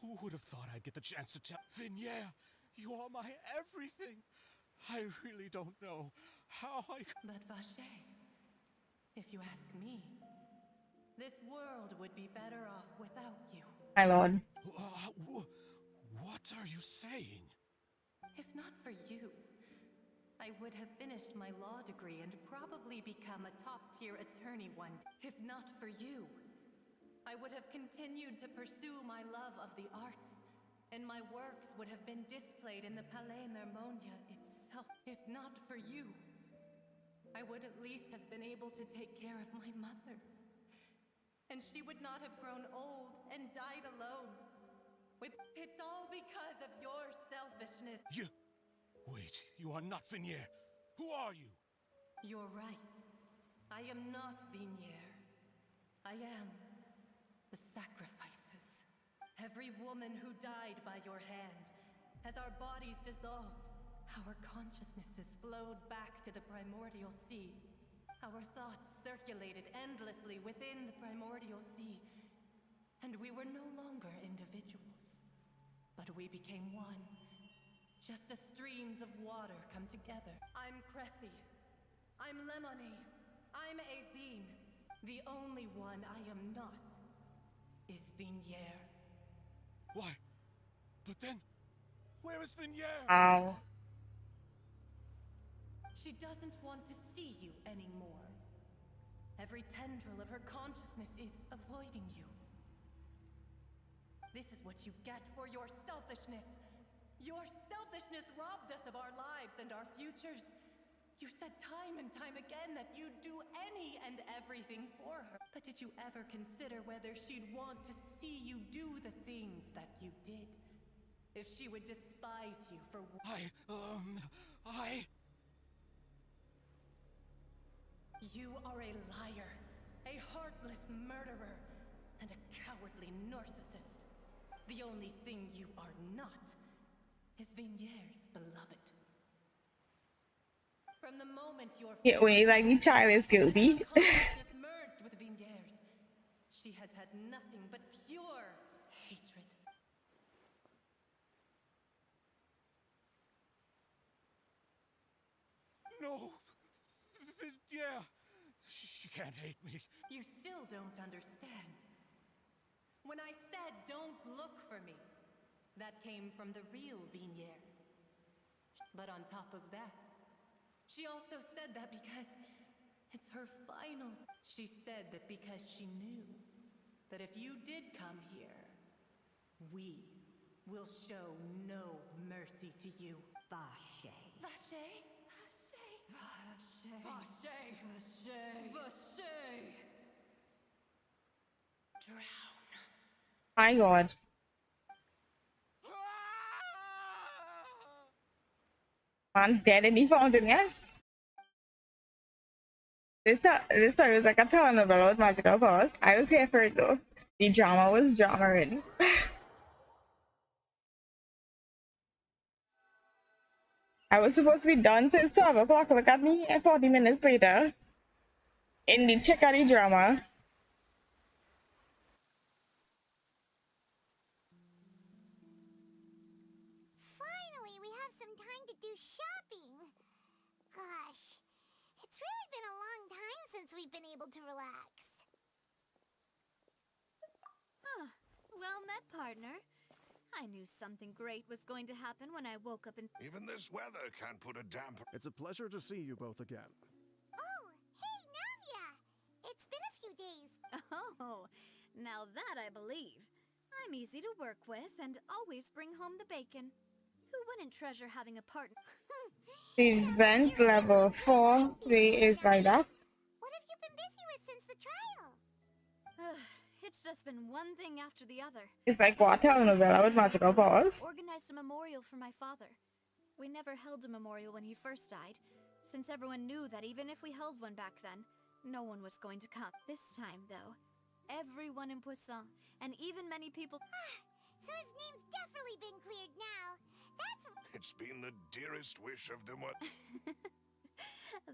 Who would have thought I'd get the chance to tell... Vinier, you are my everything. I really don't know how I... But Vache, if you ask me, this world would be better off without you. My lord. What are you saying? If not for you, I would have finished my law degree and probably become a top-tier attorney one day. If not for you, I would have continued to pursue my love of the arts, and my works would have been displayed in the Palais Mermonia itself. If not for you, I would at least have been able to take care of my mother. And she would not have grown old and died alone. It's all because of your selfishness. Wait, you are not Vinier. Who are you? You're right. I am not Vinier. I am the sacrifices. Every woman who died by your hand, as our bodies dissolved, our consciousnesses flowed back to the primordial sea. Our thoughts circulated endlessly within the primordial sea, and we were no longer individuals, but we became one. Just as streams of water come together. I'm Cressy. I'm Lemony. I'm Azine. The only one I am not is Vinier. Why? But then, where is Vinier? Ow. She doesn't want to see you anymore. Every tendril of her consciousness is avoiding you. This is what you get for your selfishness. Your selfishness robbed us of our lives and our futures. You said time and time again that you'd do any and everything for her. But did you ever consider whether she'd want to see you do the things that you did? If she would despise you for You are a liar, a heartless murderer, and a cowardly narcissist. The only thing you are not is Vigniere's beloved. From the moment your Yeah, when you like the child is guilty. consciousness merged with Vigniere's, she has had nothing but pure hatred. No! Yeah! She can't hate me. You still don't understand. When I said don't look for me, that came from the real Vigniere. But on top of that, she also said that because it's her final. She said that because she knew that if you did come here, we will show no mercy to you. Vache. Vache? Vache. Vache. Vache. Vache. Drown. My God. Man dead in the fountain, yes? This story was like a telenovela with magical powers. I was here for it though. The drama was drama-ridden. I was supposed to be done since 12 o'clock. Look at me, and 40 minutes later. In the check out the drama. Finally, we have some time to do shopping. Gosh, it's really been a long time since we've been able to relax. Huh. Well met, partner. I knew something great was going to happen when I woke up and... Even this weather can't put a damper. It's a pleasure to see you both again. Oh, hey, Navia! It's been a few days. Oh, now that I believe. I'm easy to work with and always bring home the bacon. Who wouldn't treasure having a partner? The vent level 4 is like that. What have you been busy with since the trial? It's just been one thing after the other. It's like what telenovela with magical powers. Organized a memorial for my father. We never held a memorial when he first died, since everyone knew that even if we held one back then, no one was going to come. This time, though, everyone in Poisson, and even many people... So his name's definitely been cleared now. That's... It's been the dearest wish of demoiselle.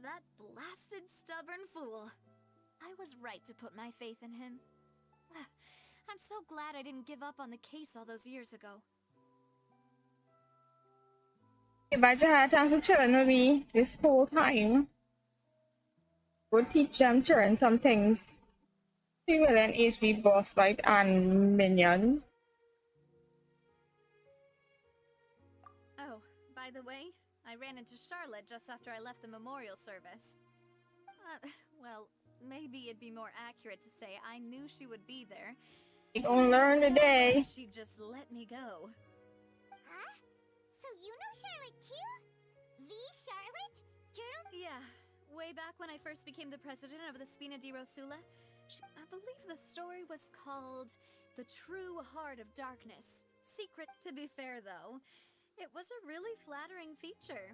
That blasted stubborn fool. I was right to put my faith in him. I'm so glad I didn't give up on the case all those years ago. Imagine had time to chilling with me this whole time. Would teach them children some things. 3 million HP boss fight and minions. Oh, by the way, I ran into Charlotte just after I left the memorial service. Well, maybe it'd be more accurate to say I knew she would be there. You gonna learn today. She just let me go. Huh? So you know Charlotte too? The Charlotte? Journal? Yeah, way back when I first became the president of the Spina di Rosula, I believe the story was called The True Heart of Darkness. Secret, to be fair though. It was a really flattering feature.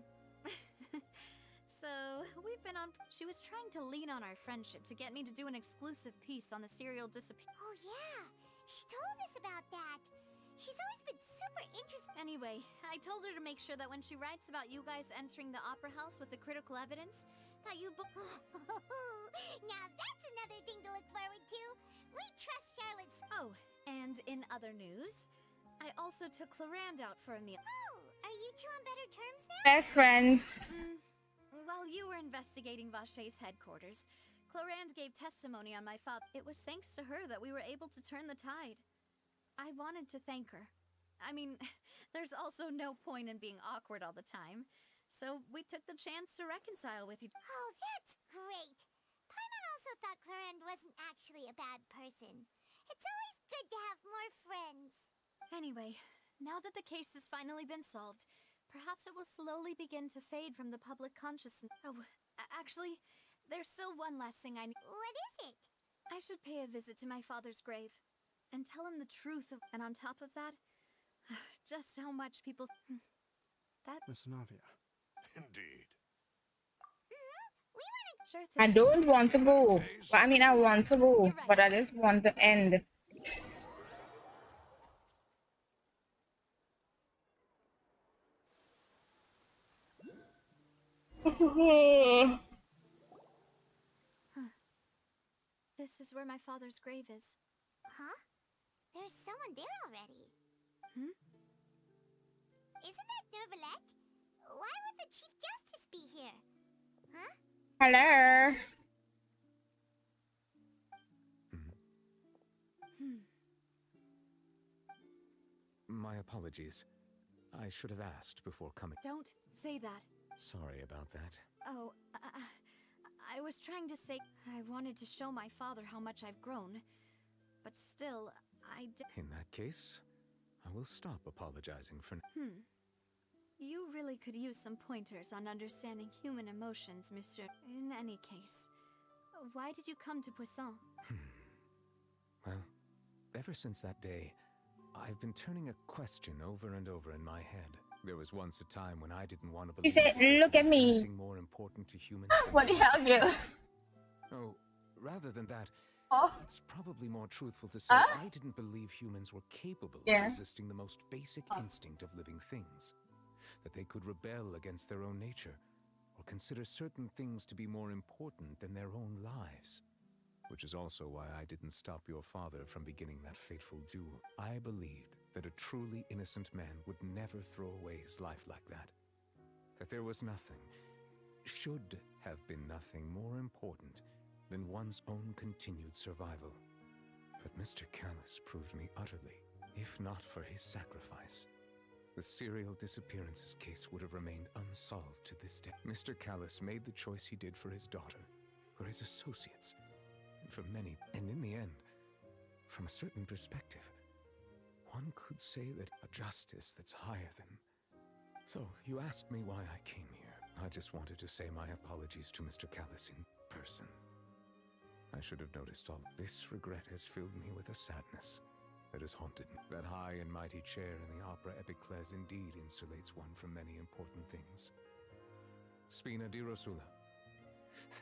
So, we've been on... She was trying to lean on our friendship to get me to do an exclusive piece on the serial disappearance. Oh yeah, she told us about that. She's always been super interested. Anyway, I told her to make sure that when she writes about you guys entering the opera house with the critical evidence, that you Now that's another thing to look forward to. We trust Charlotte's... Oh, and in other news, I also took Clarand out for a meal. Oh, are you two on better terms now? Best friends. While you were investigating Vache's headquarters, Clarand gave testimony on my father. It was thanks to her that we were able to turn the tide. I wanted to thank her. I mean, there's also no point in being awkward all the time. So we took the chance to reconcile with you. Oh, that's great. Paimon also thought Clarand wasn't actually a bad person. It's always good to have more friends. Anyway, now that the case has finally been solved, perhaps it will slowly begin to fade from the public consciousness. Oh, actually, there's still one last thing I need. What is it? I should pay a visit to my father's grave and tell him the truth of, and on top of that, just how much people that Miss Navia. Indeed. sure thing. I don't want to go. Well, I mean, I want to go, but I just want to end. This is where my father's grave is. Huh? There's someone there already. Hmm? Isn't that Nervalette? Why would the Chief Justice be here? Huh? Hello. My apologies. I should have asked before coming. Don't say that. Sorry about that. Oh, I was trying to say I wanted to show my father how much I've grown, but still, In that case, I will stop apologizing for... You really could use some pointers on understanding human emotions, Monsieur. In any case, why did you come to Poisson? Well, ever since that day, I've been turning a question over and over in my head. There was once a time when I didn't want to believe... He said, look at me. Anything more important to humans... What the hell, you? Oh, rather than that, Oh. it's probably more truthful to say I didn't believe humans were capable of resisting the most basic instinct of living things. That they could rebel against their own nature, or consider certain things to be more important than their own lives. Which is also why I didn't stop your father from beginning that fateful duel. I believed that a truly innocent man would never throw away his life like that. That there was nothing, should have been nothing more important than one's own continued survival. But Mr. Callis proved me utterly, if not for his sacrifice, the serial disappearances case would have remained unsolved to this day. Mr. Callis made the choice he did for his daughter, for his associates, and for many. And in the end, from a certain perspective, one could say that a justice that's higher than... So, you asked me why I came here. I just wanted to say my apologies to Mr. Callis in person. I should have noticed all. This regret has filled me with a sadness that has haunted me. That high and mighty chair in the Opera Epiclese indeed insulates one from many important things. Spina di Rosula,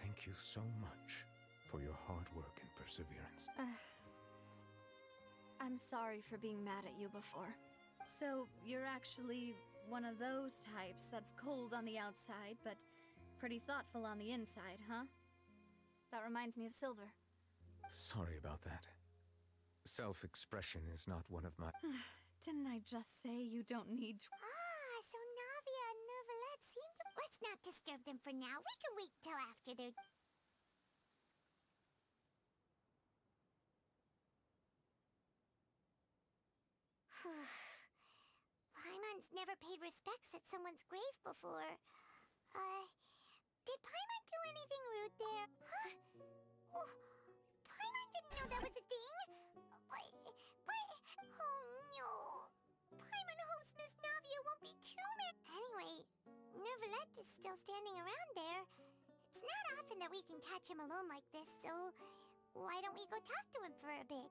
thank you so much for your hard work and perseverance. I'm sorry for being mad at you before. So, you're actually one of those types that's cold on the outside, but pretty thoughtful on the inside, huh? That reminds me of Silver. Sorry about that. Self-expression is not one of my... Didn't I just say you don't need to... Ah, so Navia and Nervalette seem to... Let's not disturb them for now. We can wait till after they're... Paimon's never paid respects at someone's grave before. Did Paimon do anything rude there? Huh? Oh, Paimon didn't know that was a thing. Oh no. Paimon hopes Miss Navia won't be too mad. Anyway, Nervalette is still standing around there. It's not often that we can catch him alone like this, so why don't we go talk to him for a bit?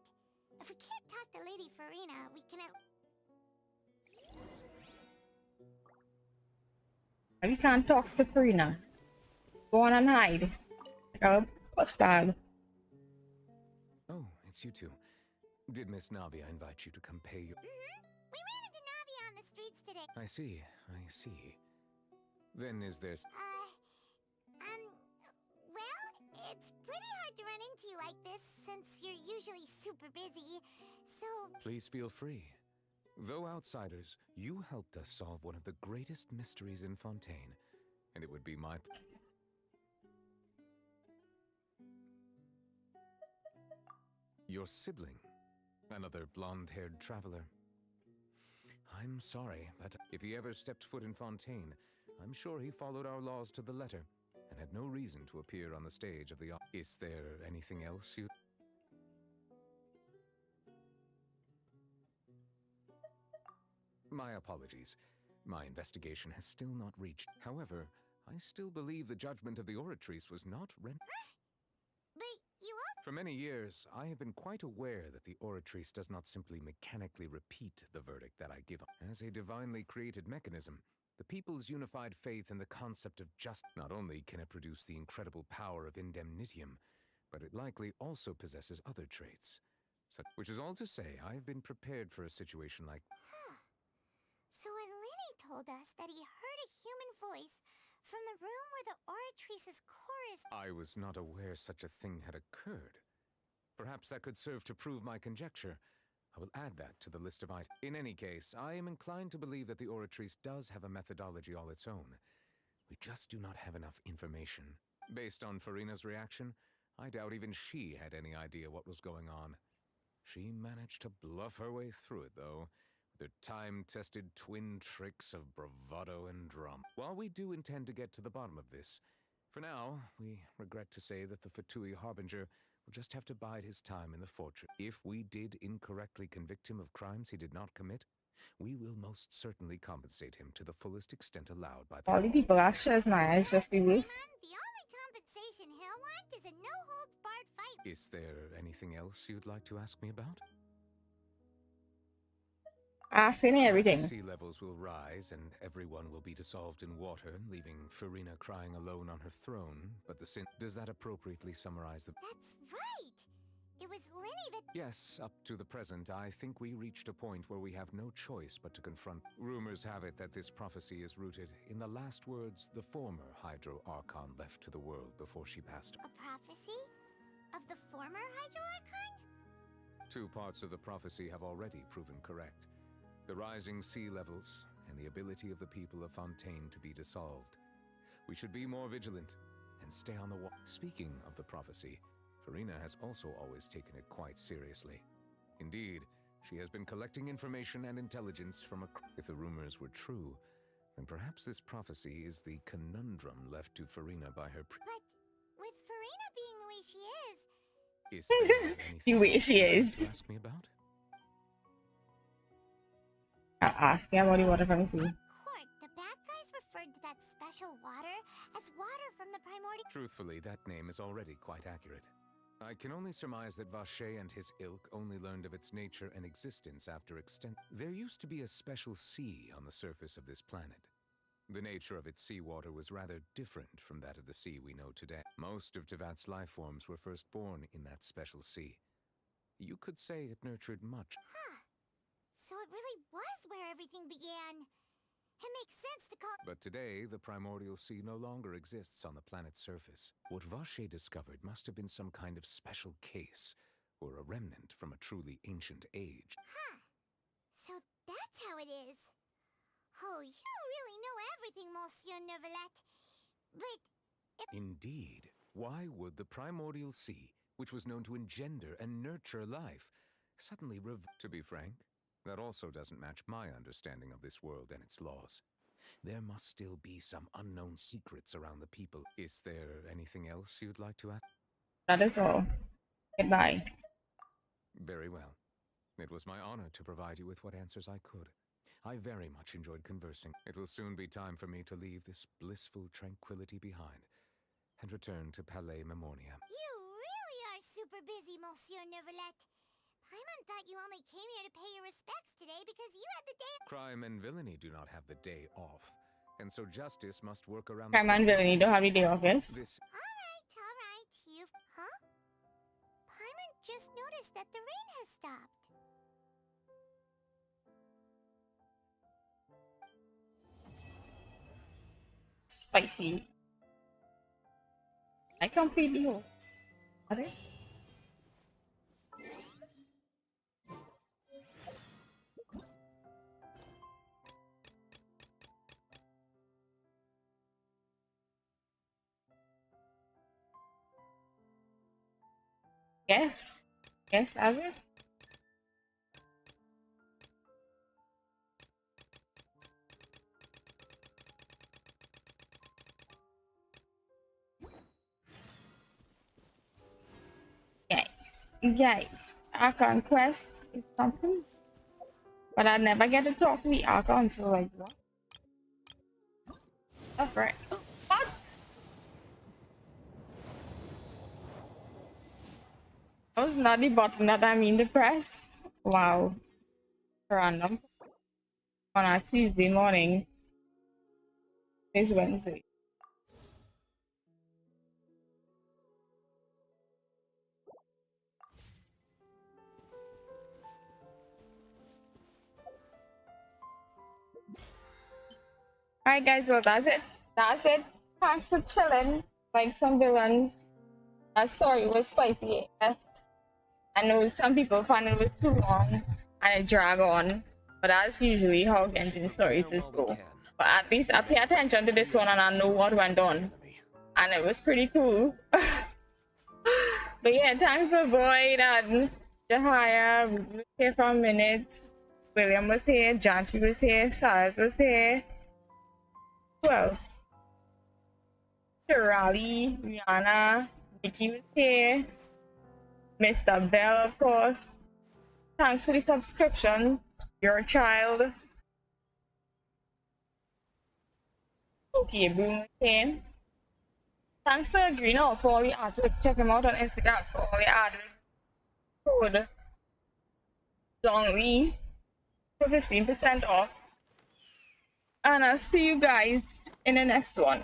If we can't talk to Lady Farina, we can We can't talk to Farina. Go on and hide. Style. Oh, it's you two. Did Miss Navia invite you to come pay your... We ran into Navia on the streets today. I see, I see. Then is there... Well, it's pretty hard to run into you like this since you're usually super busy, so... Please feel free. Though outsiders, you helped us solve one of the greatest mysteries in Fontaine, and it would be my... Your sibling, another blonde-haired traveler. I'm sorry, but if he ever stepped foot in Fontaine, I'm sure he followed our laws to the letter, and had no reason to appear on the stage of the... Is there anything else you... My apologies. My investigation has still not reached. However, I still believe the judgment of the Oratrice was not But you also— For many years, I have been quite aware that the Oratrice does not simply mechanically repeat the verdict that I give. As a divinely created mechanism, the people's unified faith in the concept of justice not only can it produce the incredible power of indemnitium, but it likely also possesses other traits. Which is all to say, I have been prepared for a situation like... So when Lenny told us that he heard a human voice from the room where the Oratrice's chorus— I was not aware such a thing had occurred. Perhaps that could serve to prove my conjecture. I will add that to the list of items. In any case, I am inclined to believe that the Oratrice does have a methodology all its own. We just do not have enough information. Based on Farina's reaction, I doubt even she had any idea what was going on. She managed to bluff her way through it, though, with her time-tested twin tricks of bravado and drama. While we do intend to get to the bottom of this, for now, we regret to say that the Fatui Harbinger will just have to bide his time in the fortress. If we did incorrectly convict him of crimes he did not commit, we will most certainly compensate him to the fullest extent allowed by the... All the people that shares now is just the worst. The only compensation he'll want is a no-holds-barred fight. Is there anything else you'd like to ask me about? Asking everything. Sea levels will rise and everyone will be dissolved in water, leaving Farina crying alone on her throne. But the sin... Does that appropriately summarize the... That's right! It was Lenny that— Yes, up to the present, I think we reached a point where we have no choice but to confront... Rumors have it that this prophecy is rooted in the last words the former Hydro Archon left to the world before she passed. A prophecy? Of the former Hydro Archon? Two parts of the prophecy have already proven correct. The rising sea levels, and the ability of the people of Fontaine to be dissolved. We should be more vigilant, and stay on the wall. Speaking of the prophecy, Farina has also always taken it quite seriously. Indeed, she has been collecting information and intelligence from If the rumors were true, then perhaps this prophecy is the conundrum left to Farina by her But with Farina being the way she is... Is there anything The way she you'd is. like to ask me about? I'll ask you about the water from the sea. Court, the bad guys referred to that special water as water from the primordial... Truthfully, that name is already quite accurate. I can only surmise that Vache and his ilk only learned of its nature and existence after extent. There used to be a special sea on the surface of this planet. The nature of its seawater was rather different from that of the sea we know today. Most of Tevat's life forms were first born in that special sea. You could say it nurtured much. Huh. So it really was where everything began. It makes sense to call... But today, the primordial sea no longer exists on the planet's surface. What Vache discovered must have been some kind of special case, or a remnant from a truly ancient age. Huh. So that's how it is. Oh, you really know everything, Monsieur Neuvillette. But... Indeed. Why would the primordial sea, which was known to engender and nurture life, suddenly To be frank, that also doesn't match my understanding of this world and its laws. There must still be some unknown secrets around the people. Is there anything else you'd like to ask? That is all. Goodbye. Very well. It was my honor to provide you with what answers I could. I very much enjoyed conversing. It will soon be time for me to leave this blissful tranquility behind and return to Palais Memoria. You really are super busy, Monsieur Neuvillette. Paimon thought you only came here to pay your respects today because you had the day... Crime and villainy do not have the day off, and so justice must work around... Crime and villainy don't have the day off, yes? Alright. You've... Huh? Paimon just noticed that the rain has stopped. Spicy. I completely hope. Are they? Yes. Yes, has it? Guys, Archon quest is complete. But I never get to talk to the Archon, so like what? Oh, right. What? That was not the button that I mean to press. Wow. Random. On a Tuesday morning. It's Wednesday. Alright guys, well that's it. That's it. Thanks for chilling. Like some villains. That story was spicy. I know some people find it was too long and it drag on. But that's usually how Genshin stories just go. But at least I pay attention to this one and I know what went on. And it was pretty cool. But yeah, thanks for Boyd and Jahaya. We were here for a minute. William was here, Janchi was here, Cyrus was here. Who else? Shirali, Rihanna, Vicky was here. Mr. Bell, of course. Thanks for the subscription. You're a child. Okay, Boom was here. Thanks to Green for all the artwork. Check him out on Instagram for all the artwork. Code Dongli for 15% off. And I'll see you guys in the next one.